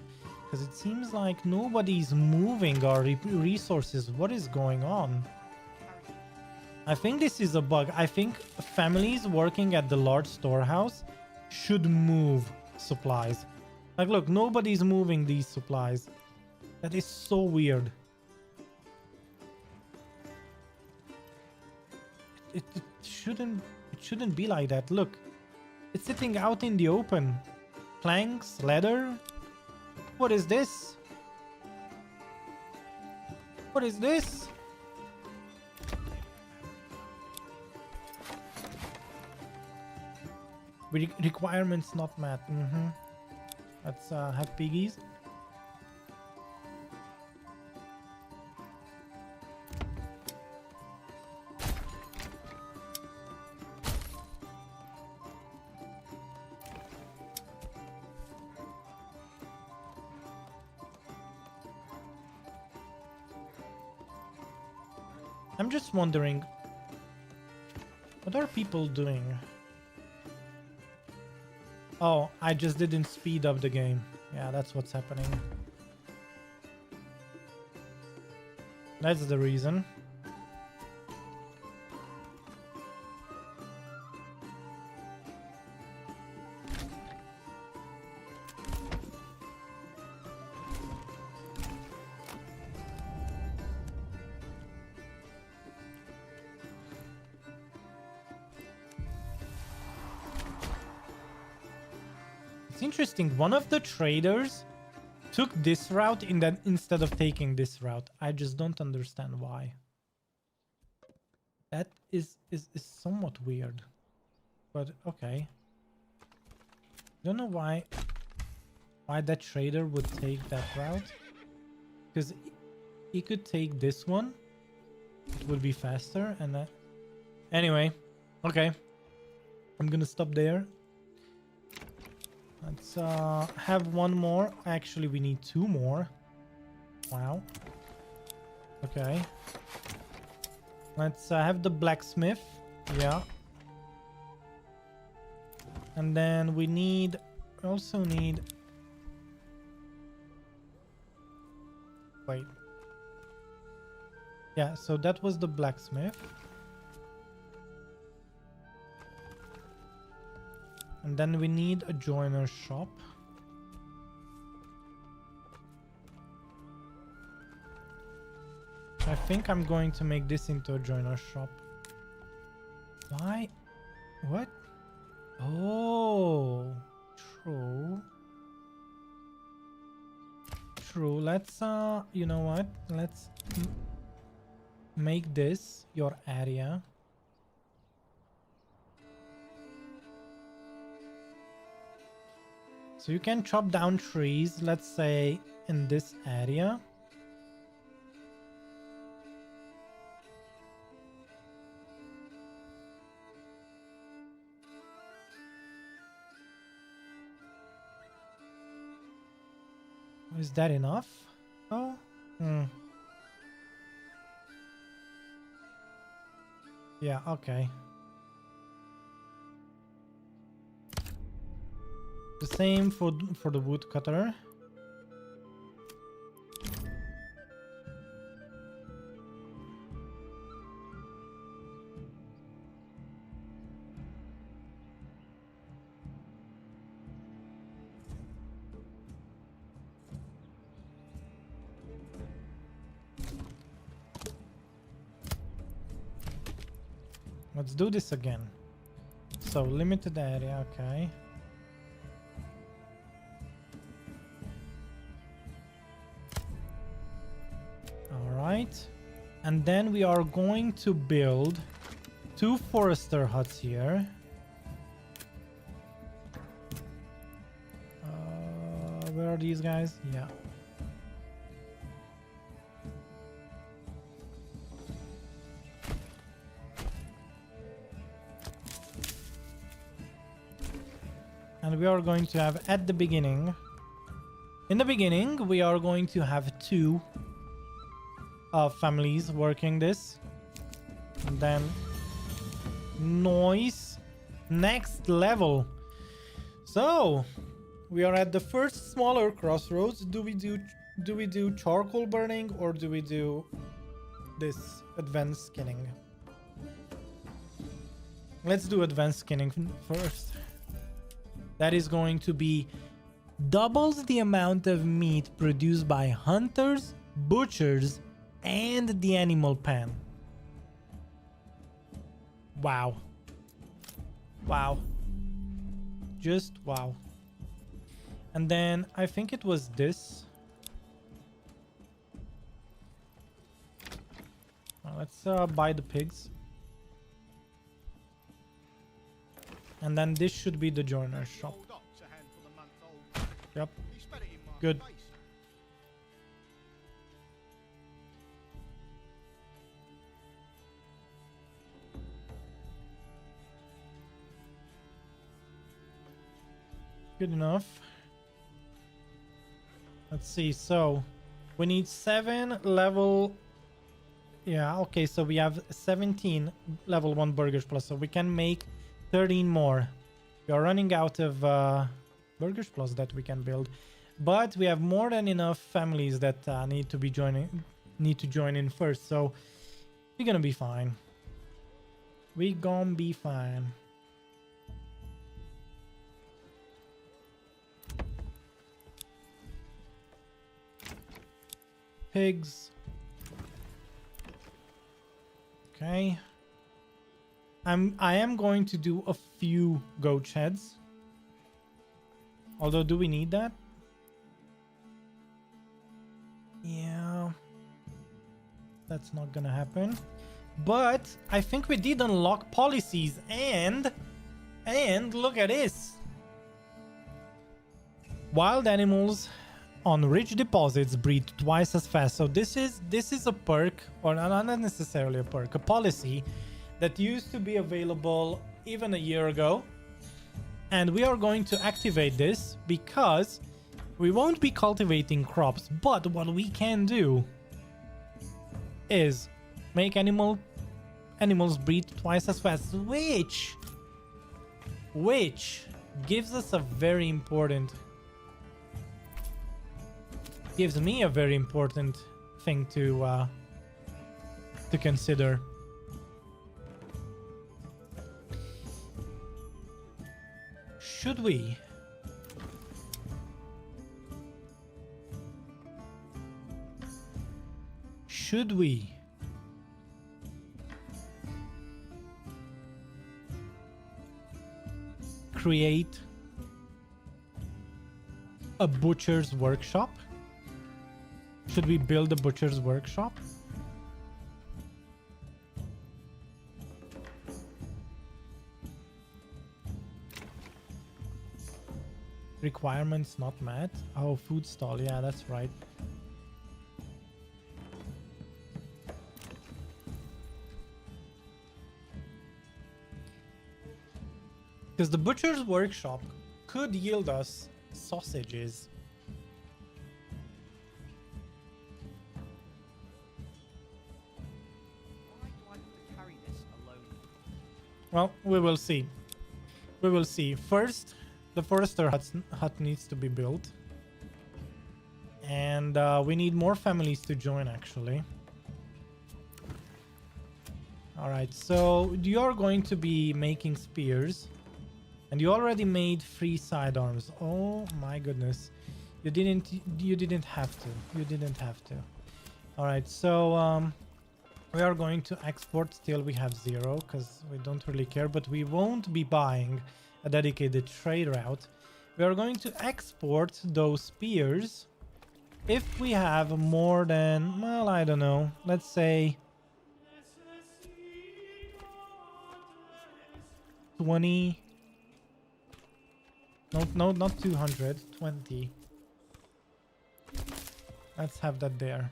Because it seems like nobody's moving our resources. What is going on? I think this is a bug. I think families working at the large storehouse should move supplies. Like, look, nobody's moving these supplies. That is so weird. It shouldn't be like that. Look, it's sitting out in the open. Planks, leather. What is this? What is this? Requirements not met. Let's have piggies. I'm just wondering, what are people doing? Oh, I just didn't speed up the game. Yeah, that's what's happening. That's the reason. It's interesting. One of the traders took this route instead of taking this route. I just don't understand why. That is somewhat weird. But okay. Don't know why that trader would take that route. Because he could take this one. It would be faster and that. Anyway, okay. I'm gonna stop there. Let's have one more. Actually, we need two more. Wow. Okay. Let's have the blacksmith. Yeah. And then we also need... Wait. Yeah, so that was the blacksmith. And then we need a joiner's shop. I think I'm going to make this into a joiner's shop. Why? What? Oh, true. True. Let's, you know what? Let's make this your area. So you can chop down trees, let's say, in this area. Is that enough? Oh, yeah, okay. The same for the woodcutter. Let's do this again. So limited area, okay. Alright. And then we are going to build 2 forester huts here. Where are these guys? Yeah. And we are going to have at the beginning, in the beginning, we are going to have 2 families working this. And then noise, next level. So we are at the first smaller crossroads. Do we do charcoal burning or do we do this advanced skinning? Let's do advanced skinning first. That is going to be doubles the amount of meat produced by hunters, butchers, and the animal pen. Wow. Wow. Just wow. And then I think it was this. Let's buy the pigs. And then this should be the joiner's shop. Old ox, a handful a month old. Yep. He spat it in my Good. face. Good enough. Let's see. So we need 7 level. Yeah, okay. So we have 17 level 1 burgers plus. So we can make 13 more. We are running out of burgers plus that we can build. But we have more than enough families that need to join in first. So we're gonna be fine. We gonna be fine. Pigs. Okay. I am going to do a few goat sheds. Although, do we need that? Yeah, that's not gonna happen. But I think we did unlock policies, and look at this. Wild animals on rich deposits breed twice as fast. So this is a perk, or not necessarily a perk, a policy that used to be available even a year ago. And we are going to activate this because we won't be cultivating crops, but what we can do is make animals breed twice as fast, which gives us a very important, gives me a very important thing to consider. Should we create a butcher's workshop? Should we build a butcher's workshop? Requirements not met. Oh, food stall. Yeah, that's right. Because the butcher's workshop could yield us sausages. Why do I have to carry this alone? Well, we will see. We will see. First, the forester hut needs to be built. And we need more families to join, actually. Alright, so you're going to be making spears. And you already made 3 sidearms. Oh my goodness. You didn't have to. You didn't have to. Alright, so we are going to export. Still we have 0 because we don't really care, but we won't be buying a dedicated trade route. We are going to export those spears if we have more than, well, I don't know, let's say 20. No, not 200, 20. Let's have that there.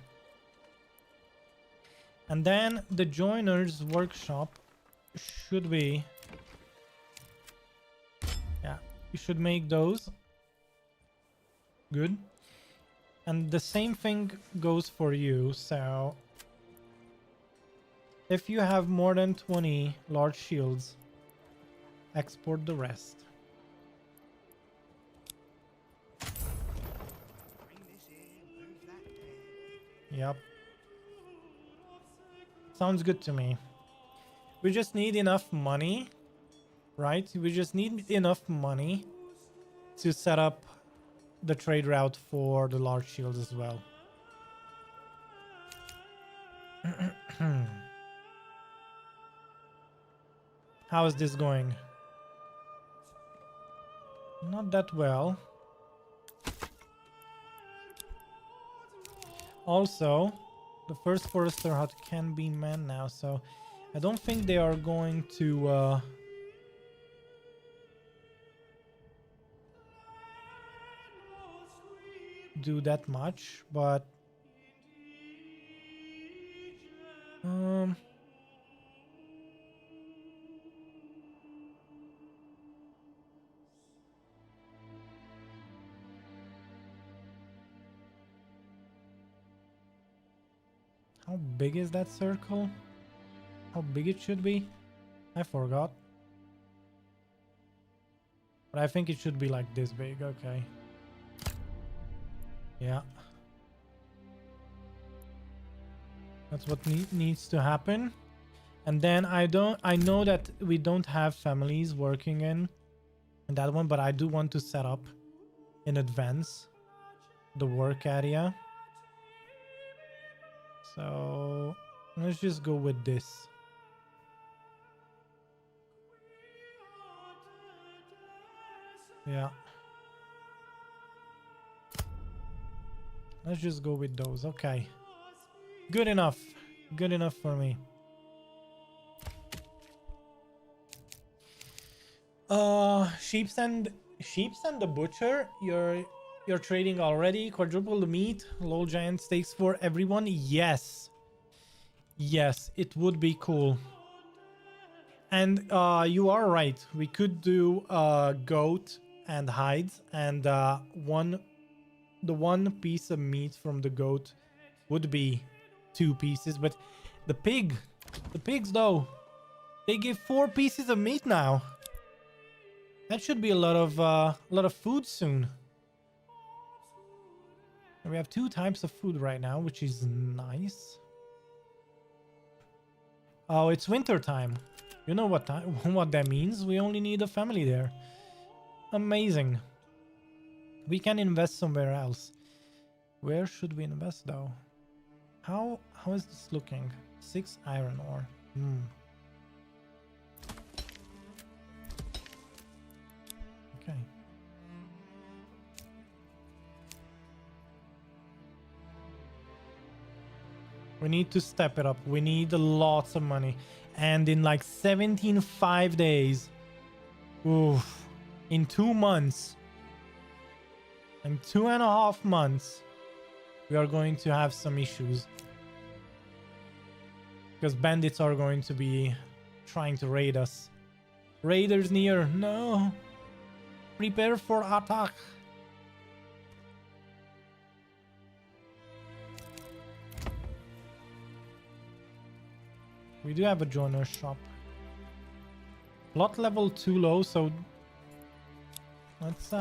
And then the joiner's workshop, should we? Yeah, we should make those. Good. And the same thing goes for you, so if you have more than 20 large shields, export the rest. Bring this in, move that there. Yep. Sounds good to me. We just need enough money, right? We just need enough money to set up the trade route for the large shields as well. How is this going? Not that well. Also, the first forester hut can be manned now, so I don't think they are going to do that much, but how big is that circle? How big it should be? I forgot. But I think it should be like this big, okay. Yeah. That's what needs to happen. And then I know that we don't have families working in that one, but I do want to set up in advance the work area. So let's just go with this. Yeah. Let's just go with those. Okay. Good enough. Good enough for me. Sheeps and the butcher. You're trading already. Quadruple the meat. Low giant steaks for everyone. Yes. Yes, it would be cool. And you are right. We could do goat and hides, and the one piece of meat from the goat would be 2 pieces. But the pigs though, they give 4 pieces of meat now. That should be a lot of food soon. We have 2 types of food right now, which is nice. Oh, it's winter time. You know what what that means? We only need a family there. Amazing. We can invest somewhere else. Where should we invest though? How is this looking? 6 iron ore. Okay. We need to step it up. We need lots of money. And in like 5 days. Oof. In 2 months. In 2.5 months. We are going to have some issues. Because bandits are going to be trying to raid us. Raiders near. No. Prepare for attack. We do have a joiner shop. Plot level too low, so let's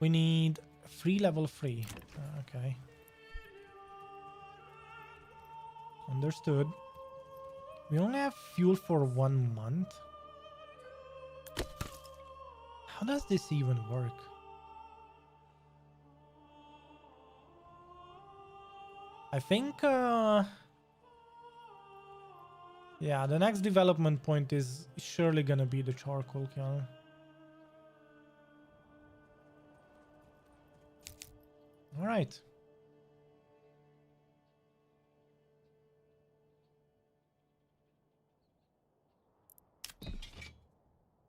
we need free level 3. Okay. Understood. We only have fuel for 1 month. How does this even work? I think yeah, the next development point is surely gonna be the charcoal kiln. All right.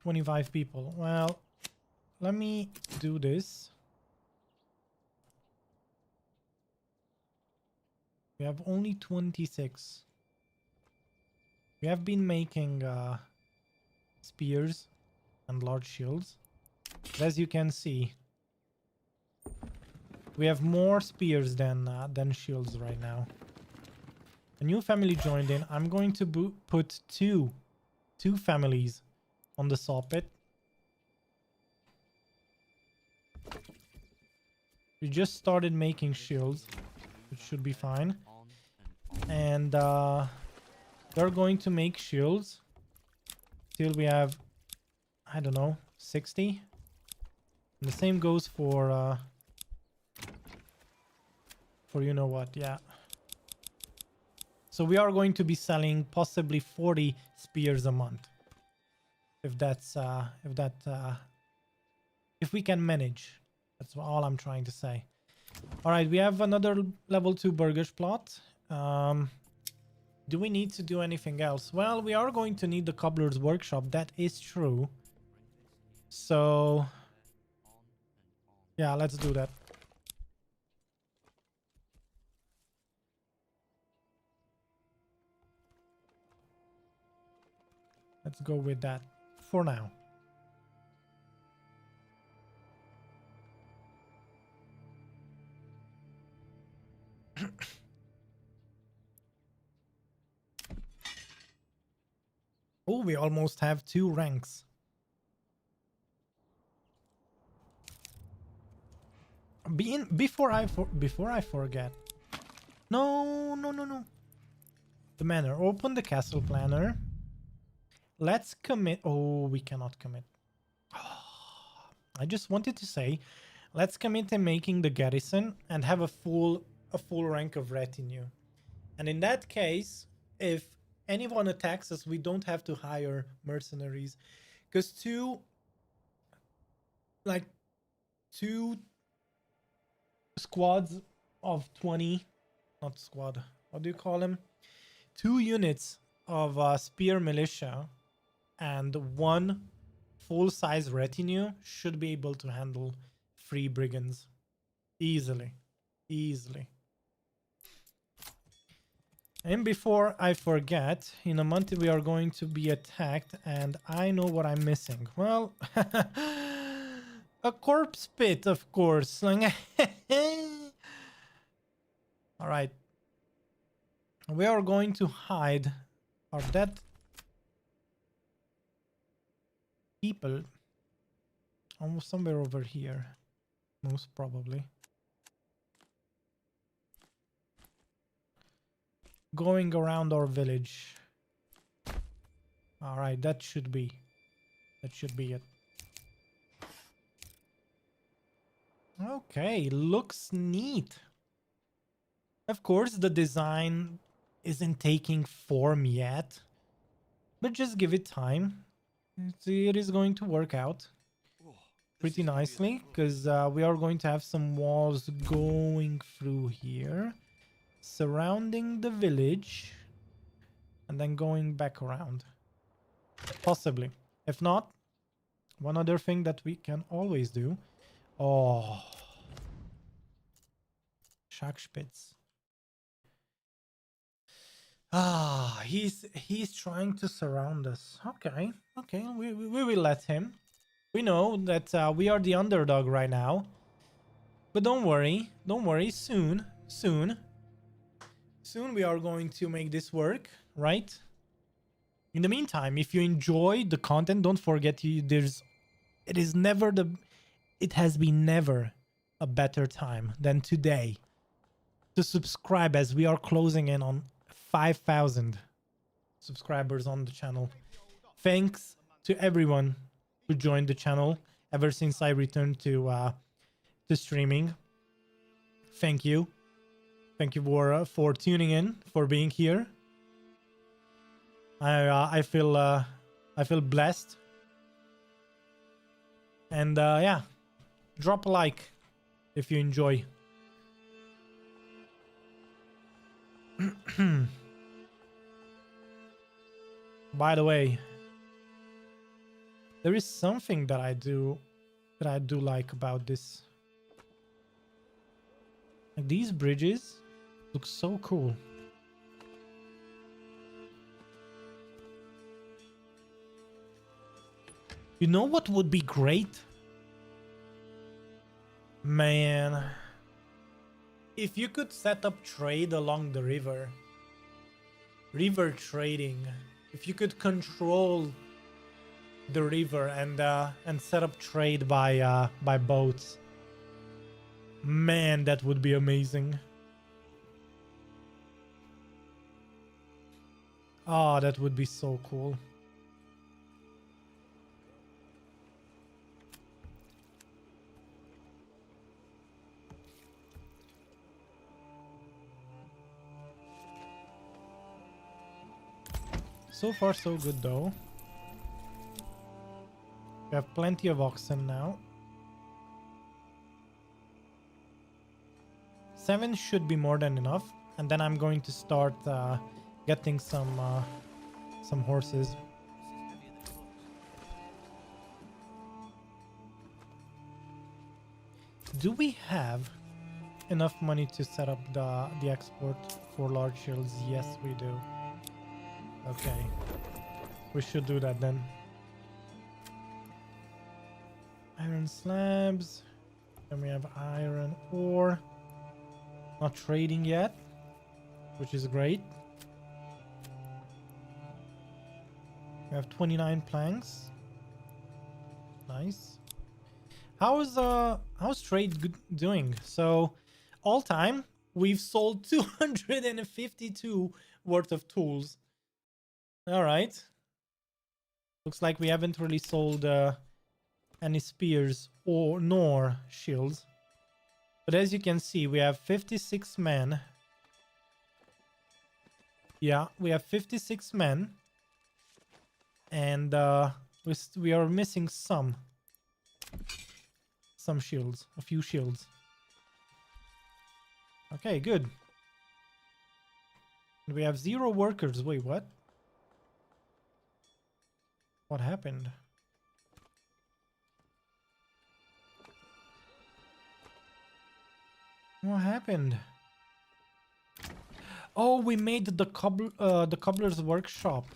$25 people. Well, let me do this. We have only 26. We have been making spears and large shields. But as you can see, we have more spears than shields right now. A new family joined in. I'm going to put two families on the saw pit. We just started making shields, which should be fine. And they're going to make shields till we have, I don't know, 60. And the same goes for you know what, yeah. So we are going to be selling possibly 40 spears a month. If that's if we can manage. That's all I'm trying to say. All right, we have another level 2 burgers plot. Do we need to do anything else? Well, we are going to need the cobbler's workshop. That is true. So yeah, let's do that. Let's go with that for now. Oh, we almost have 2 ranks. Before I forget. No. The manor. Open the castle planner. Let's commit. Oh, we cannot commit. I just wanted to say, let's commit to making the garrison and have a full rank of retinue. And in that case, if anyone attacks us, we don't have to hire mercenaries, because two 2 squads of 20, not squad, what do you call them? 2 units of spear militia and 1 full-size retinue should be able to handle 3 brigands easily. Easily. And before I forget, in a month we are going to be attacked, and I know what I'm missing. Well, a corpse pit, of course. All right. We are going to hide our dead people almost somewhere over here, most probably. Going around our village. All right, that should be it. Okay, looks neat. Of course, the design isn't taking form yet, but just give it time. It is going to work out pretty nicely, because we are going to have some walls going through here, surrounding the village, and then going back around. Possibly. If not, one other thing that we can always do. Oh, Schachspitz. Ah, he's trying to surround us. Okay, we will let him. We know that we are the underdog right now, but don't worry, soon we are going to make this work, right? In the meantime, if you enjoy the content, don't forget it has been never a better time than today to subscribe, as we are closing in on 5,000 subscribers on the channel. Thanks to everyone who joined the channel ever since I returned to streaming. Thank you for tuning in, for being here. I feel blessed, and yeah, drop a like if you enjoy. By the way, there is something that I do like about this. Like, these bridges look so cool. You know what would be great? Man, if you could set up trade along the river trading, if you could control the river and set up trade by boats, man, that would be amazing. Oh, that would be so cool. So far, so good, though. We have plenty of oxen now. 7 should be more than enough, and then I'm going to start getting some horses. Do we have enough money to set up the export for large shields? Yes, we do. Okay, we should do that then. Iron slabs, and we have iron ore. Not trading yet, which is great. We have 29 planks. Nice. How's trade doing? So, all time we've sold 252 worth of tools. All right. Looks like we haven't really sold any spears nor shields. But as you can see, we have 56 men. Yeah, we have 56 men. And we are missing some some shields, a few shields. Okay, good. We have 0 workers. Wait, what? What happened? What happened? Oh, we made the cobbler's workshop.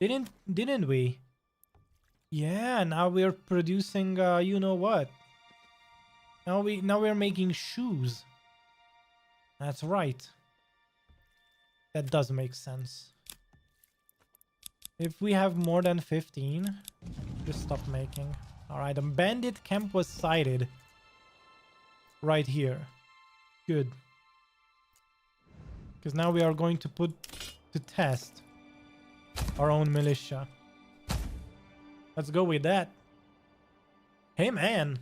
Didn't we? Yeah, now we're producing you know what? Now we're making shoes. That's right. That does make sense. If we have more than 15, just stop making. All right, a bandit camp was sighted right here. Good. Because now we are going to put to test our own militia. Let's go with that. Hey, man.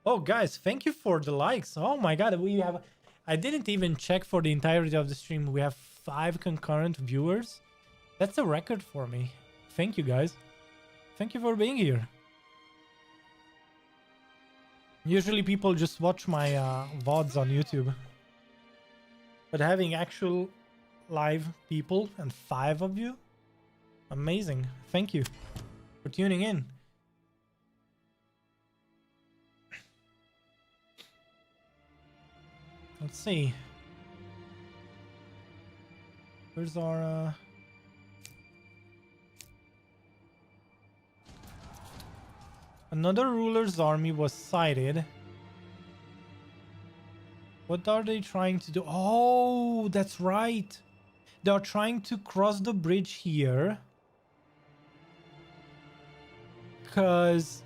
Oh, guys, thank you for the likes. Oh my god, we have... I didn't even check for the entirety of the stream. We have 5 concurrent viewers. That's a record for me. Thank you, guys. Thank you for being here. Usually people just watch my VODs on YouTube. But having actual live people and 5 of you, amazing. Thank you for tuning in. Let's see. Where's our... Another ruler's army was sighted. What are they trying to do? Oh, that's right. They are trying to cross the bridge here. Because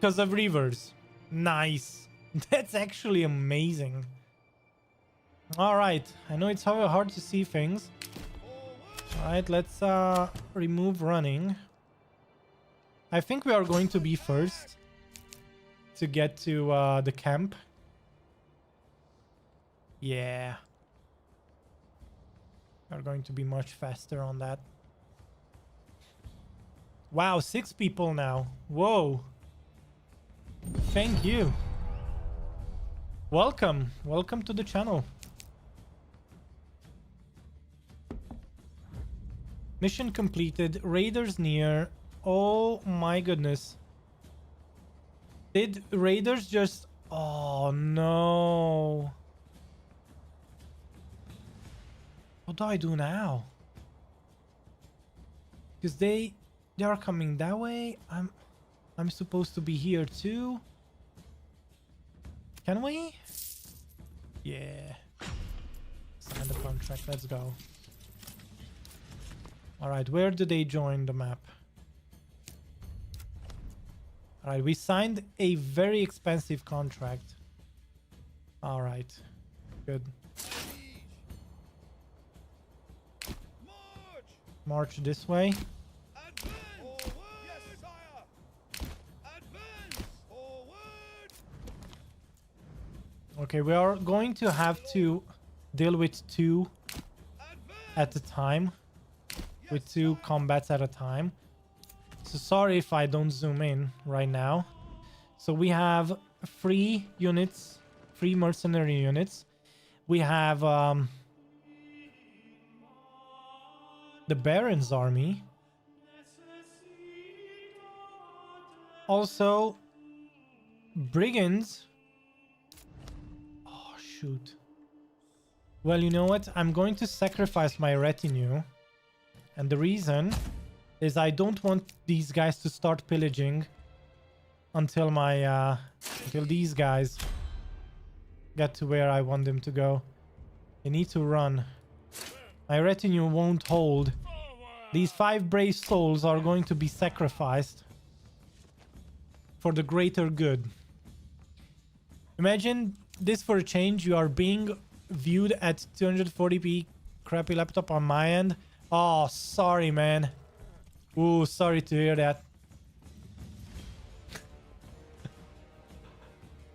of rivers. Nice. That's actually amazing. Alright, I know it's hard to see things. Alright, let's remove running. I think we are going to be first to get to the camp. Yeah. We're going to be much faster on that. Wow, 6 people now. Whoa. Thank you. Welcome. Welcome to the channel. Mission completed. Raiders near. Oh my goodness. Did raiders just... Oh no. What do I do now? Because they are coming that way. I'm supposed to be here too. Can we? Yeah. Sign the contract. Let's go. Alright, where do they join the map? Alright, we signed a very expensive contract. Alright, good. March this way. Okay, we are going to have to deal with 2 at a time. With 2 combats at a time. So sorry if I don't zoom in right now. So we have 3 units, 3 mercenary units. We have the Baron's army. Also, brigands. Oh, shoot. Well, you know what? I'm going to sacrifice my retinue. And the reason is I don't want these guys to start pillaging until my until these guys get to where I want them to go. They need to run. My retinue won't hold. These 5 brave souls are going to be sacrificed for the greater good. Imagine this for a change. You are being viewed at 240p crappy laptop on my end. Oh, sorry, man. Ooh, sorry to hear that.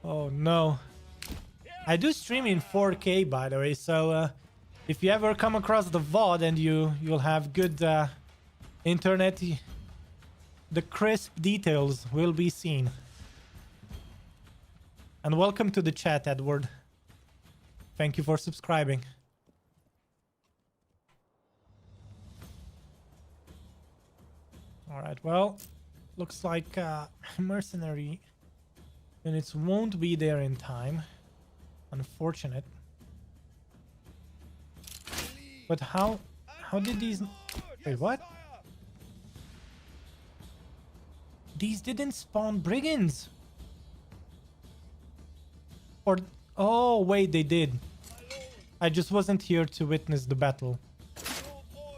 Oh, no. I do stream in 4K, by the way, so if you ever come across the VOD and you'll have good internet, the crisp details will be seen. And welcome to the chat, Edward. Thank you for subscribing. Alright, well, looks like mercenary units won't be there in time. Unfortunate. But how did these... Wait, what? These didn't spawn brigands. Or... Oh, wait, they did. I just wasn't here to witness the battle.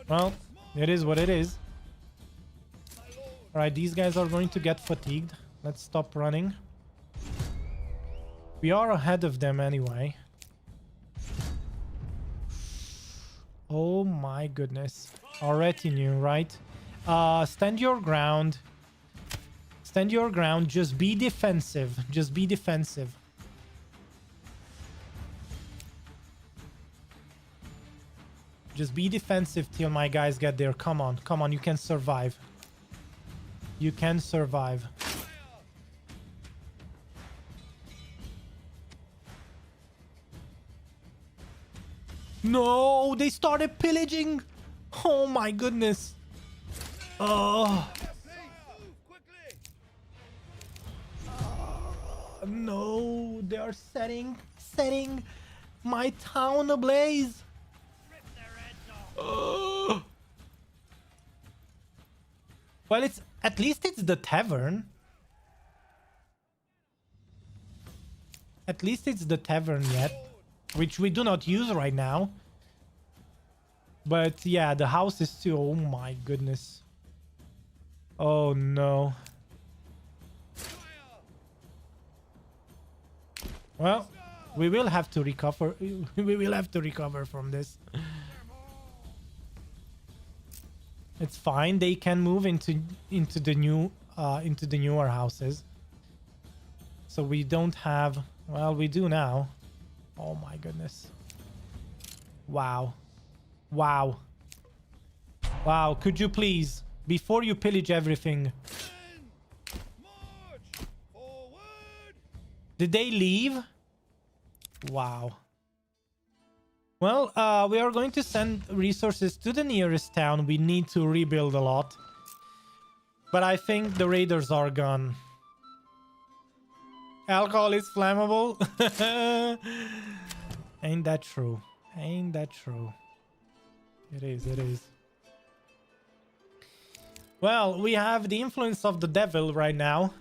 Well, it is what it is. Alright, these guys are going to get fatigued. Let's stop running. We are ahead of them anyway. Oh my goodness. Our retinue, right? Stand your ground. Stand your ground. Just be defensive. Just be defensive. Just be defensive till my guys get there. Come on. Come on. You can survive. You can survive. No, they started pillaging. Oh my goodness. Oh. No, they are setting my town ablaze. Well, it's at least it's the tavern. At least it's the tavern yet, which we do not use right now. But yeah, the house is too. Oh my goodness. Oh no. Well, we will have to recover. We will have to recover from this. It's fine. They can move into the newer houses. So we don't have. Well, we do now. Oh my goodness. Wow. Wow. Wow. Could you please, before you pillage everything? Did they leave? Wow. Well, we are going to send resources to the nearest town. We need to rebuild a lot. But I think the raiders are gone. Alcohol is flammable. Ain't that true? Ain't that true? It is, it is. Well, we have the influence of the devil right now.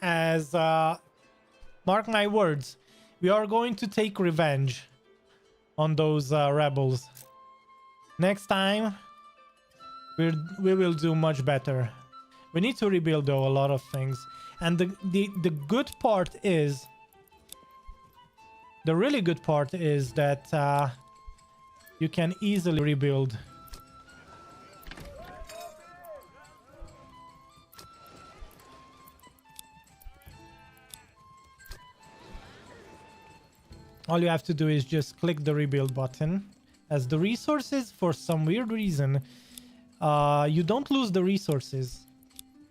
As, mark my words, we are going to take revenge on those rebels. Next time, we will do much better. We need to rebuild, though, a lot of things. And the good part is... The really good part is that you can easily rebuild. All you have to do is just click the rebuild button. As the resources, for some weird reason, you don't lose the resources.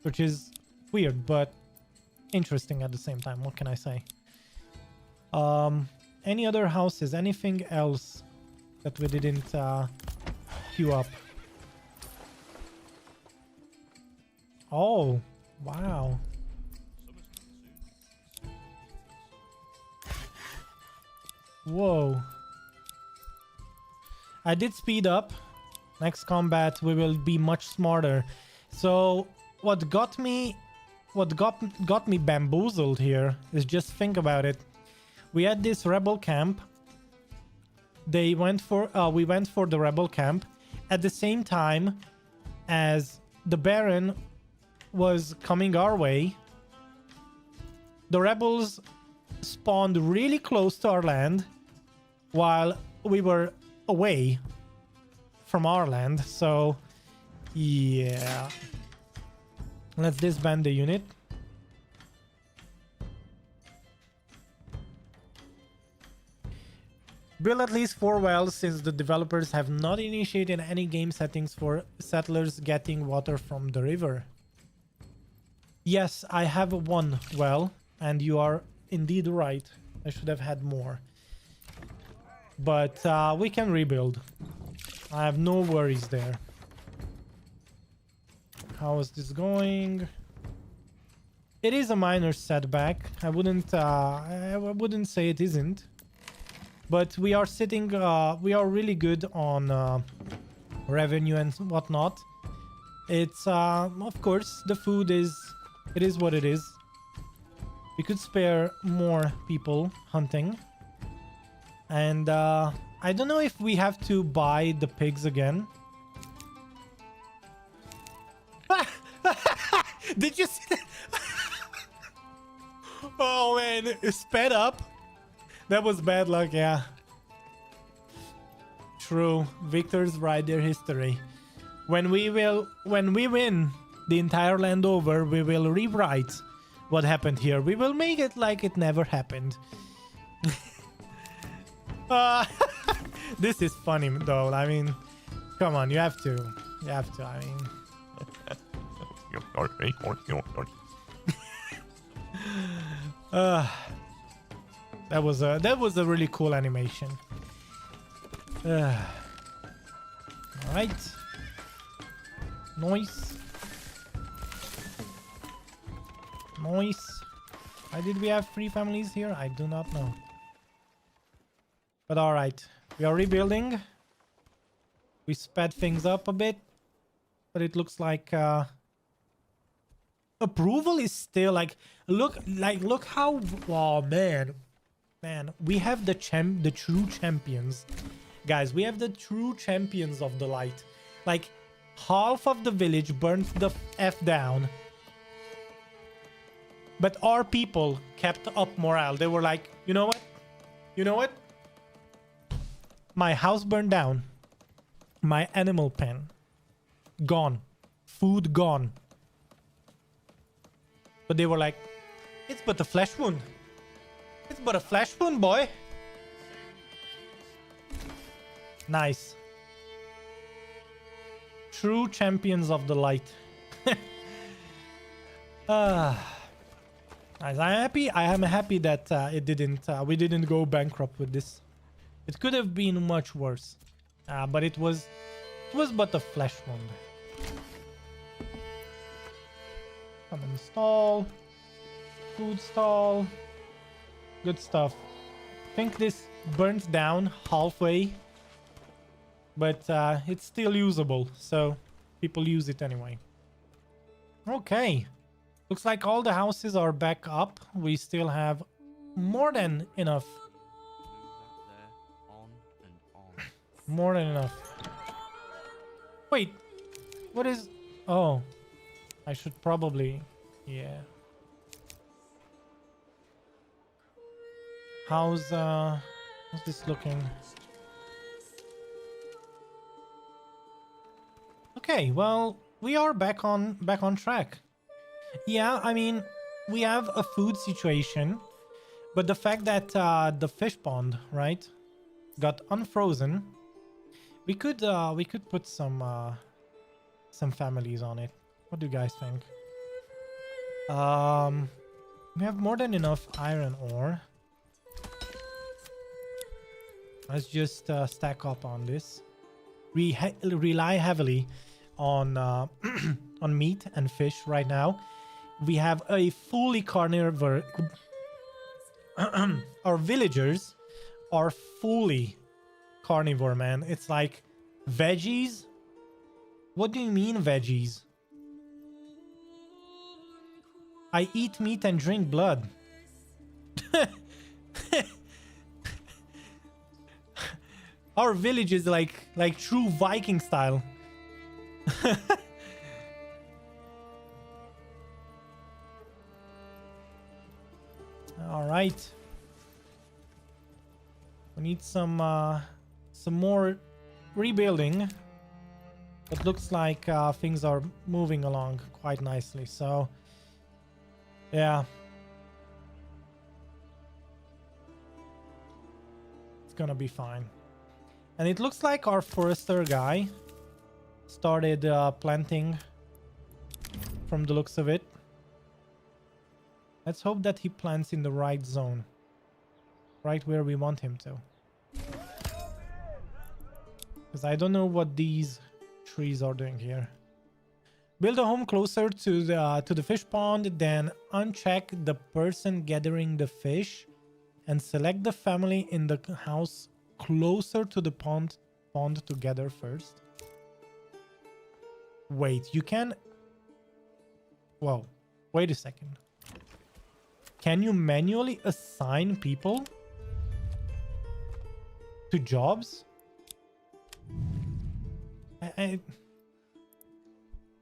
Which is weird, but interesting at the same time. What can I say? Any other houses? Anything else that we didn't queue up? Oh, wow. Whoa. I did speed up. Next combat we will be much smarter. So what got me bamboozled here is, just think about it. We had this rebel camp. We went for the rebel camp at the same time as the Baron was coming our way. The rebels spawned really close to our land while we were away from our land. So yeah, let's disband the unit. Build at least 4 wells, since the developers have not initiated any game settings for settlers getting water from the river. Yes, I have 1 well, and you are indeed right. I should have had more. But we can rebuild. I have no worries there. How is this going? It is a minor setback. I wouldn't say it isn't. But we are sitting, we are really good on revenue and whatnot. It's, of course, the food is, it is what it is. We could spare more people hunting. And I don't know if we have to buy the pigs again. Did you see that? Oh man, it sped up. That was bad luck, yeah. True. Victors write their history. When we win the entire land over, we will rewrite what happened here. We will make it like it never happened. This is funny though. I mean, come on, you have to. You have to, I mean. That was a really cool animation. All right. Nice. Nice. Why did we have 3 families here? I do not know. But all right, we are rebuilding. We sped things up a bit, but it looks like approval is still like look how, oh man, we have the true champions, guys. We have the true champions of the light. Like half of the village burnt the F down, but our people kept up morale. They were like, you know what, my house burned down, my animal pen gone, food gone, but they were like, it's but a flesh wound. It's but a flesh wound, boy. Nice. True champions of the light. Nice. I am happy that we didn't go bankrupt with this. It could have been much worse. But it was but a flesh wound. Come install. Food stall. Good stuff. I think this burnt down halfway, but it's still usable, so people use it anyway. Okay. Looks like all the houses are back up. We still have more than enough. More than enough. Wait. What is... Oh. I should probably... Yeah. How's this looking? Okay, well, we are back on track. Yeah, I mean, we have a food situation, but the fact that the fish pond, right, got unfrozen, we could put some families on it. What do you guys think? We have more than enough iron ore. Let's just stack up on this. We rely heavily on on meat and fish right now. We have a fully carnivore. Our villagers are fully carnivore, man. It's like veggies. What do you mean veggies? I eat meat and drink blood. Our village is like true Viking style. All right. We need some more rebuilding. It looks like things are moving along quite nicely. So, yeah. It's gonna be fine. And it looks like our forester guy started planting from the looks of it. Let's hope that he plants in the right zone. Right where we want him to. Because I don't know what these trees are doing here. Build a home closer to the fish pond, then uncheck the person gathering the fish and select the family in the house closer to the pond together first. Wait, you can... Whoa, wait a second. Can you manually assign people to jobs?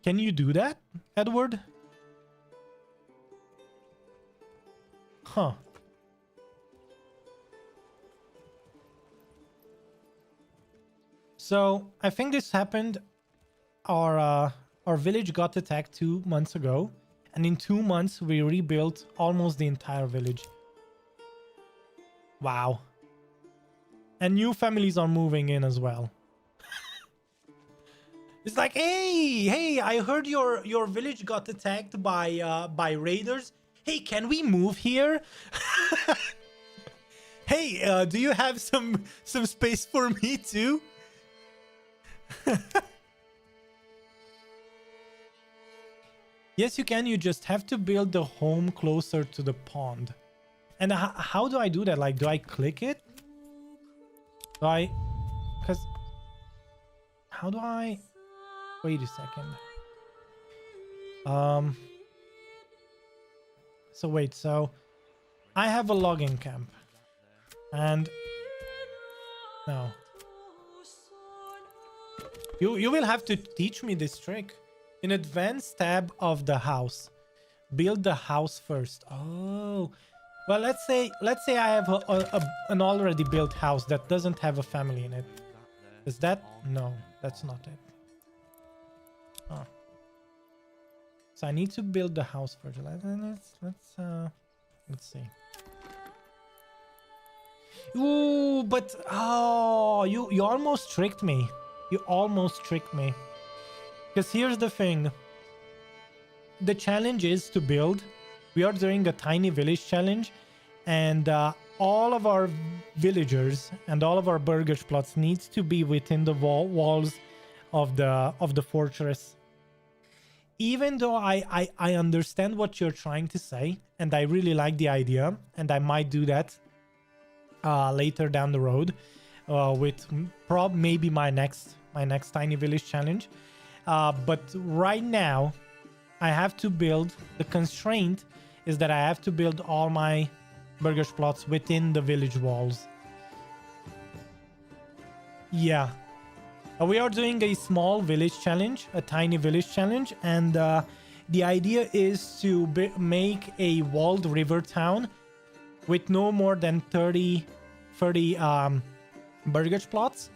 Can you do that, Edward? Huh. So I think this happened. Our village got attacked 2 months ago, and in 2 months we rebuilt almost the entire village. Wow. And new families are moving in as well. It's like, hey, I heard your village got attacked by raiders. Hey, can we move here? Hey, do you have some space for me too? Yes, you can. You just have to build the home closer to the pond. And how do I do that? Like, do I click it? Do I... Because... How do I... Wait a second. So wait, so... I have a logging camp. And... No. You will have to teach me this trick. In advanced tab of the house, build the house first. Oh, well, let's say I have an already built house that doesn't have a family in it. Is that? No, that's not it. Oh. So I need to build the house first. Let's see. Ooh, but oh, you almost tricked me. You almost tricked me. Because here's the thing. The challenge is to build. We are doing a tiny village challenge, and all of our villagers and all of our burgers plots needs to be within the walls of the fortress. Even though I understand what you're trying to say, and I really like the idea, and I might do that later down the road with maybe my next tiny village challenge. But right now, I have to build... The constraint is that I have to build all my burgers plots within the village walls. Yeah. We are doing a small village challenge, a tiny village challenge, and the idea is to make a walled river town with no more than 30 burgers plots,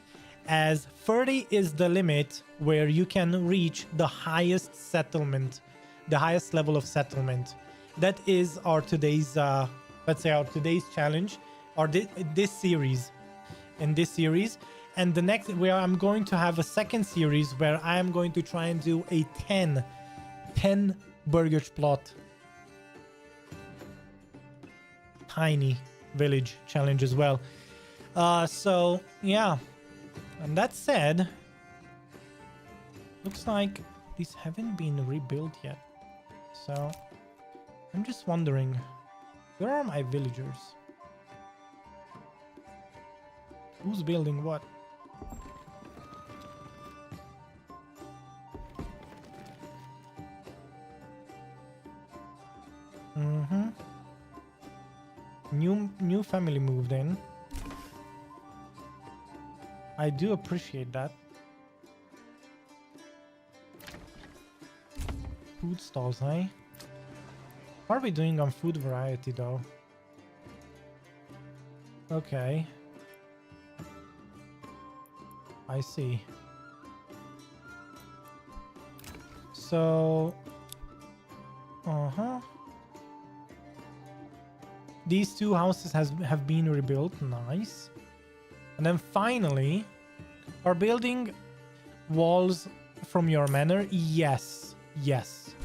as 30 is the limit where you can reach the highest settlement, the highest level of settlement. That is our today's, let's say our today's challenge, or this series. In this series, and the next, where I'm going to have a second series where I am going to try and do a 10 burgers plot tiny village challenge as well. So yeah. And that said, looks like these haven't been rebuilt yet. So I'm just wondering, where are my villagers? Who's building what? New family moved in. I do appreciate that. Food stalls, eh? How are we doing on food variety though? Okay. I see. So... These two houses have been rebuilt. Nice. And then finally, are building walls from your manor? Yes. Yes.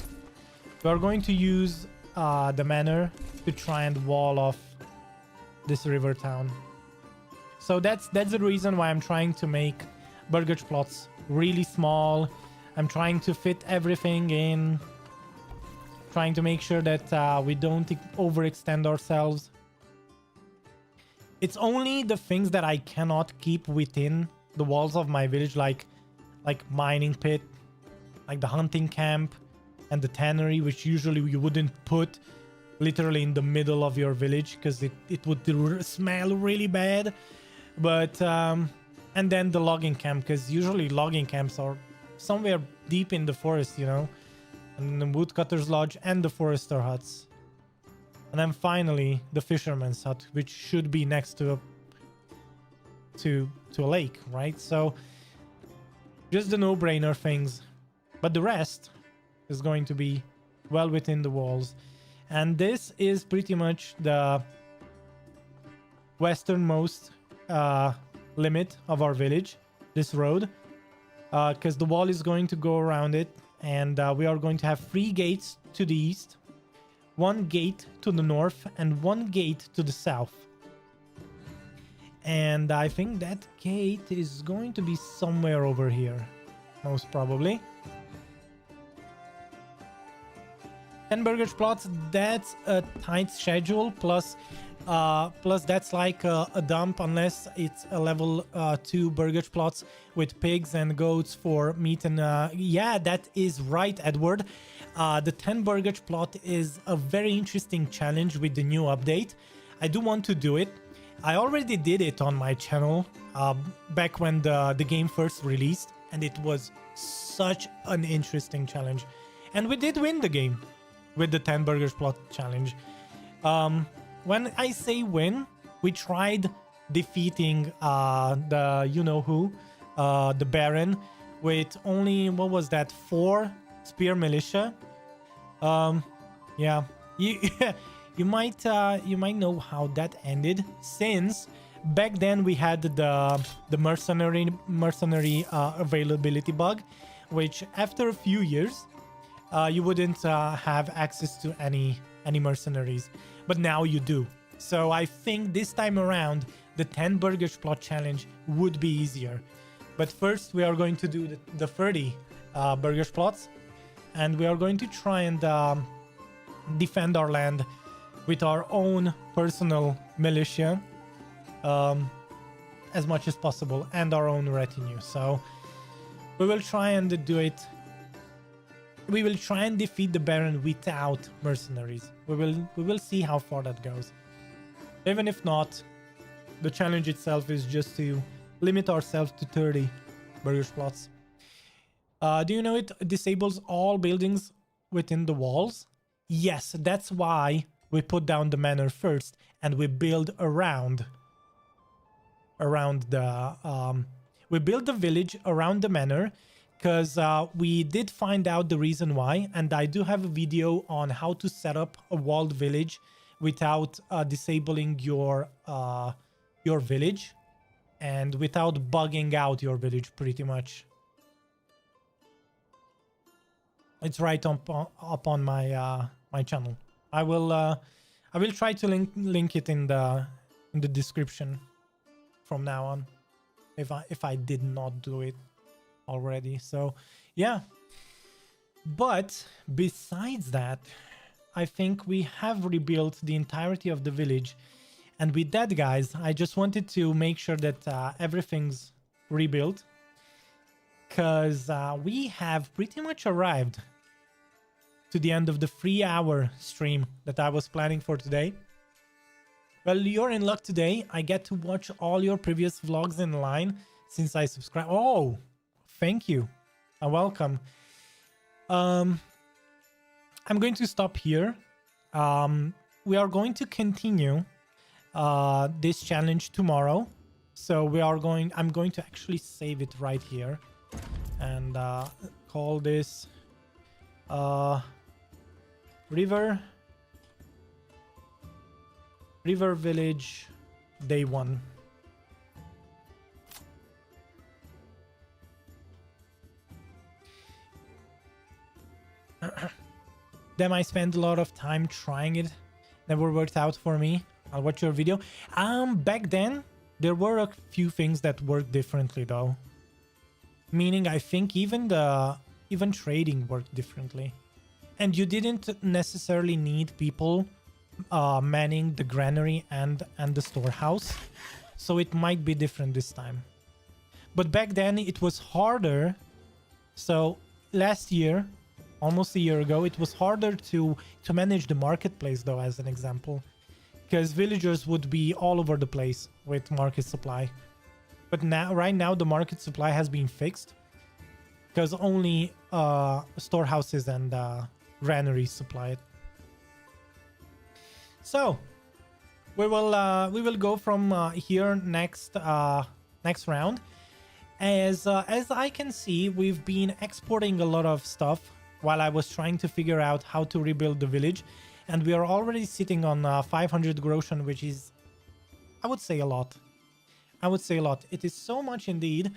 We are going to use the manor to try and wall off this river town. So that's the reason why I'm trying to make burgage plots really small. I'm trying to fit everything in, trying to make sure that we don't overextend ourselves. It's only the things that I cannot keep within the walls of my village, like mining pit, like the hunting camp and the tannery, which usually you wouldn't put literally in the middle of your village because it would smell really bad. But and then the logging camp, because usually logging camps are somewhere deep in the forest, you know, and the woodcutter's lodge and the forester huts. And then finally the fisherman's hut, which should be next to a lake, right? So just the no-brainer things, but the rest is going to be well within the walls. And this is pretty much the westernmost limit of our village, this road, because the wall is going to go around it, and we are going to have 3 gates to the east, 1 gate to the north, and 1 gate to the south. And I think that gate is going to be somewhere over here, most probably. 10 burgage plots, that's a tight schedule, plus that's like a dump, unless it's a level 2 burgage plots with pigs and goats for meat. And yeah, that is right, Edward. The 10 burgage plot is a very interesting challenge with the new update. I do want to do it. I already did it on my channel back when the game first released, and it was such an interesting challenge. And we did win the game with the 10 burgers plot challenge. When I say win, we tried defeating the you-know-who, the Baron, with only, what was that, 4 spear militia. Yeah, you might know how that ended, since back then we had the mercenary availability bug, which after a few years you wouldn't have access to any mercenaries, but now you do. So I think this time around the 10 burgers plot challenge would be easier. But first we are going to do the 30 burgers plots, and we are going to try and defend our land with our own personal militia as much as possible, and our own retinue. So we will try and do it. We will try and defeat the Baron without mercenaries. We will see how far that goes. Even if not, the challenge itself is just to limit ourselves to 30 burgers plots. Do you know it disables all buildings within the walls? Yes, that's why we put down the manor first, and we build around the we build the village around the manor, because we did find out the reason why, and I do have a video on how to set up a walled village without disabling your village and without bugging out your village, pretty much. It's right up on my my channel. I will try to link it in the description from now on, if I did not do it already. So yeah, but besides that, I think we have rebuilt the entirety of the village. And with that, guys, I just wanted to make sure that everything's rebuilt, because we have pretty much arrived to the end of the 3-hour stream that I was planning for today. Well, you're in luck today. I get to watch all your previous vlogs in line since I subscribed. Oh, thank you and welcome. I'm going to stop here. We are going to continue this challenge tomorrow. So I'm going to actually save it right here and call this River Village Day 1. Then I spent a lot of time trying it. Never worked out for me. I'll watch your video. Back then, there were a few things that worked differently though. Meaning, I think even trading worked differently. And you didn't necessarily need people manning the granary and the storehouse. So it might be different this time. But back then, it was harder. So last year, almost a year ago, it was harder to manage the marketplace though, as an example. Because villagers would be all over the place with market supply. But now, right now, the market supply has been fixed. Because only storehouses and granaries supply it. So we will go from here next round. As I can see, we've been exporting a lot of stuff while I was trying to figure out how to rebuild the village. And we are already sitting on 500 groschen, which is, I would say, a lot. I would say a lot. It is so much indeed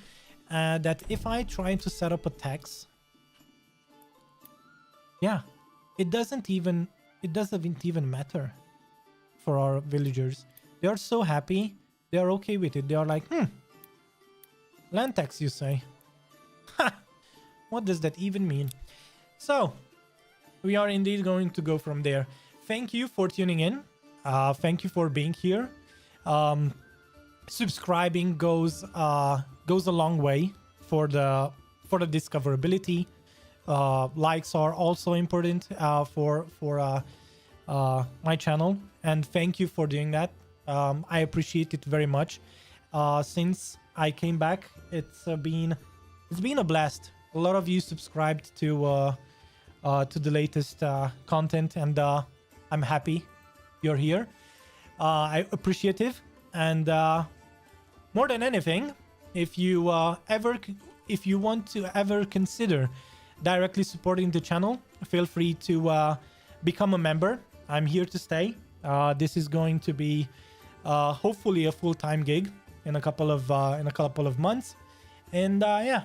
that if I try to set up a tax, yeah, it doesn't even matter for our villagers. They are so happy. They are okay with it. They are like, land tax, you say? Ha! What does that even mean? So, we are indeed going to go from there. Thank you for tuning in. Thank you for being here. Subscribing goes a long way for the discoverability. Likes are also important for my channel, and thank you for doing that. I appreciate it very much. Since I came back, it's been a blast. A lot of you subscribed to the latest content, and I'm happy you're here. I'm appreciative, and more than anything, if you want to ever consider directly supporting the channel, feel free to become a member. I'm here to stay. This is going to be hopefully a full-time gig in a couple of months, and yeah.